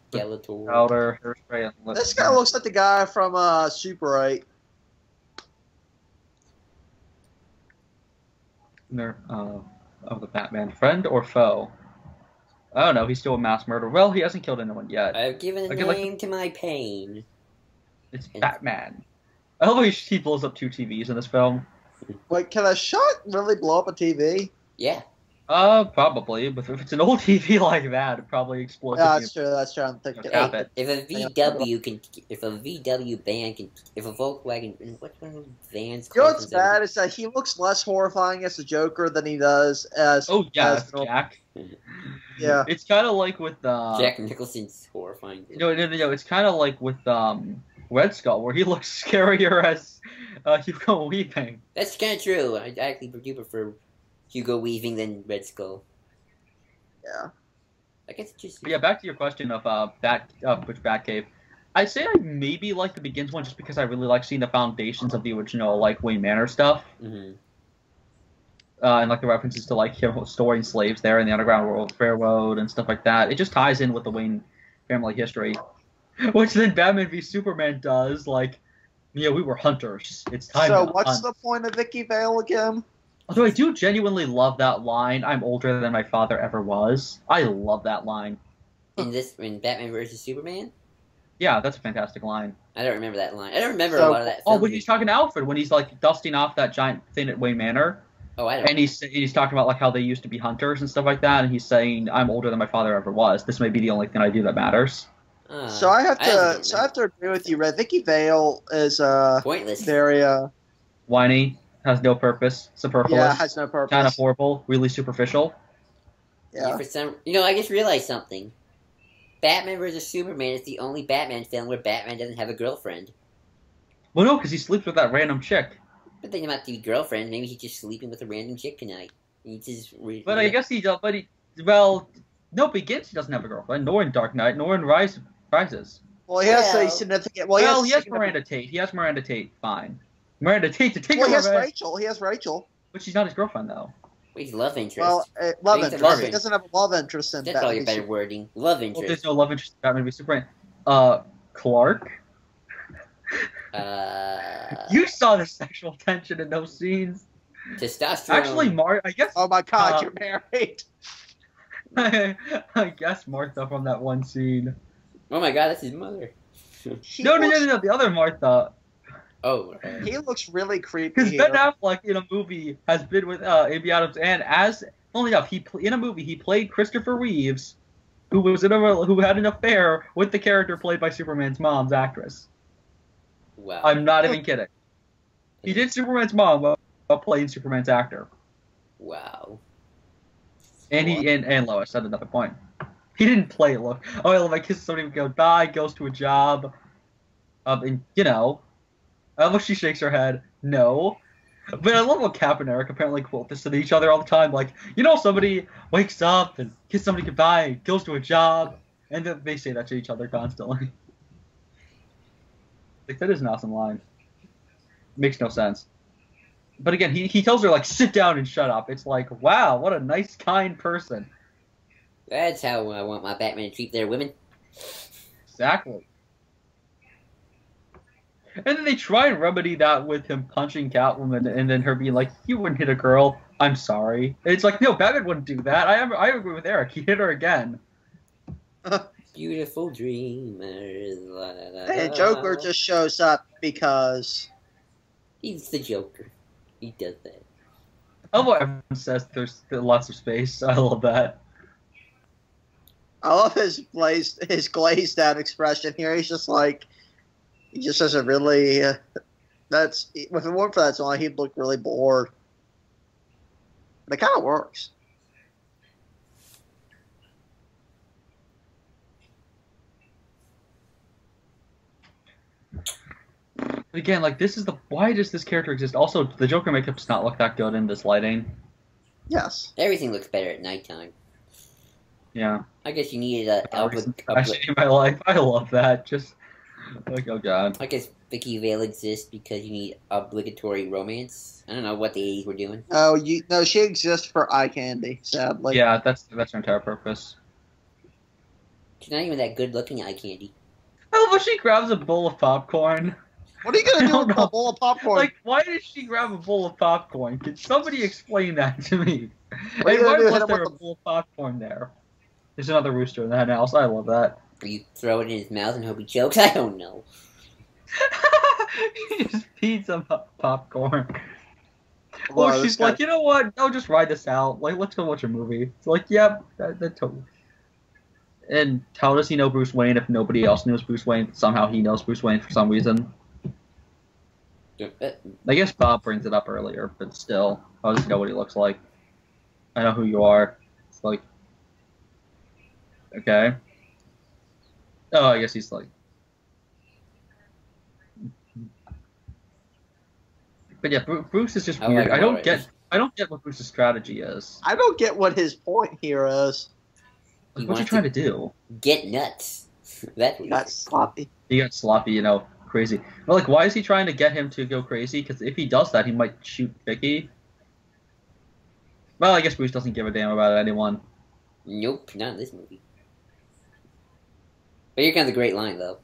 Powder, hairspray, and this guy looks like the guy from Super 8. Of the Batman, friend or foe? I don't know. He's still a mass murderer. Well, he hasn't killed anyone yet. I've given a name to my pain. It's Batman. I love how he blows up 2 TVs in this film. Wait, can a shot really blow up a TV? Yeah. Probably. But if it's an old TV like that, it probably explodes. Yeah, that's true. That's true. I'm thinking. If a VW van can, if a Volkswagen, what's one of those vans? You know what's bad is that he looks less horrifying as a Joker than he does as. Oh yeah, as Jack. Yeah. It's kind of like with Jack Nicholson's horrifying. No. It's kind of like with Red Skull, where he looks scarier as Hugo Weaving. That's kind of true. I actually do prefer Hugo Weaving than Red Skull. Yeah. I guess just. But yeah, back to your question of which Batcave. I'd say I maybe like the Begins one just because I really like seeing the foundations of the original like Wayne Manor stuff. Mm-hmm. And like the references to like storing slaves there in the Underground Railroad and stuff like that. It just ties in with the Wayne family history. Which then Batman v Superman does, like, we were hunters. It's time to hunt. So what's the point of Vicky Vale again? Although I do genuinely love that line, I'm older than my father ever was. I love that line. In Batman vs Superman? Yeah, that's a fantastic line. I don't remember that line. I don't remember a lot of that film. Oh, when he's talking to Alfred, when he's like dusting off that giant thing at Wayne Manor. Oh, I don't. And he's talking about like how they used to be hunters and stuff like that, and he's saying, I'm older than my father ever was. This may be the only thing I do that matters. So I have to agree with you, Red. Vicky Vale is pointless. Very whiny. Has no purpose. Superfluous. Yeah, has no purpose. Kind of horrible. Really superficial. Yeah. For some, I just realized something. Batman vs Superman is the only Batman film where Batman doesn't have a girlfriend. Well, no, because he sleeps with that random chick. But they don't have to be girlfriend. Maybe he's just sleeping with a random chick tonight. He just. But I guess he does. But well, no, Begins he doesn't have a girlfriend. Nor in Dark Knight. Nor in Rises. Well, he has a significant. Well, he has Miranda Tate. He has Miranda Tate. Fine. Miranda Tate to take Well, her he has revenge. Rachel. He has Rachel. But she's not his girlfriend, though. He's love interest. Well, love He's a interest. love He interest. doesn't have a love interest in That's Batman all your v better Superman. wording. Love Well, interest. there's no love interest in Batman v Superman. Clark. You saw the sexual tension in those scenes. Testosterone. Actually, I guess. Oh my God, you're married. I guess Martha from that one scene. Oh my God, that's his mother. No, the other Martha. Oh. He looks really creepy. Because Here. Ben Affleck in a movie has been with Amy Adams, and only enough, in a movie he played Christopher Reeves, who had an affair with the character played by Superman's mom's actress. Wow. I'm not even kidding. He did Superman's mom while playing Superman's actor. Wow. And and Lois at another point. He didn't play Lois. Oh, I love my kiss somebody goodbye, goes to a job. And I love she shakes her head. No. But I love how Cap and Eric apparently quote this to each other all the time. Like, somebody wakes up and kiss somebody goodbye, goes to a job, and then they say that to each other constantly. Like, that is an awesome line. Makes no sense. But again, he tells her, like, sit down and shut up. It's like, wow, what a nice, kind person. That's how I want my Batman to treat their women. Exactly. And then they try and remedy that with him punching Catwoman and then her being like, you wouldn't hit a girl. I'm sorry. And it's like, no, Batman wouldn't do that. I agree with Eric. He hit her again. Beautiful dreamers. La, la, la, And Joker just shows up because he's the Joker. He does that. I love what everyone says. There's lots of space. I love that. I love his glazed out expression here. He's just like, he just has a really, if it weren't for that song, he'd look really bored. But it kind of works. Again, like, why does this character exist? Also, the Joker makeup does not look that good in this lighting. Yes. Everything looks better at nighttime. Yeah. I guess you needed a Actually, in my life, I love that. Just, like, oh god. I guess Vicky Vale exists because you need obligatory romance. I don't know what the 80s were doing. Oh, no, she exists for eye candy, sadly. Yeah, that's her entire purpose. She's not even that good looking eye candy. Oh, but she grabs a bowl of popcorn. What are you going to do I don't with know. a bowl of popcorn? Like, why did she grab a bowl of popcorn? Could somebody explain that to me? What are you And why gonna do, hit was him there with a bowl of popcorn there? There's another rooster in that house. I love that. Or you throw it in his mouth and hope he chokes? I don't know. He just feeds him popcorn. Wow, Oh, she's like, you know what? I'll just ride this out. Like, let's go watch a movie. It's like, yep, that totally. And how does he know Bruce Wayne if nobody else knows Bruce Wayne? Somehow he knows Bruce Wayne for some reason. I guess Bob brings it up earlier, but still, I'll just know what he looks like. I know who you are. It's like, okay. Oh, I guess he's like. But yeah, Bruce is just weird. I don't get what Bruce's strategy is. I don't get what his point here is. Like, what's he trying to do? Get nuts. That's sloppy. He got sloppy, crazy. But like, why is he trying to get him to go crazy? Because if he does that, he might shoot Vicky. Well, I guess Bruce doesn't give a damn about anyone. Nope, not in this movie. But here comes a great line, though.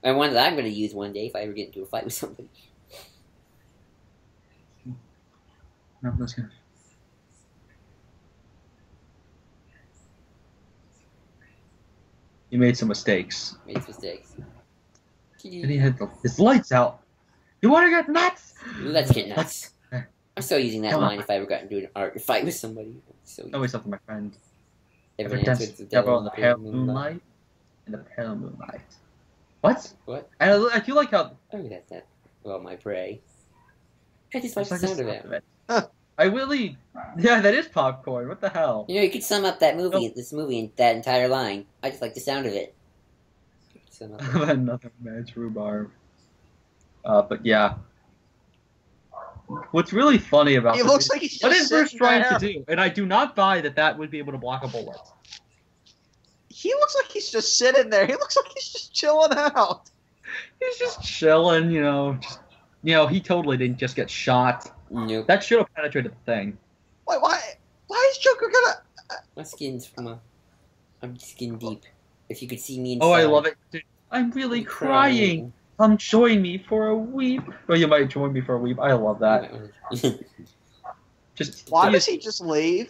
And one that I'm going to use one day if I ever get into a fight with somebody. No, that's good. He made some mistakes. Made mistakes. And he had his lights out. You want to get nuts? Let's get nuts. I'm still using that line if I ever got into an art fight with somebody. So Always something, my friend. ever Ever danced danced with the devil in the pale moonlight? In the pale moonlight. What? What? I feel like how. Oh, that's that. Well, my prey. I just like the sound of it. I really, yeah, that is popcorn. What the hell? You know, you could sum up that movie, this movie, in that entire line. I just like the sound of it. Another man's rhubarb. But yeah. What's really funny about He looks like he's what just is Bruce sitting trying there. to do? And I do not buy that would be able to block a bullet. He looks like he's just sitting there. He looks like he's just chilling out. He's just chilling, you know. He totally didn't just get shot. Nope. That should have penetrated the thing. Why is Joker gonna... My skin's I'm skin deep. If you could see me inside. Oh, I love it. Dude, I'm really crying. Come join me for a weep. Or you might join me for a weep. I love that. Just Why does he just leave?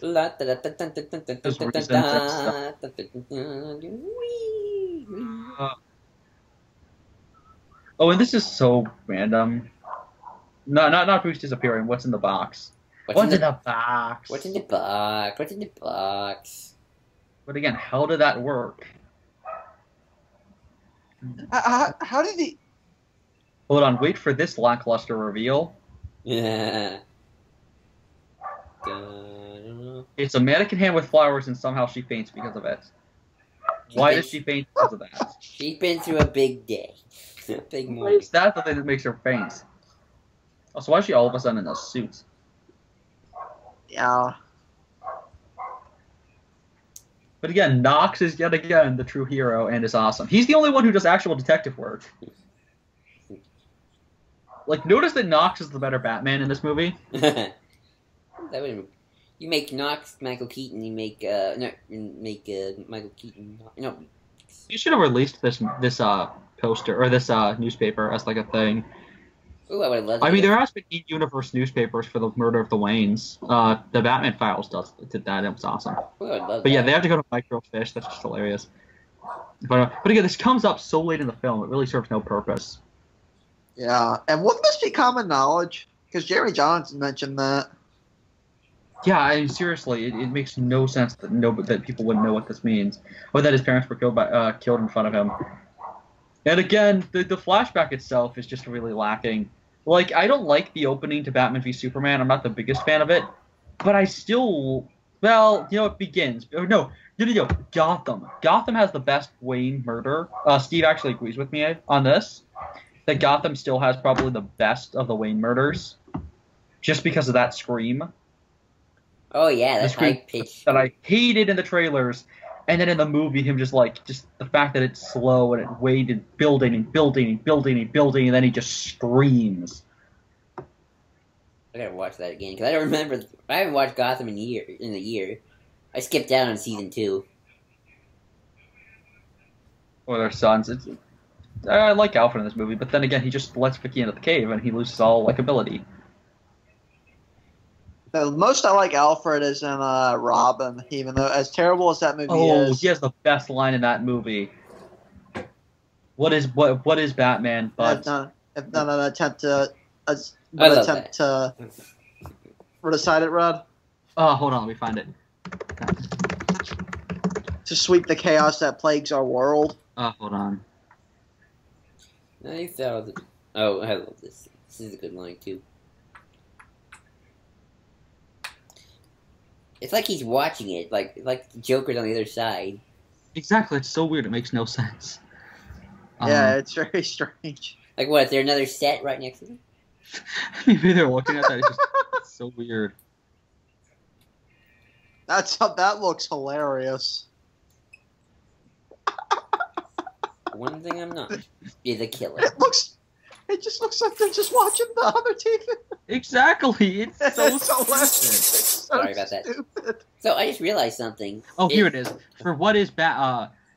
Oh, and this is so random. Not Bruce disappearing. What's in the box? What's in the box? What's in the box? What's in the box? But again, how did that work? How did he... Hold on, wait for this lackluster reveal. Yeah. It's a mannequin hand with flowers, and somehow she faints because of it. Why does she faint because of that? She's been through a big day. A big Why morning. is that the thing that makes her faint? Also, why is she all of a sudden in a suit? Yeah. But again, Knox is yet again the true hero and is awesome. He's the only one who does actual detective work. Like, notice that Knox is the better Batman in this movie. That would you make Knox Michael Keaton. You make Michael Keaton. No. You should have released this poster or this newspaper as like a thing. Ooh, I would love. I mean, there has been in-universe newspapers for the murder of the Waynes. The Batman Files did that. It was awesome. Ooh, I would love But yeah, that. they have to go to microfiche. That's just hilarious. But again, this comes up so late in the film. It really serves no purpose. Yeah. And wouldn't this be common knowledge? Because Jeremy Johnson mentioned that. Yeah, I mean, seriously, it makes no sense that people wouldn't know what this means, or that his parents were killed in front of him. And again, the flashback itself is just really lacking. Like, I don't like the opening to Batman v Superman. I'm not the biggest fan of it, but I still, it begins. No, Gotham. Gotham has the best Wayne murder. Steve actually agrees with me on this. That Gotham still has probably the best of the Wayne murders, just because of that scream. Oh yeah, that's high pitch. That I hated in the trailers, and then in the movie, him just the fact that it's slow and it waited, building and building and building and building, and then he just screams. I gotta watch that again because I don't remember. I haven't watched Gotham in a year. I skipped out on season 2. Or their sons. I like Alfred in this movie, but then again, he just lets Vicky into the cave and he loses all likability. The most I like Alfred is in Robin, even though as terrible as that movie is. He has the best line in that movie. What is Batman but If not an attempt to recite it, Rod? Oh, hold on, let me find it. To sweep the chaos that plagues our world. Hold on. I thought. Oh, I love this. This is a good line too. It's like he's watching it, like the Joker's on the other side. Exactly, it's so weird. It makes no sense. Yeah, it's very strange. Like what? Is there another set right next to him? Maybe they're looking at that. It's so weird. That looks hilarious. One thing I'm not is a killer. It just looks like they're just watching the other TV. Exactly, it's so stupid. Sorry about that. Stupid. So I just realized something. Oh, here it is. For what is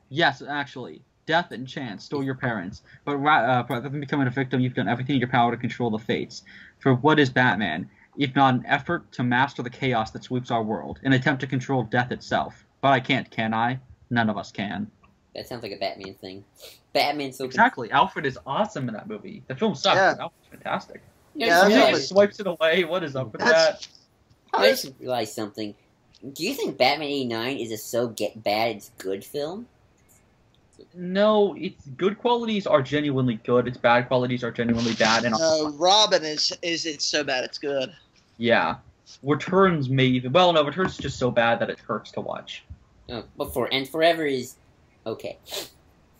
yes, actually, death and chance stole your parents, but rather than becoming a victim, you've done everything in your power to control the fates. For what is Batman, if not an effort to master the chaos that sweeps our world, an attempt to control death itself? But I can't, can I? None of us can. That sounds like a Batman thing. Batman's so Exactly. Alfred is awesome in that movie. The film sucks, Yeah. but Alfred's fantastic. Yeah, He that's just swipes it away. What is up with that? That's- I just realized something. Do you think Batman '89 is a so bad it's good film? No, its good qualities are genuinely good. Its bad qualities are genuinely bad. And No, Robin is it's so bad it's good. yeah, Returns may even. Well, no, Returns is just so bad that it hurts to watch. Oh, but Forever is okay.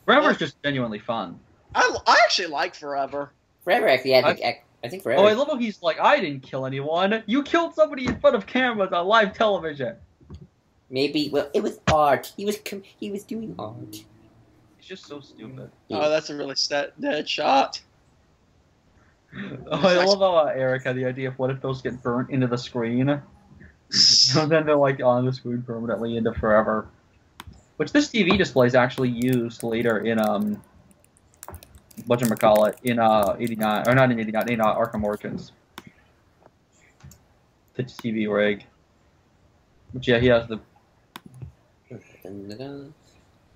Forever is just genuinely fun. I actually like Forever. Forever actually, I think Forever. Oh, I love how he's like, I didn't kill anyone. You killed somebody in front of cameras on live television. Maybe. Well, it was art. He was doing art. It's just so stupid. Oh, that's a really dead shot. Oh, I love how Eric had the idea of what if those get burnt into the screen. So then they're like on the screen permanently into Forever. Which this TV display is actually used later in whatchamacallit, in 89, or not in 89, in Arkham Origins. The TV rig. Which yeah, he has the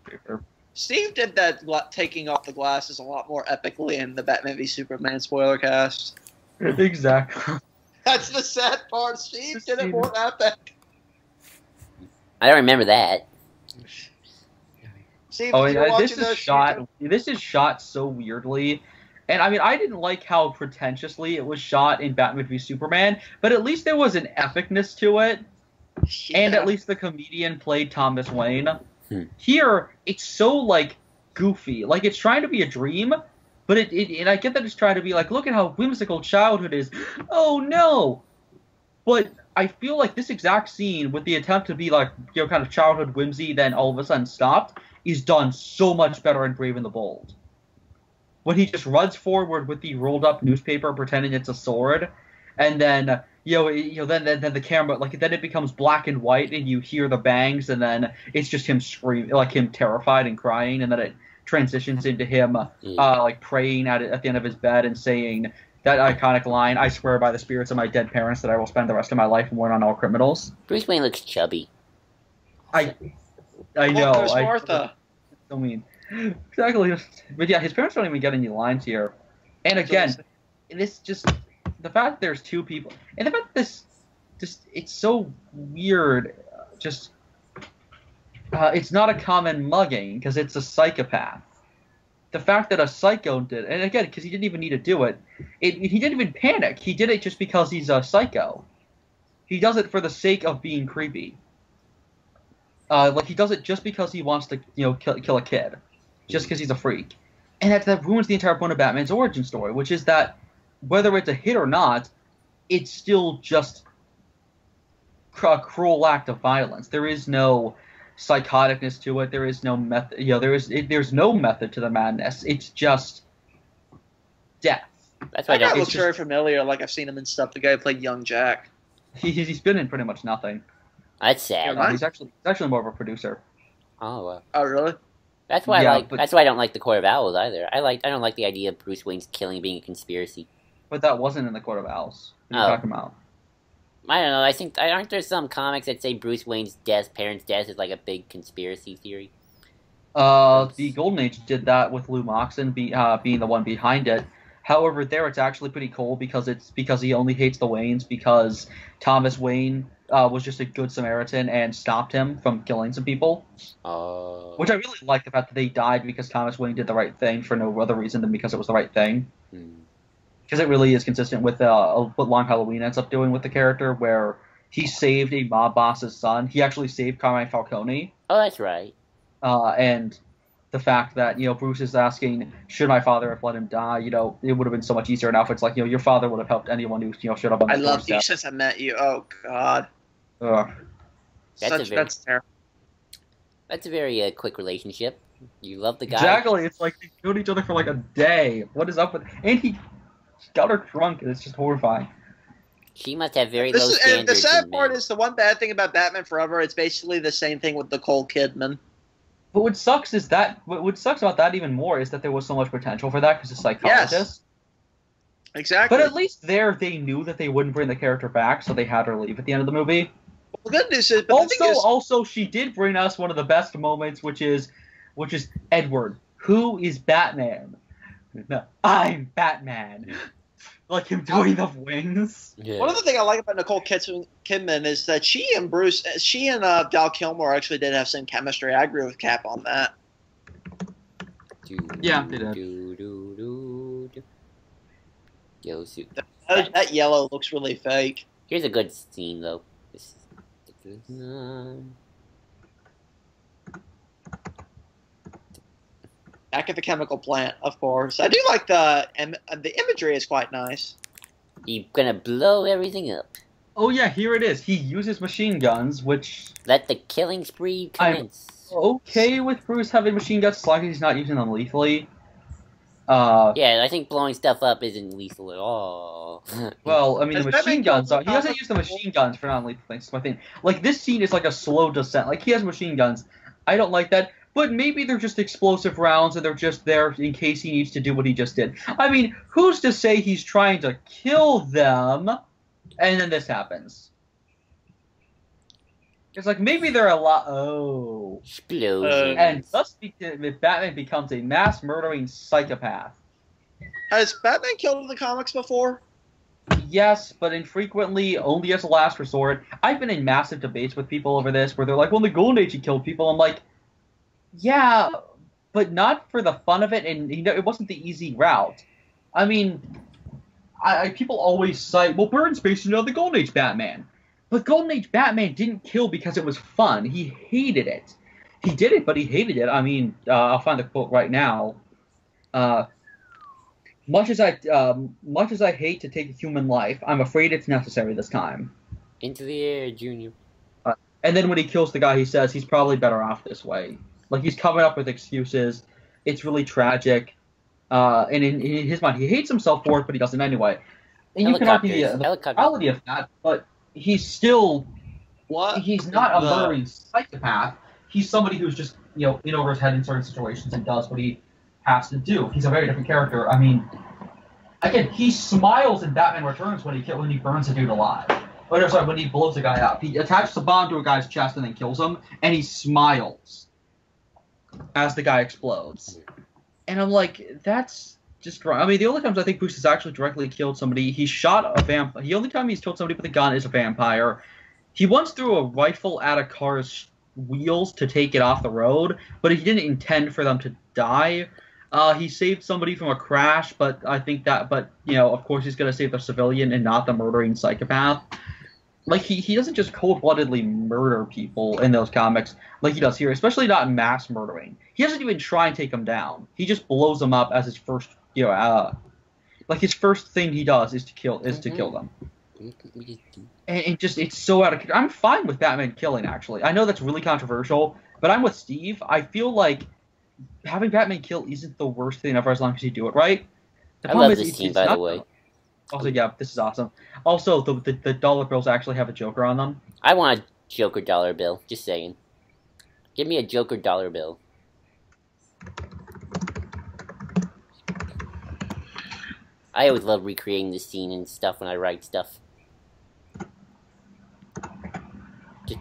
paper. Steve did that taking off the glasses a lot more epically in the Batman v Superman spoiler cast. Exactly. That's the sad part. Steve did it more epic. I don't remember that. Steve, Oh, you're and watching those this is shot so weirdly. And I mean, I didn't like how pretentiously it was shot in Batman v Superman, but at least there was an epicness to it. Yeah. And at least the comedian played Thomas Wayne. Here, it's so, like, goofy. Like, it's trying to be a dream, but and I get that it's trying to be like, look at how whimsical childhood is. Oh, no! But I feel like this exact scene, with the attempt to be, like, you know, kind of childhood whimsy, then all of a sudden stopped, is done so much better in Brave and the Bold. When he just runs forward with the rolled-up newspaper pretending it's a sword, and then... then the camera, like, then it becomes black and white, and you hear the bangs, and then it's just him screaming, like him terrified and crying, and then it transitions into him, like, praying at the end of his bed and saying that iconic line, "I swear by the spirits of my dead parents that I will spend the rest of my life mourning on all criminals." Bruce Wayne looks chubby. I know. There's Martha. I mean, exactly. But yeah, his parents don't even get any lines here. And again, this just. The fact that there's two people, and the fact that it's so weird, it's not a common mugging, because it's a psychopath. The fact that a psycho did, and again, because he didn't even need to do it, he didn't even panic, he did it just because he's a psycho. He does it for the sake of being creepy. Like, he does it just because he wants to, kill a kid. Just because he's a freak. And that ruins the entire point of Batman's origin story, which is that whether it's a hit or not, it's still just a cruel act of violence. There is no psychoticness to it. There is no method. There's no method to the madness. It's just death. That's why that guy looks very familiar. Like I've seen him in stuff. The guy who played Young Jack. He's been in pretty much nothing. That's sad. He's actually more of a producer. Oh, wow. Oh, really? That's why that's why I don't like the Court of Owls either. I don't like the idea of Bruce Wayne's killing being a conspiracy. But that wasn't in the Court of Owls. What are you talking about? I don't know. I think aren't there some comics that say Bruce Wayne's parents' death is like a big conspiracy theory? The Golden Age did that with Lou Moxon being the one behind it. However, there it's actually pretty cool because he only hates the Waynes because Thomas Wayne was just a good Samaritan and stopped him from killing some people. Which I really like the fact that they died because Thomas Wayne did the right thing for no other reason than because it was the right thing. Because it really is consistent with what Long Halloween ends up doing with the character, where he saved a mob boss's son. He actually saved Carmine Falcone. Oh, that's right. And the fact that, Bruce is asking, should my father have let him die? It would have been so much easier now if it's like, your father would have helped anyone who, showed up on the I loved you since I met you. Oh, God. That's terrible. That's a very quick relationship. You love the guy. Exactly. It's like they killed each other for like a day. What is up with... And he got her drunk, and it's just horrifying. She must have very low standards. And the sad part is, the one bad thing about Batman Forever, it's basically the same thing with Nicole Kidman. But what sucks about that even more is that there was so much potential for that because it's psychologist. Yes. Exactly. But at least there they knew that they wouldn't bring the character back, so they had her leave at the end of the movie. Well, the good news is, also she did bring us one of the best moments, which is Edward, who is Batman. No, I'm Batman. Like him doing the wings. Yeah. One other thing I like about Nicole Kidman is that she and Val Kilmer actually did have some chemistry. I agree with Cap on that. Yeah, they did. Yo, suit. That yellow looks really fake. Here's a good scene though. Back at the chemical plant, of course. I do like the imagery is quite nice. You're gonna blow everything up. Oh yeah, here it is. He uses machine guns, which Let the killing spree commence. okay with Bruce having machine guns as long as he's not using them lethally. Yeah, I think blowing stuff up isn't lethal at all. Well, I mean, Has the Batman machine guns killed are. He doesn't use the machine guns for non-lethal things. That's my thing. Like, this scene is like a slow descent. Like, he has machine guns. I don't like that. But maybe they're just explosive rounds and they're just there in case he needs to do what he just did. I mean, who's to say he's trying to kill them and then this happens? It's like, maybe they're a lot. Oh. Explosions. And thus, Batman becomes a mass murdering psychopath. Has Batman killed in the comics before? Yes, but infrequently, only as a last resort. I've been in massive debates with people over this, where they're like, well, in the Golden Age he killed people. I'm like, yeah, but not for the fun of it, and it wasn't the easy route. I mean, people always cite, well, Burns based it on the Golden Age Batman. But Golden Age Batman didn't kill because it was fun. He hated it. He did it, but he hated it. I mean, I'll find the quote right now. Much as I hate to take a human life, I'm afraid it's necessary this time. Into the air, Junior. And then when he kills the guy, he says he's probably better off this way. Like, he's coming up with excuses. It's really tragic. And in his mind, he hates himself for it, but he does it anyway. And you can argue the reality of that, but he's still... What? He's not a murdering psychopath. He's somebody who's just, in over his head in certain situations and does what he has to do. He's a very different character. I mean, again, he smiles in Batman Returns when he burns a dude alive. Or sorry, when he blows a guy up. He attaches a bomb to a guy's chest and then kills him, and he smiles as the guy explodes. And I'm like, that's just wrong. I mean, the only times I think Bruce has actually directly killed somebody, he shot a vampire. The only time he's killed somebody with a gun is a vampire. He once threw a rifle at a car's wheels to take it off the road, but he didn't intend for them to die. He saved somebody from a crash, but of course he's going to save the civilian and not the murdering psychopath. Like, he doesn't just cold-bloodedly murder people in those comics like he does here, especially not mass murdering. He doesn't even try and take them down. He just blows them up as his first, his first thing he does is to kill them. And just, it's so out of control. I'm fine with Batman killing, actually. I know that's really controversial, but I'm with Steve. I feel like having Batman kill isn't the worst thing ever as long as you do it right. I love this scene, by the way. Also, yeah, this is awesome. Also, the dollar bills actually have a Joker on them. I want a Joker dollar bill. Just saying. Give me a Joker dollar bill. I always love recreating this scene and stuff when I write stuff.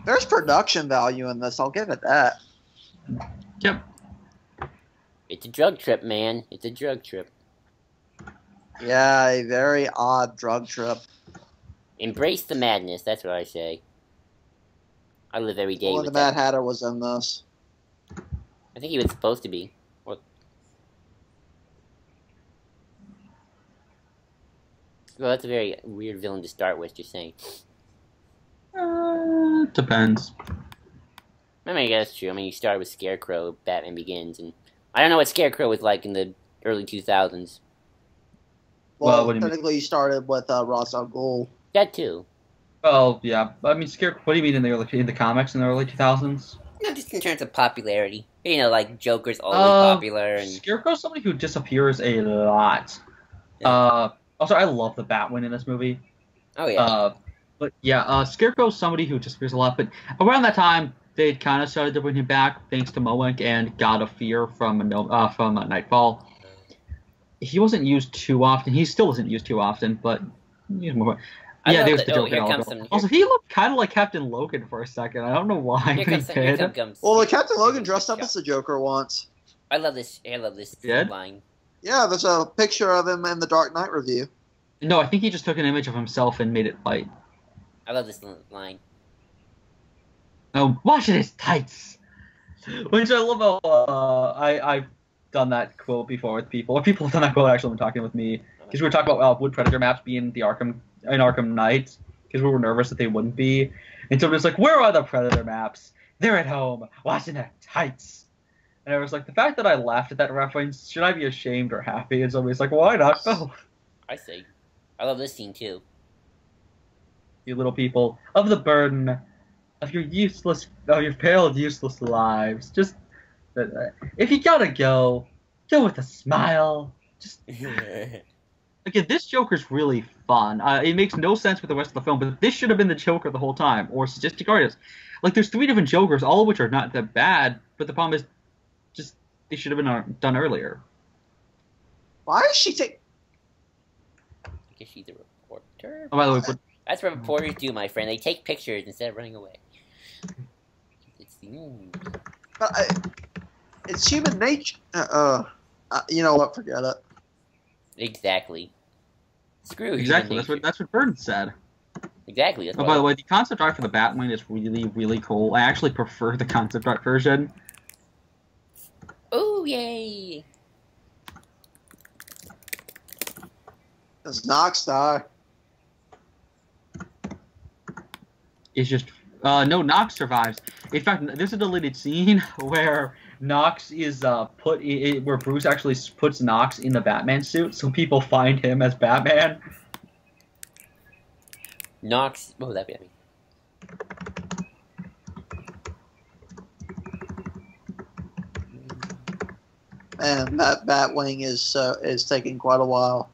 There's production value in this, I'll give it that. Yep. It's a drug trip, man. It's a drug trip. Yeah, a very odd drug trip. Embrace the madness, that's what I say. I live every day with the Mad Hatter was in this. I think he was supposed to be. Well, that's a very weird villain to start with, just saying. Depends. I mean, I guess that's true. I mean, you start with Scarecrow, Batman Begins, and I don't know what Scarecrow was like in the early 2000s. Well, technically you started with Ra's al Ghul. That too. Well, yeah. I mean, Scarecrow. What do you mean in the comics in the early 2000s? No, just in terms of popularity. Like Joker's always popular, and Scarecrow's somebody who disappears a lot. Yeah. Also, I love the Batwing in this movie. Oh yeah. But yeah, Scarecrow's somebody who disappears a lot. But around that time, they'd kind of started to bring him back thanks to Moenk and God of Fear from Nightfall. He wasn't used too often. He still isn't used too often, but more. Yeah, there's the Joker. Also, he looked kind of like Captain Logan for a second. I don't know why. Well, the Captain Logan dressed up as the Joker once. I love this line. Yeah, there's a picture of him in the Dark Knight review. No, I think he just took an image of himself and made it light. I love this line. Oh, wash his tights. Which I love how done that quote before with people, or people have done that quote actually when talking with me, because we were talking about would Predator maps be in the Arkham Knight, because we were nervous that they wouldn't be, and so it was like, where are the Predator maps? They're at home, watching the tights. And I was like, the fact that I laughed at that reference, should I be ashamed or happy? And somebody's like, why not both? I see. I love this scene too. You little people, of the burden of your pale, useless lives. Just, if you gotta go with a smile. Just, again, this Joker's really fun. It makes no sense with the rest of the film, but this should have been the Joker the whole time, or Sadistic Artist. Like, there's 3 different Jokers, all of which are not that bad, but the problem is, just, they should have been done earlier. Why is she take? I guess she's a reporter. Oh, by the way, That's what reporters do, my friend. They take pictures instead of running away. It's human nature. You know what? Forget it. Exactly. Screw exactly. human nature. That's what Burton said. Exactly. That's Oh, by the way, the concept art for the Batwing is really, really cool. I actually prefer the concept art version. Oh, yay! Does Knox die? It's just no, Knox survives. In fact, there's a deleted scene where Knox is where Bruce actually puts Knox in the Batman suit, so people find him as Batman. Knox. What would that be? And that Batwing is taking quite a while.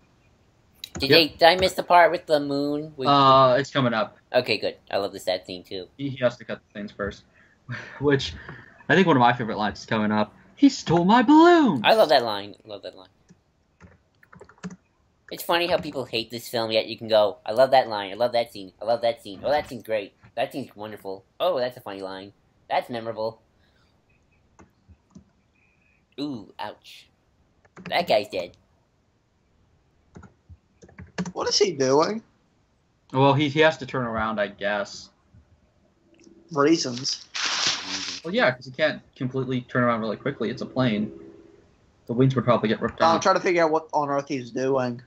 Did I miss the part with the moon? It's coming up. Okay, good. I love the sad scene too. He has to cut the things first, which I think one of my favorite lines is coming up. He stole my balloon. I love that line. It's funny how people hate this film, yet you can go, I love that line, I love that scene, I love that scene. Oh, that scene's great. That scene's wonderful. Oh, that's a funny line. That's memorable. Ooh, ouch. That guy's dead. What is he doing? Well, he has to turn around, I guess. Reasons. Well, yeah, because he can't completely turn around really quickly. It's a plane. The wings would probably get ripped out. I'm trying to figure out what on earth he's doing.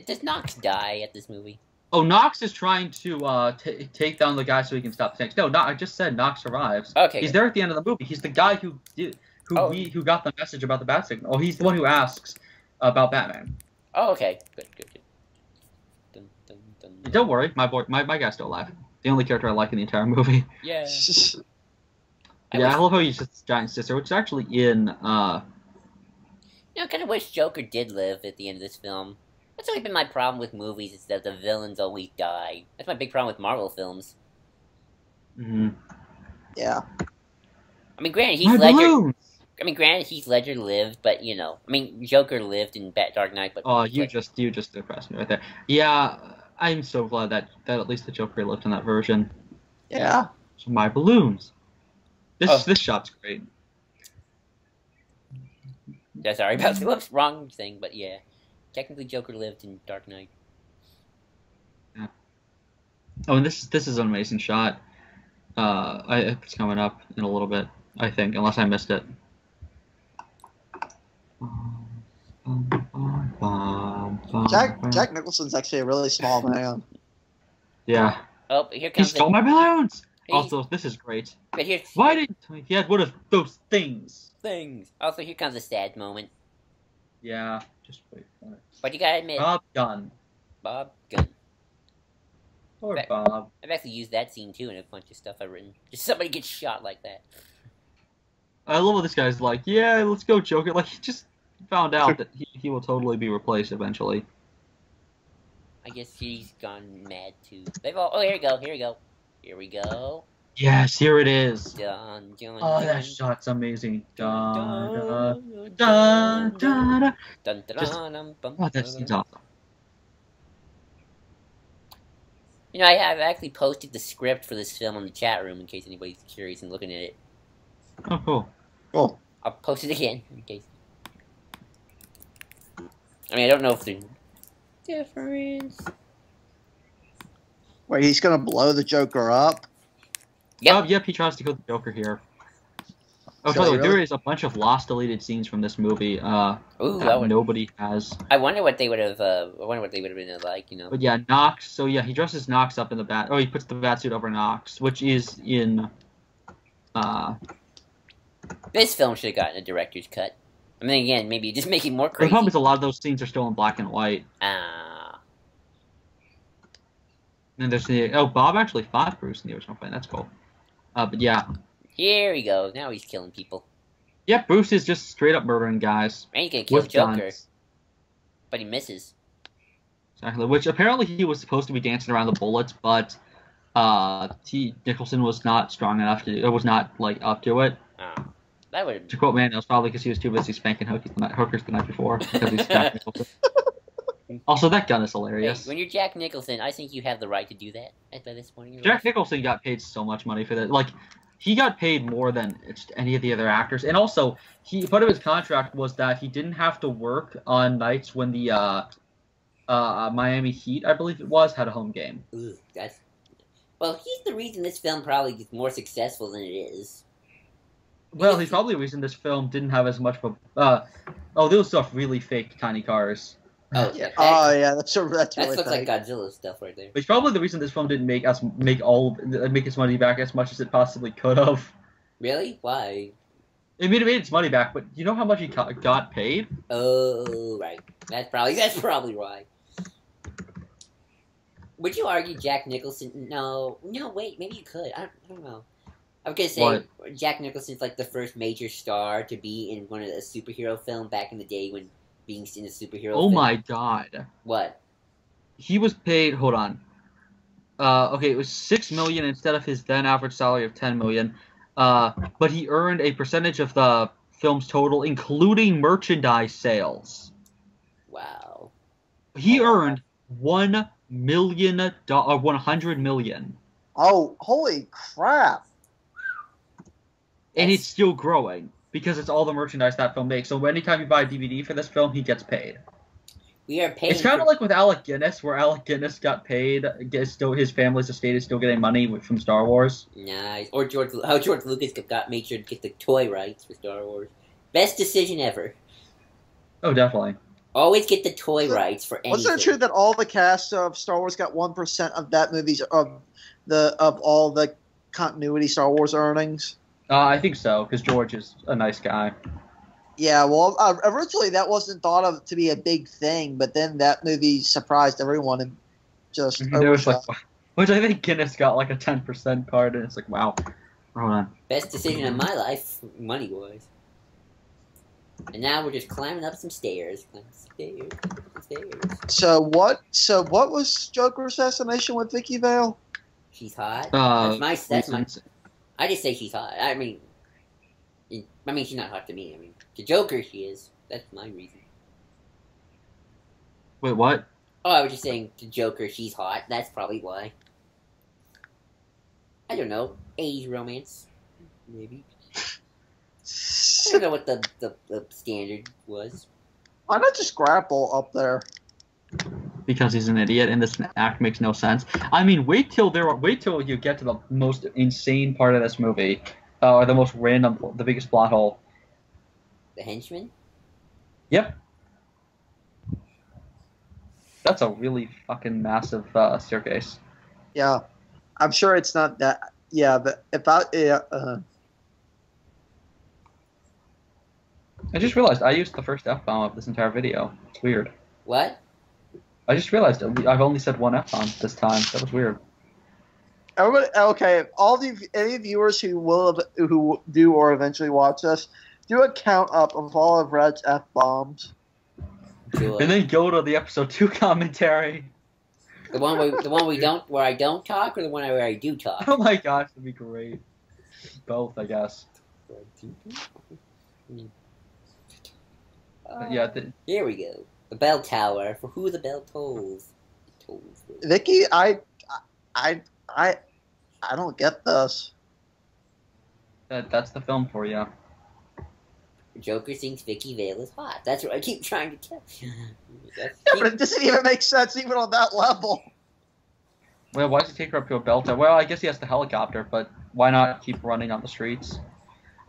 Does Knox die at this movie? Oh, Knox is trying to take down the guy so he can stop the tanks. No, I just said Knox survives. Okay. He's there at the end of the movie. He's the guy who got the message about the bat signal. Oh, he's the one who asks about Batman. Oh, okay. Good. Dun, dun, dun, dun. Don't worry, my guy's still alive. The only character I like in the entire movie. Yeah. I love how he's just giant sister, which is actually in. I kind of wish Joker did live at the end of this film. That's always been my problem with movies, is that the villains always die. That's my big problem with Marvel films. Mm-hmm. Yeah. I mean, granted, Heath Ledger lived, but Joker lived in Dark Knight. But you just depressed me right there. Yeah, I'm so glad that at least the Joker lived in that version. Yeah. So my balloons. This shot's great. Yeah, sorry about the whoops, wrong thing, but yeah. Technically, Joker lived in Dark Knight. Yeah. Oh, and this is an amazing shot. It's coming up in a little bit, I think, unless I missed it. Jack Nicholson's actually a really small man. Yeah. Oh, here He comes stole my balloons! Also, this is great. But Why didn't he had one of those things? Also, here comes a sad moment. Yeah, just wait for it. But you gotta admit, Bob Gunn. Bob Gunn. Poor Bob. I've actually used that scene too in a bunch of stuff I've written. Just somebody gets shot like that. I love how this guy's like, yeah, let's go, Joker. Like, he just found out that he will totally be replaced eventually. I guess he's gone mad too. They've all. Oh, here we go. Yes, here it is. Dun, dun, Oh, dun, that shot's amazing. dun, Dun, dun, dun, dun, dun. dun, Just- dun, bum, Oh, that scene's awesome. I have actually posted the script for this film in the chat room in case anybody's curious and looking at it. Oh, cool. Cool. I'll post it again in case. I mean, I don't know if there's difference. Wait, he's gonna blow the Joker up? Yep. Yep, he tries to kill the Joker here. Oh, So by the they way, there really- is a bunch of lost deleted scenes from this movie Ooh, that nobody has. I wonder what they would have. I wonder what they would have been like. But yeah, Nox. So yeah, he dresses Nox up in the bat. Oh, he puts the bat suit over Nox, which is in. This film should have gotten a director's cut. I mean, again, maybe just make it more The crazy. problem is a lot of those scenes are still in black and white. Ah, And there's Bob actually fought Bruce in the original fight. That's cool. But yeah, here we go. Now he's killing people. yeah, Bruce is just straight up murdering guys And he's gonna kill with Joker, guns. but he misses. Exactly. Which apparently he was supposed to be dancing around the bullets, but Nicholson was not strong enough to. It was not like up to it. Oh, that would. To quote Mann, it was probably because he was too busy spanking hookers the night before because he's Jack Nicholson. Also, that gun is hilarious. Hey, when you're Jack Nicholson, I think you have the right to do that at this point in your Jack life. Nicholson got paid so much money for that. Like, he got paid more than any of the other actors. And also, part of his contract was that he didn't have to work on nights when the Miami Heat, I believe it was, had a home game. Ooh, that's. Well, he's the reason this film probably is more successful than it is. Well, he's probably the reason this film didn't have as much of a. Those stuff really fake tiny cars. Oh, Yeah. that, Oh yeah, that's really that looks fake. like Godzilla stuff right there. But it's probably the reason this film didn't make its money back as much as it possibly could have. Really? Why? It made its money back, but you know how much he got paid? Oh, right. That's probably why. Would you argue Jack Nicholson? No, wait. Maybe you could. I don't know. I was gonna say Jack Nicholson's like the first major star to be in one of the superhero film back in the day when being in a superhero. Oh film. my god! What? He was paid. Hold on. Okay, it was $6 million instead of his then average salary of $10 million. But he earned a percentage of the film's total, including merchandise sales. Wow. He earned $1 million, $100 million, Oh, holy crap! and it's still growing because it's all the merchandise that film makes. So anytime you buy a DVD for this film, he gets paid. We are paying. It's kind of like with Alec Guinness, where Alec Guinness got paid. His family's estate is still getting money from Star Wars. Nice. Or George Lucas made sure to get the toy rights for Star Wars. Best decision ever. Oh, definitely. Always get the toy rights for anything. Wasn't it true that all the cast of Star Wars got 1% of that movie's of all the continuity Star Wars earnings? I think so, because George is a nice guy. Yeah, well, originally that wasn't thought of to be a big thing, but then that movie surprised everyone and just There was like, overshot. which I think Guinness got like a 10% part, and it's like, wow. Hold on. Best decision of my life, money-wise. And now we're just climbing up some stairs. Stairs. So what was Joker's assassination with Vicky Vale? She's hot. Uh, That's my. reasons. I just say she's hot. I mean, she's not hot to me. I mean, to Joker she is. That's my reason. Wait, what? Oh, I was just saying to Joker she's hot. That's probably why. I don't know. 80s romance, maybe. I don't know what the standard was. Why not just grapple up there? Because he's an idiot, and this act makes no sense. I mean, wait till you get to the most insane part of this movie, or the most random, the biggest plot hole. The henchman? Yep. That's a really fucking massive staircase. Yeah, I'm sure it's not that. Yeah, but I just realized I used the first F-bomb of this entire video. It's weird. What? I just realized I've only said one F-bomb this time. That was weird. everybody, okay, any viewers who do or eventually watch this, do a count up of all of Red's F bombs. Sure. And then go to the episode 2 commentary. The one where I don't talk, or the one where I do talk? Oh my gosh, that'd be great. Both, I guess. Yeah. Here we go. The bell tower. For who the bell tolls. It tolls. Vicky, I don't get this. That's the film for you. Joker thinks Vicky Vale is hot. That's what I keep trying to tell. Yeah, but it doesn't even make sense even on that level. Well, why does he take her up to a bell tower? Well, I guess he has the helicopter, but why not keep running on the streets?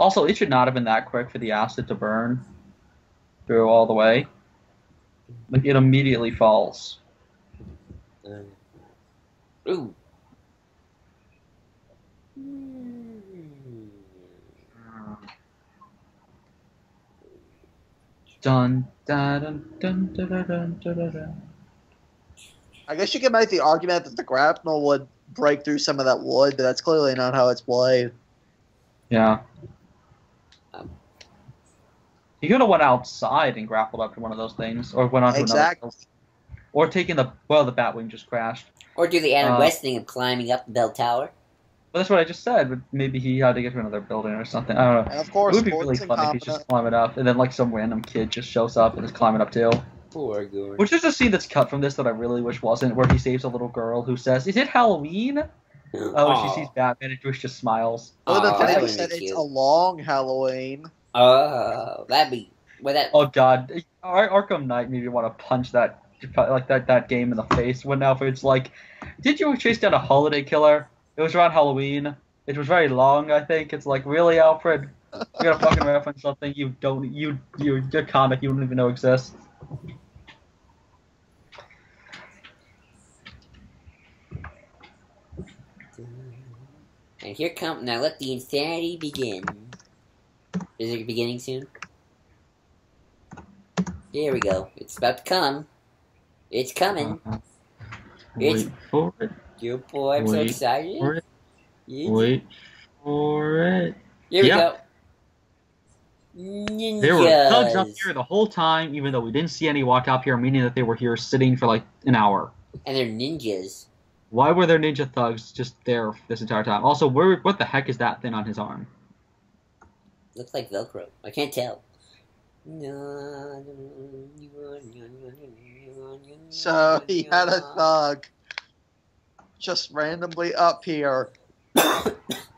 Also, it should not have been that quick for the acid to burn through all the way. Like, it immediately falls. Ooh. Dun, dun, dun, dun, dun, dun, dun, dun, dun. I guess you could make the argument that the grapnel would break through some of that wood, but that's clearly not how it's played. Yeah. He could have went outside and grappled up to one of those things, or went onto another. Or taken the Batwing just crashed. Or do the Adam West thing of climbing up the bell tower. Well, that's what I just said, but maybe he had to get to another building or something. I don't know. And of course, it would be really funny if he's just climbing up, and then like some random kid just shows up and is climbing up too. Poor Gordon. Which is a scene that's cut from this that I really wish wasn't, where he saves a little girl who says, "Is it Halloween?" Oh, she sees Batman and Bruce just smiles. Well, the thing is that it's a long Halloween. Oh, that'd be... Well, that... Oh God, Arkham Knight made me want to punch that game in the face. When now it's like, did you chase down a holiday killer? It was around Halloween. It was very long, I think. It's like, really, Alfred? You gotta fucking reference something your comic you don't even know exists. And here come... Now let the insanity begin. Is it beginning soon? Here we go. It's about to come. It's coming. It's... Wait for it. Good boy, I'm so excited. For it. Wait for it. Here we go. Ninjas. There were thugs up here the whole time, even though we didn't see any walk up here, meaning that they were here sitting for like an hour. And they're ninjas. Why were there ninja thugs just there this entire time? Also, what the heck is that thing on his arm? Looks like Velcro. I can't tell. So he had a thug just randomly up here,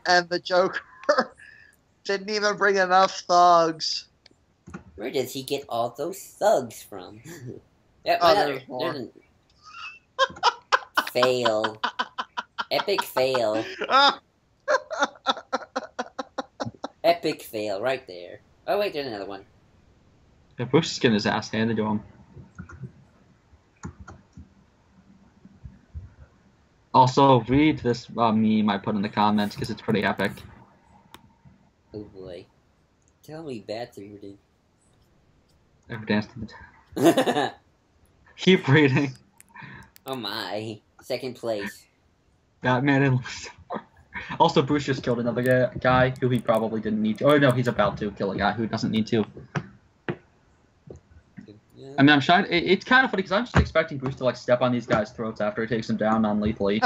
and the Joker didn't even bring enough thugs. Where does he get all those thugs from? Yeah, there's more. Fail. Epic fail. Epic fail right there. Oh wait, there's another one. Yeah, Bruce is getting his ass handed to him. Also, read this meme I put in the comments because it's pretty epic. Oh boy. Tell me bats everything. Ever danced to the Keep reading. Oh my. Second place. Batman and Lucifer. Also, Bruce just killed another guy who he probably didn't need to. Oh no, he's about to kill a guy who doesn't need to. I mean, I'm shy. It's kind of funny because I'm just expecting Bruce to like step on these guys' throats after he takes them down non-lethally.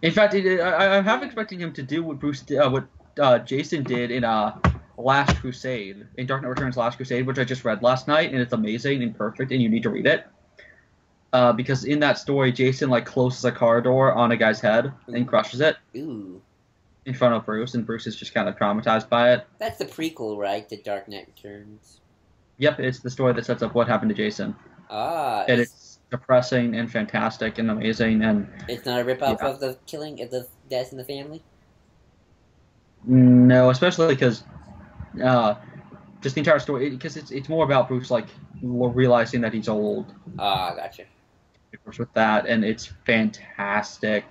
In fact, I'm half expecting him to do what Jason did in Last Crusade, in Dark Knight Returns Last Crusade, which I just read last night, and it's amazing and perfect, and you need to read it. Because in that story, Jason like closes a car door on a guy's head and crushes it. Ooh. In front of Bruce, and Bruce is just kind of traumatized by it. That's the prequel, right? The Dark Knight Returns. Yep, it's the story that sets up what happened to Jason. Ah. And it's depressing and fantastic and amazing, and... It's not a ripoff of the killing, of the deaths in the family? No, especially because... just the entire story, because it's more about Bruce, like, realizing that he's old. Ah, gotcha. With that, and it's fantastic.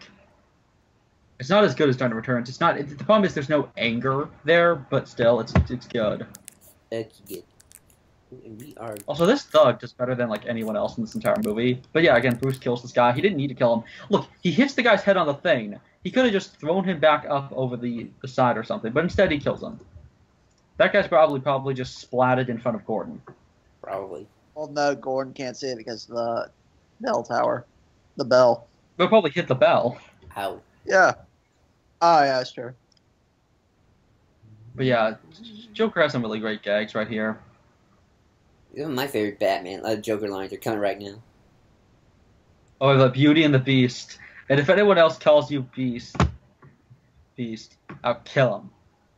It's not as good as Dark Knight Returns. It's not. The problem is there's no anger there, but still, it's good. That's good. We are. Also, this thug does better than like anyone else in this entire movie. But yeah, again, Bruce kills this guy. He didn't need to kill him. Look, he hits the guy's head on the thing. He could have just thrown him back up over the side or something, but instead he kills him. That guy's probably just splatted in front of Gordon. Probably. Well, no, Gordon can't see it because of the bell tower. The bell. They'll probably hit the bell. How? Yeah. Oh, yeah, that's true. But yeah, Joker has some really great gags right here. Even my favorite Batman, Joker lines are coming right now. Oh, the Beauty and the Beast. And if anyone else calls you Beast, I'll kill him.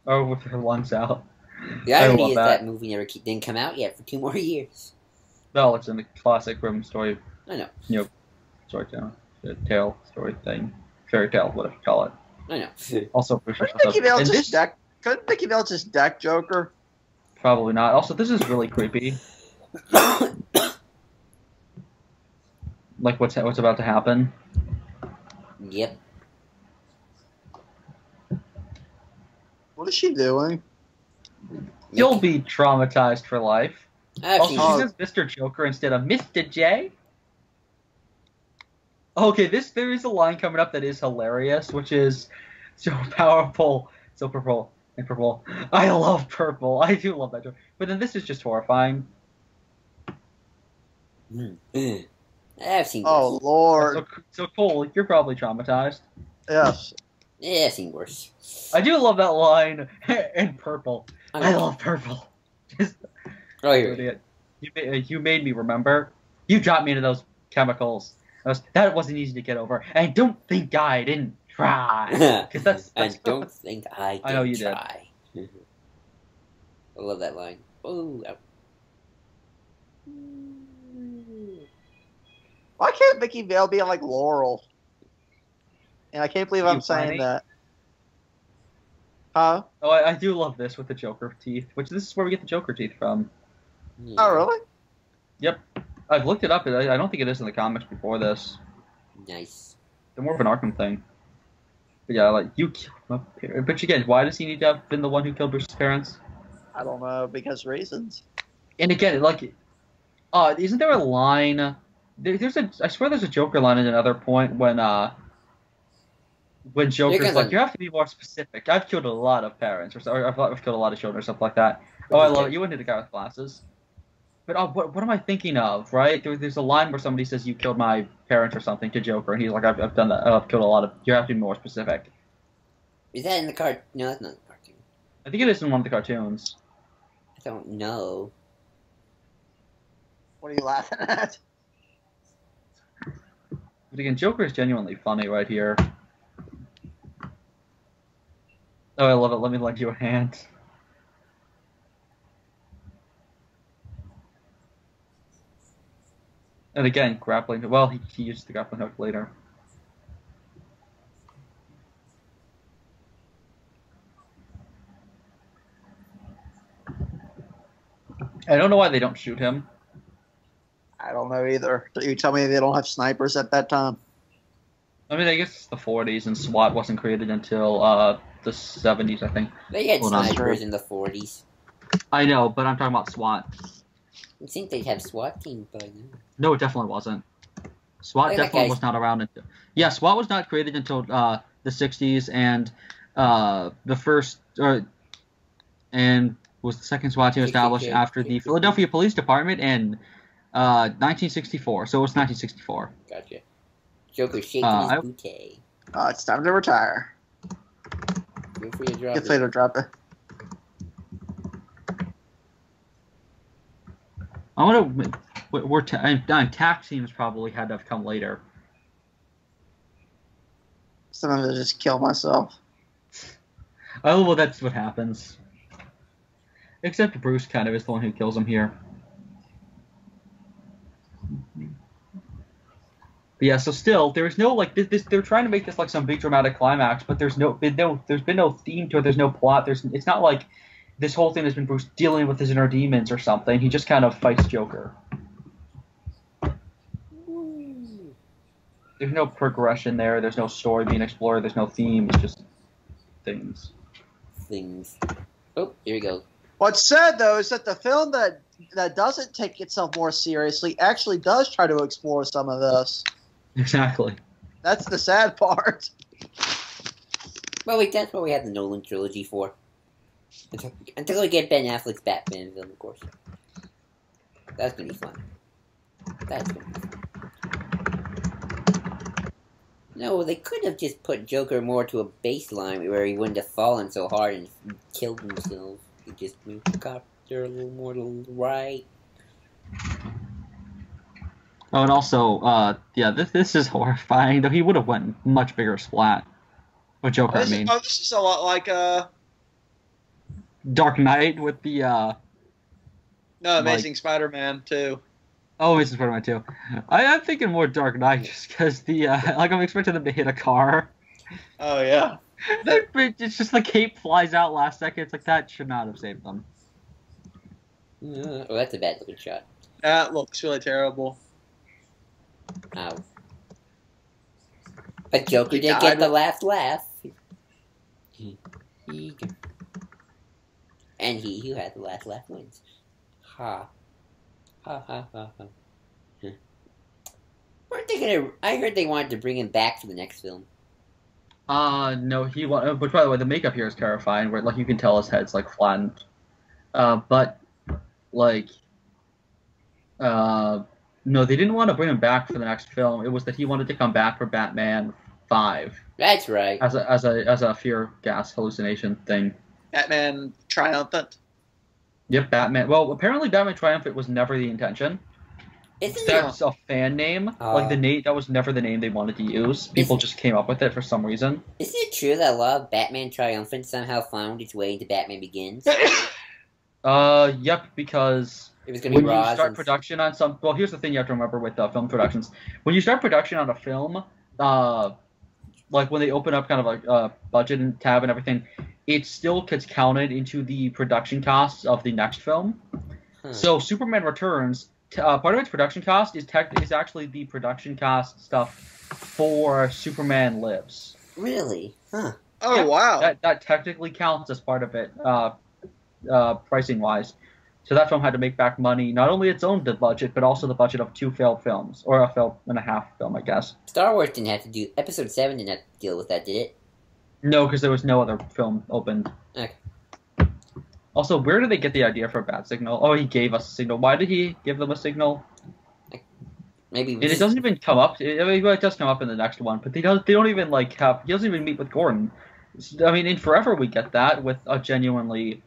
Or with her lungs out. The irony is that movie didn't come out yet for 2 more years. No, it's in the classic Grimm story. I know. Story tale thing. Fairy tale, whatever you call it. I know. Also, appreciate Couldn't Vicky Vale and just this deck? Couldn't Vicky Vale just deck Joker? probably not. Also, this is really creepy. Like what's about to happen. Yep. What is she doing? You'll be traumatized for life. I've Also, seen she this. says Mr. Joker instead of Mr. J. Okay, there is a line coming up that is hilarious, which is so powerful, so purple and purple. I love purple. I do love that joke. But then this is just horrifying. I've seen Oh worse. Lord! So Cole, you're probably traumatized. Yes. Yeah, I've seen worse. I do love that line in purple. I I love purple. Just, Oh, here we go. idiot. You made me remember. You dropped me into those chemicals. That wasn't easy to get over. And don't think I didn't try. 'Cause that's And don't think I did I know you try. I love that line. Oh, Why can't Vicky Vale be like Laurel? And I can't believe I'm saying funny? that. Huh? Oh, I do love this with the Joker teeth, which this is where we get the Joker teeth from. yeah. Oh really? Yep. I've looked it up. I don't think it is in the comics before this. Nice. They're more of an Arkham thing. But yeah, like, you killed my parents. But again, why does he need to have been the one who killed Bruce's parents? I don't know because reasons. And again, like, isn't there a line? I swear there's a Joker line at another point when Joker's like, you have to be more specific. I've killed a lot of parents, or I've killed a lot of children, or stuff like that. Oh, I love it. You went to the guy with glasses. But what am I thinking of, right? There's a line where somebody says, you killed my parents or something to Joker, and he's like, I've done that. I've killed a lot of... You have to be more specific. Is that in the cart? No, that's not in the cartoon. I think it is in one of the cartoons. I don't know. What are you laughing at? But again, Joker is genuinely funny right here. Oh, I love it. Let me lend you a hand. And again, grappling. Well, he used the grappling hook later. I don't know why they don't shoot him. I don't know either. You tell me they don't have snipers at that time. I mean, I guess it's the 40s, and SWAT wasn't created until the 70s, I think. They had Hold on. snipers in the 40s. I know, but I'm talking about SWAT. I think they'd have SWAT teams by now. No, it definitely wasn't. SWAT Like that definitely guy's- was not around until... Yeah, SWAT was not created until the 60s, and the first... and was the second SWAT team established 62. after the Philadelphia Police Department in 1964. So it was 1964. Gotcha. Joker's shaking I- his booty. It's time to retire. Feel free to drop Get it. later, drop it. I want to... tax teams probably had to have come later. Sometimes I just kill myself. Oh, well, that's what happens. Except Bruce kind of is the one who kills him here. But yeah, so still, there is no, like, this. They're trying to make this like some big dramatic climax, but there's been no theme to it. There's no plot. It's not like this whole thing has been Bruce dealing with his inner demons or something. He just kind of fights Joker. There's no progression there. There's no story being explored. There's no theme. It's just things. Things. Oh, here we go. What's sad though is that the film that doesn't take itself more seriously actually does try to explore some of this. Exactly. That's the sad part. Well, wait, that's what we had the Nolan trilogy for. Until we get Ben Affleck's Batman film, of course. That's gonna be fun. That's gonna be fun. No, they could have just put Joker more to a baseline where he wouldn't have fallen so hard and killed himself. He just moved the copter a little more to the right. Oh, and also, yeah, this is horrifying. Though he would have went much bigger splat. With Joker, I mean. This is a lot like Dark Knight with the no Amazing Spider-Man too. Oh, Amazing Spider-Man 2. I'm thinking more Dark Knight just because the like I'm expecting them to hit a car. Oh yeah. It's just the cape flies out last second. It's like, that should not have saved them. Oh, that's a bad looking shot. That looks really terrible. Ow. But Joker He did died get the with- last laugh. And he who had the last laugh wins. Ha. Ha ha ha ha. Weren't they gonna... I heard they wanted to bring him back for the next film. No, but by the way, the makeup here is terrifying, where, like, you can tell his head's, like, flattened. But, like, no, they didn't want to bring him back for the next film. It was that he wanted to come back for Batman 5 That's right. as a fear gas hallucination thing. Batman Triumphant. Yep, Batman. Well, apparently Batman Triumphant was never the intention. Isn't it... That's a fan name. Like, the name, that was never the name they wanted to use. People just came up with it for some reason. Isn't it true that a lot of Batman Triumphant somehow found its way into Batman Begins? Yep, because It was going to when be you Roz start and... production on some... Well, here's the thing you have to remember with film productions. When you start production on a film, like when they open up kind of like budget and tab and everything, it still gets counted into the production costs of the next film. So Superman Returns, part of its production cost is actually the production cost stuff for Superman Lives. Really? Huh. Oh, Yeah, wow. That technically counts as part of it, pricing wise. So that film had to make back money, not only its own budget, but also the budget of 2 failed films, or a film and a half film, I guess. Star Wars didn't have to do... Episode 7 didn't have to deal with that, did it? No, because there was no other film opened. Okay. Also, where did they get the idea for a bat signal? Oh, he gave us a signal. Why did he give them a signal? Maybe... It doesn't even come up. It does come up in the next one, but they don't even like have... He doesn't even meet with Gordon. I mean, in Forever we get that with a genuinely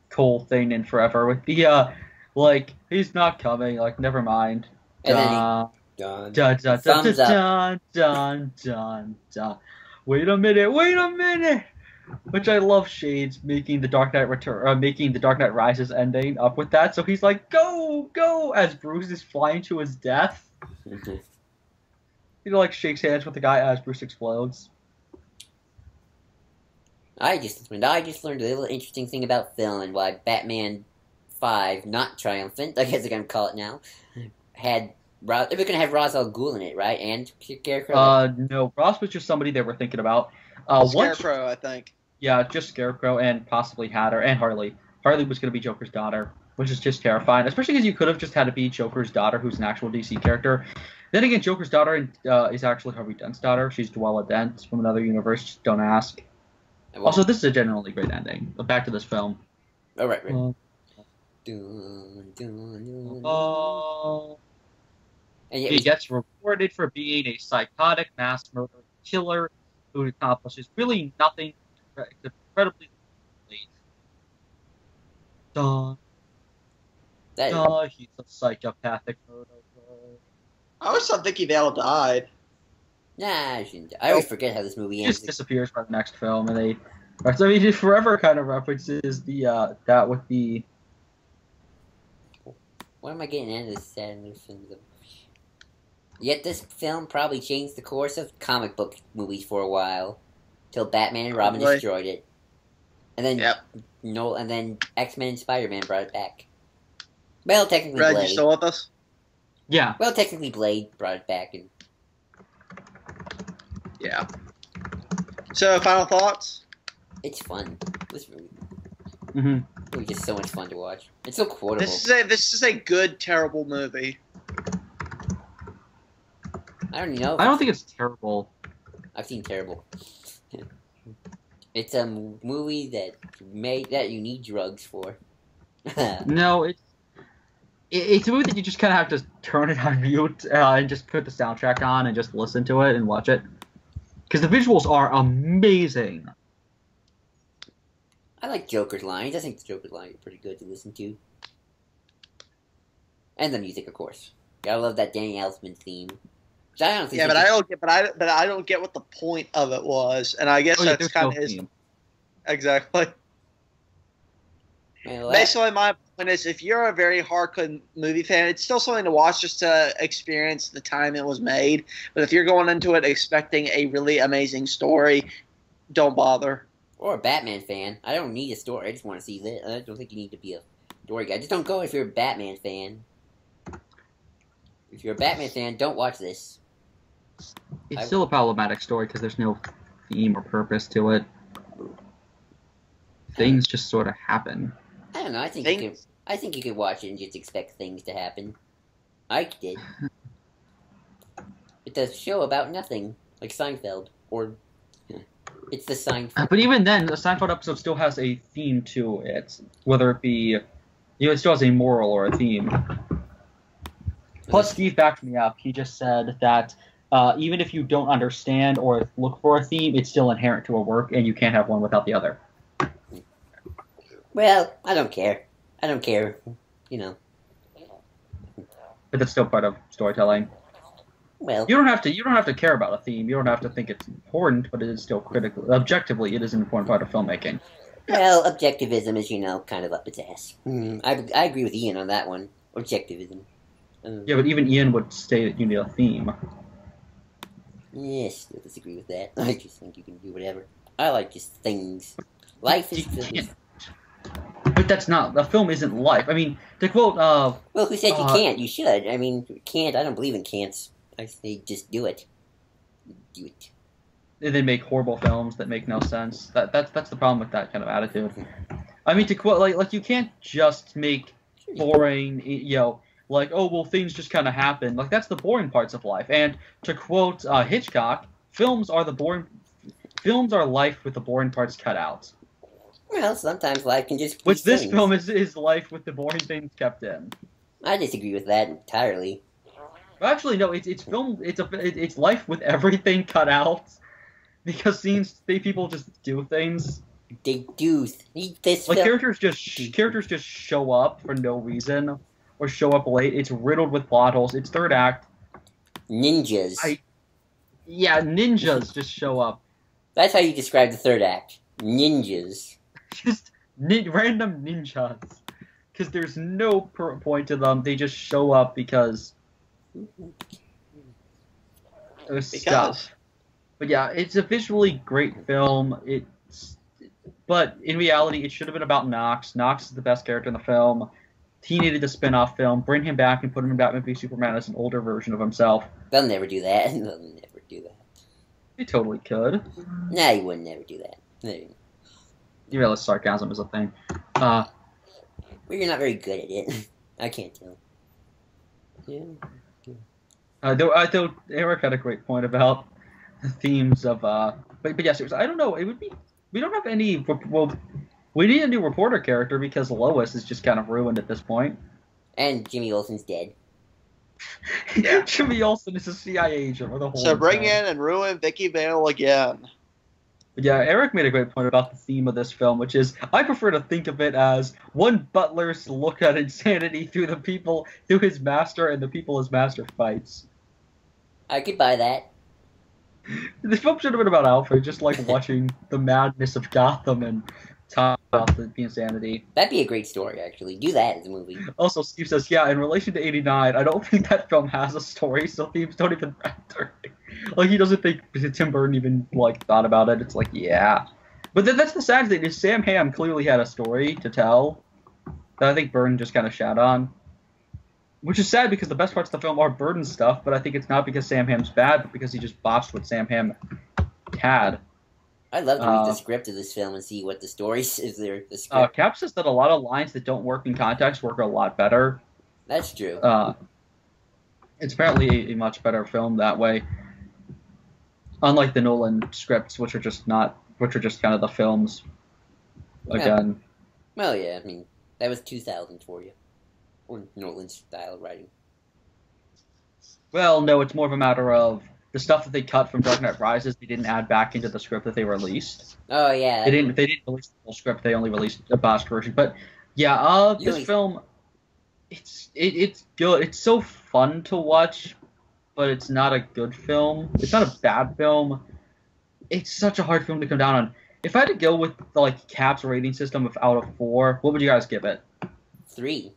cool thing in Forever with the like, he's not coming, like, never mind. And then Dun, Dun. dun, dun, Thumbs up. dun, dun, dun, dun. Wait a minute. Which I love Shades making the Dark Knight making the Dark Knight Rises ending up with that. So he's like, go, as Bruce is flying to his death. He like shakes hands with the guy as Bruce explodes. I just learned a little interesting thing about film and why Batman 5, not Triumphant, I guess they're gonna call it now, had... They were gonna have Ra's al Ghul in it, right? And Scarecrow? No, Ross was just somebody they were thinking about. Scarecrow, I think. Yeah, just Scarecrow and possibly Hatter and Harley. Harley was going to be Joker's daughter, which is just terrifying, especially because you could have just had it be Joker's daughter, who's an actual DC character. Then again, Joker's daughter is actually Harvey Dent's daughter. She's Dwella Dent from another universe. Just don't ask. Well, Also, this is a genuinely great ending. But back to this film. oh, right. Uh, Dun, dun, dun. Oh. And yet He we- gets rewarded for being a psychotic mass murderer killer who accomplishes really nothing except incredibly late. Duh, that- he's a psychopathic murderer. I always thought Vicky Vale died. nah, I shouldn't. I always forget how this movie He ends. just disappears by the next film, and they. So he just forever kind of references the that with the. What am I getting into this sad news from the... Yet this film probably changed the course of comic book movies for a while, till Batman and Robin Probably. destroyed it, and then Yep. and then X-Men and Spider-Man brought it back. Well, technically Red, you Blade. still with us? Yeah. Well, technically Blade brought it back, and Yeah. So, final thoughts? it's fun. This movie hmm was just so much fun to watch. It's so quotable. This is a good, terrible movie. I don't know. I don't think it's terrible. I've seen terrible. It's a movie that you need drugs for. No, it's a movie that you just kind of have to turn it on mute and just put the soundtrack on and just listen to it and watch it. Because the visuals are amazing. I like Joker's lines. I think the Joker's lines are pretty good to listen to. And the music, of course. Gotta love that Danny Elfman theme. Which I don't think Yeah, but I don't get what the point of it was, and I guess Oh, yeah, that's there's kind no of his theme. exactly. Well, Basically, my point is, if you're a very hardcore movie fan, it's still something to watch just to experience the time it was made. But if you're going into it expecting a really amazing story, don't bother. Or a Batman fan. I don't need a story. I just want to see this. I don't think you need to be a story guy. Just don't go if you're a Batman fan. If you're a Batman fan, don't watch this. It's still a problematic story because there's no theme or purpose to it. Things just sort of happen. I don't know. I think you could watch it and just expect things to happen. I did. It's a show about nothing, like Seinfeld, or it's the Seinfeld. But even then, the Seinfeld episode still has a theme to it, whether it be, it still has a moral or a theme. Plus, Steve backed me up. He just said that even if you don't understand or look for a theme, it's still inherent to a work, and you can't have one without the other. Well, I don't care. I don't care. You know. But that's still part of storytelling. Well, You don't have to care about a theme. You don't have to think it's important, but it is still critical. Objectively, it is an important part of filmmaking. well, objectivism is, kind of up its ass. I agree with Ian on that one. Objectivism. Yeah, but even Ian would say that you need a theme. Yes, I disagree with that. I just think you can do whatever. I like just things. Life is Yeah. But that's not. The film isn't life. I mean, to quote. Well, who said you can't? You should. I mean, can't. I don't believe in can'ts. I say just do it. Do it. They make horrible films that make no sense. That's the problem with that kind of attitude. I mean, to quote, like you can't just make boring, like, oh well, things just kind of happen. Like that's the boring parts of life. And to quote Hitchcock, films are life with the boring parts cut out. Well, sometimes life can just. Which this things. film is life with the boring things kept in. I disagree with that entirely. Well, actually, no. It's film. It's life with everything cut out, because people just do things. They do. This Like film. characters just show up for no reason, or show up late. It's riddled with plot holes. It's third act. Ninjas. Yeah, ninjas just show up. That's how you describe the third act. Ninjas. Just random ninjas. Because there's no point to them. They just show up because of stuff. But yeah, it's a visually great film. But in reality, it should have been about Knox. Knox is the best character in the film. He needed a spin-off film. Bring him back and put him in Batman v Superman as an older version of himself. They'll never do that. They'll never do that. They totally could. Nah, you would never do that. No. You realize sarcasm is a thing. Well, you're not very good at it. I can't tell. Yeah. Though Eric had a great point about the themes of but yeah, seriously, I don't know. It would be we don't have any. Well, we need a new reporter character because Lois is just kind of ruined at this point. And Jimmy Olsen's dead. Jimmy Olsen is a CIA agent with a whole. So bring in and ruin Vicky Vale again. But yeah, Eric made a great point about the theme of this film, which is I prefer to think of it as one butler's look at insanity through his master and the people his master fights. I could buy that. The film should have been about Alfred, just like watching the madness of Gotham and talk about the insanity. That'd be a great story, actually. Do that as a movie. Also, Steve says, yeah, in relation to 89, I don't think that film has a story, so themes don't even matter. Like, he doesn't think Tim Burton even, thought about it. It's like, yeah. But that's the sad thing, is Sam Hamm clearly had a story to tell that I think Burton just kind of shat on. Which is sad because the best parts of the film are Burton stuff, but I think it's not because Sam Hamm's bad, but because he just botched what Sam Hamm had. I'd love to read the script of this film and see what the story is there. The script. Cap says that a lot of lines that don't work in context work a lot better. That's true. It's apparently a much better film that way. Unlike the Nolan scripts, which are just kind of the films. Again. Well, yeah, I mean, that was 2000 for you. Or Nolan's style of writing. Well, no, it's more of a matter of the stuff that they cut from Dark Knight Rises, they didn't add back into the script that they released. Oh, yeah. They didn't release the full script, they only released a botched version. But, yeah, this film, it's good. It's so fun to watch, but it's not a good film. It's not a bad film. It's such a hard film to come down on. If I had to go with, Cap's rating system of out of 4, what would you guys give it? 3.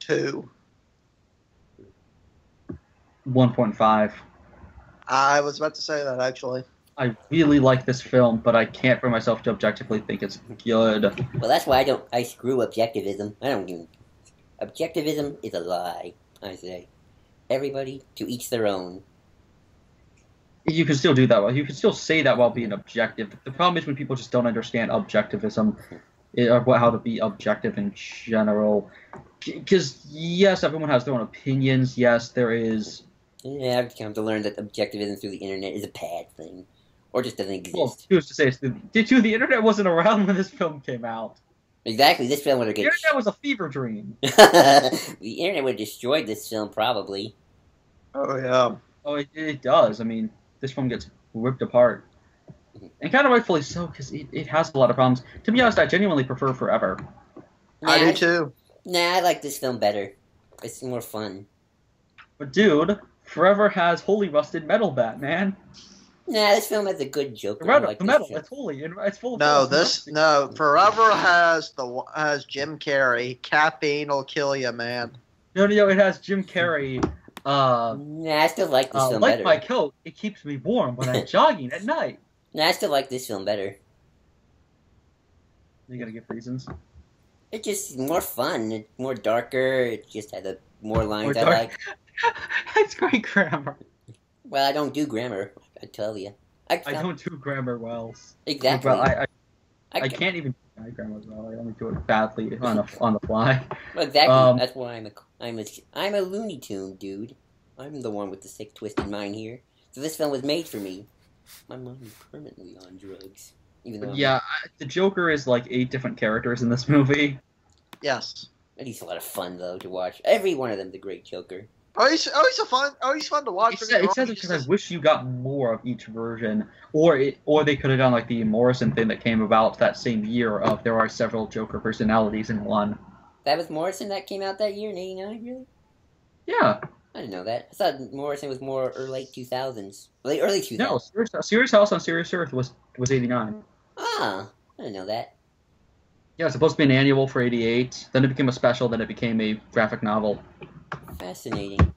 2. 1.5. I was about to say that, actually. I really like this film, but I can't bring myself to objectively think it's good. Well, that's why I screw objectivism. I don't even. Objectivism is a lie, I say. Everybody to each their own. You can still do that. You can still say that while being objective. The problem is when people just don't understand objectivism, or how to be objective in general. Because, yes, everyone has their own opinions. Yes, there is... Yeah, I've come to learn that objectivism through the internet is a bad thing. Or just doesn't exist. Well, who's to say? The internet wasn't around when this film came out. Exactly, this film would have... The internet was a fever dream. The internet would have destroyed this film, probably. Oh yeah. Oh, it does. I mean, this film gets ripped apart. And kind of rightfully so, because it has a lot of problems. To be honest, I genuinely prefer Forever. I do too. Nah, I like this film better. It's more fun. But dude, Forever has Holy Rusted Metal Batman. Nah, this film has a good Joker. The metal, it's holy. It's full of Forever has Jim Carrey. Caffeine will kill you, man. No, it has Jim Carrey. Nah, I still like this film like better. my coat, it keeps me warm when I'm jogging at night. Nah, I still like this film better. You gotta give reasons. It's just more fun. It's more darker. It just has more lines I dark. like. It's great grammar. Well, I don't do grammar. I tell you. I don't do grammar well. Exactly. Well, I can't even do my grammar well. I only do it badly on the fly. Well, exactly. That's why I'm a Looney Tune dude. I'm the one with the sick, twisted mind here. So this film was made for me. My mind is permanently on drugs. Even though the Joker is like 8 different characters in this movie. Yes. He's a lot of fun though to watch. Every one of them's a great Joker. He's fun to watch. It says it because I wish you got more of each version, or they could have done like the Morrison thing that came about that same year of there are several Joker personalities in one. That was Morrison that came out that year in '89, really? Yeah. I didn't know that. I thought Morrison was more late 2000s. Late early 2000s. No, Serious House on Serious Earth was '89. Ah, I didn't know that. Yeah, it was supposed to be an annual for '88. Then it became a special. Then it became a graphic novel. Fascinating.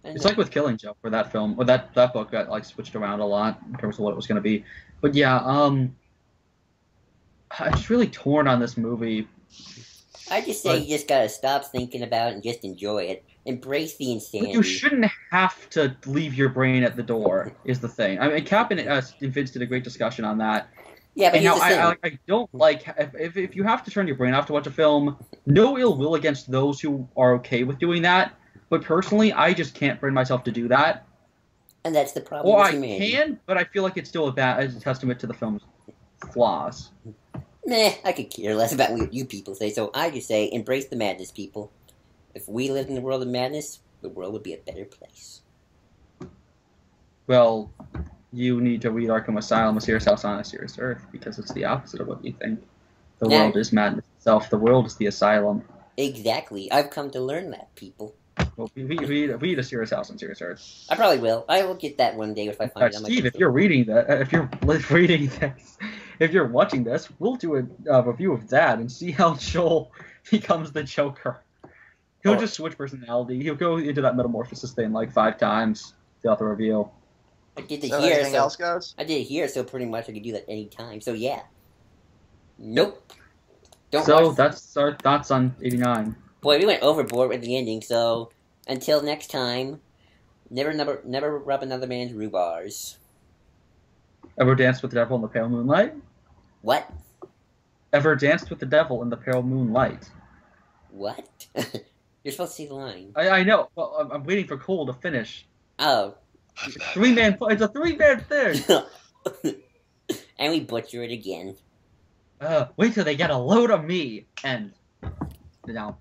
It's like with Killing Joke, where that film, or that book got like switched around a lot in terms of what it was going to be. But yeah, I'm just really torn on this movie. I just say you just gotta stop thinking about it and just enjoy it. Embrace the insanity. But you shouldn't have to leave your brain at the door, is the thing. I mean, Cap and Vince did a great discussion on that. Yeah, but and here's now the thing. I don't like, if you have to turn your brain off to watch a film, no ill will against those who are okay with doing that. But personally, I just can't bring myself to do that. And that's the problem Or with I humanity. can, but I feel like it's still a testament to the film's flaws. Meh, I could care less about what you people say, so I just say embrace the madness, people. If we lived in the world of madness, the world would be a better place. Well, you need to read Arkham Asylum, A Serious House on a Serious Earth, because it's the opposite of what you think. The world is madness itself. The world is the asylum. Exactly. I've come to learn that, people. Well, read A Serious House on Serious Earth. I probably will. I will get that one day if I find it on my Steve, if computer. you're reading that, if you're reading this, if you're watching this, we'll do a review of that and see how Joel becomes the Joker. He'll just switch personality. He'll go into that metamorphosis thing like 5 times throughout the review. I did it So here, anything else goes? I did it here, so pretty much I could do that any time. So yeah. Nope. Don't So watch. that's our thoughts on '89. Boy, we went overboard with the ending. So until next time, never rub another man's rhubars. Ever danced with the devil in the pale moonlight? What? Ever danced with the devil in the pale moonlight? What? You're supposed to see the line. I know. Well, I'm waiting for Cole to finish. Oh. It's a 3-man thing. And we butcher it again. Wait till they get a load of me. And now.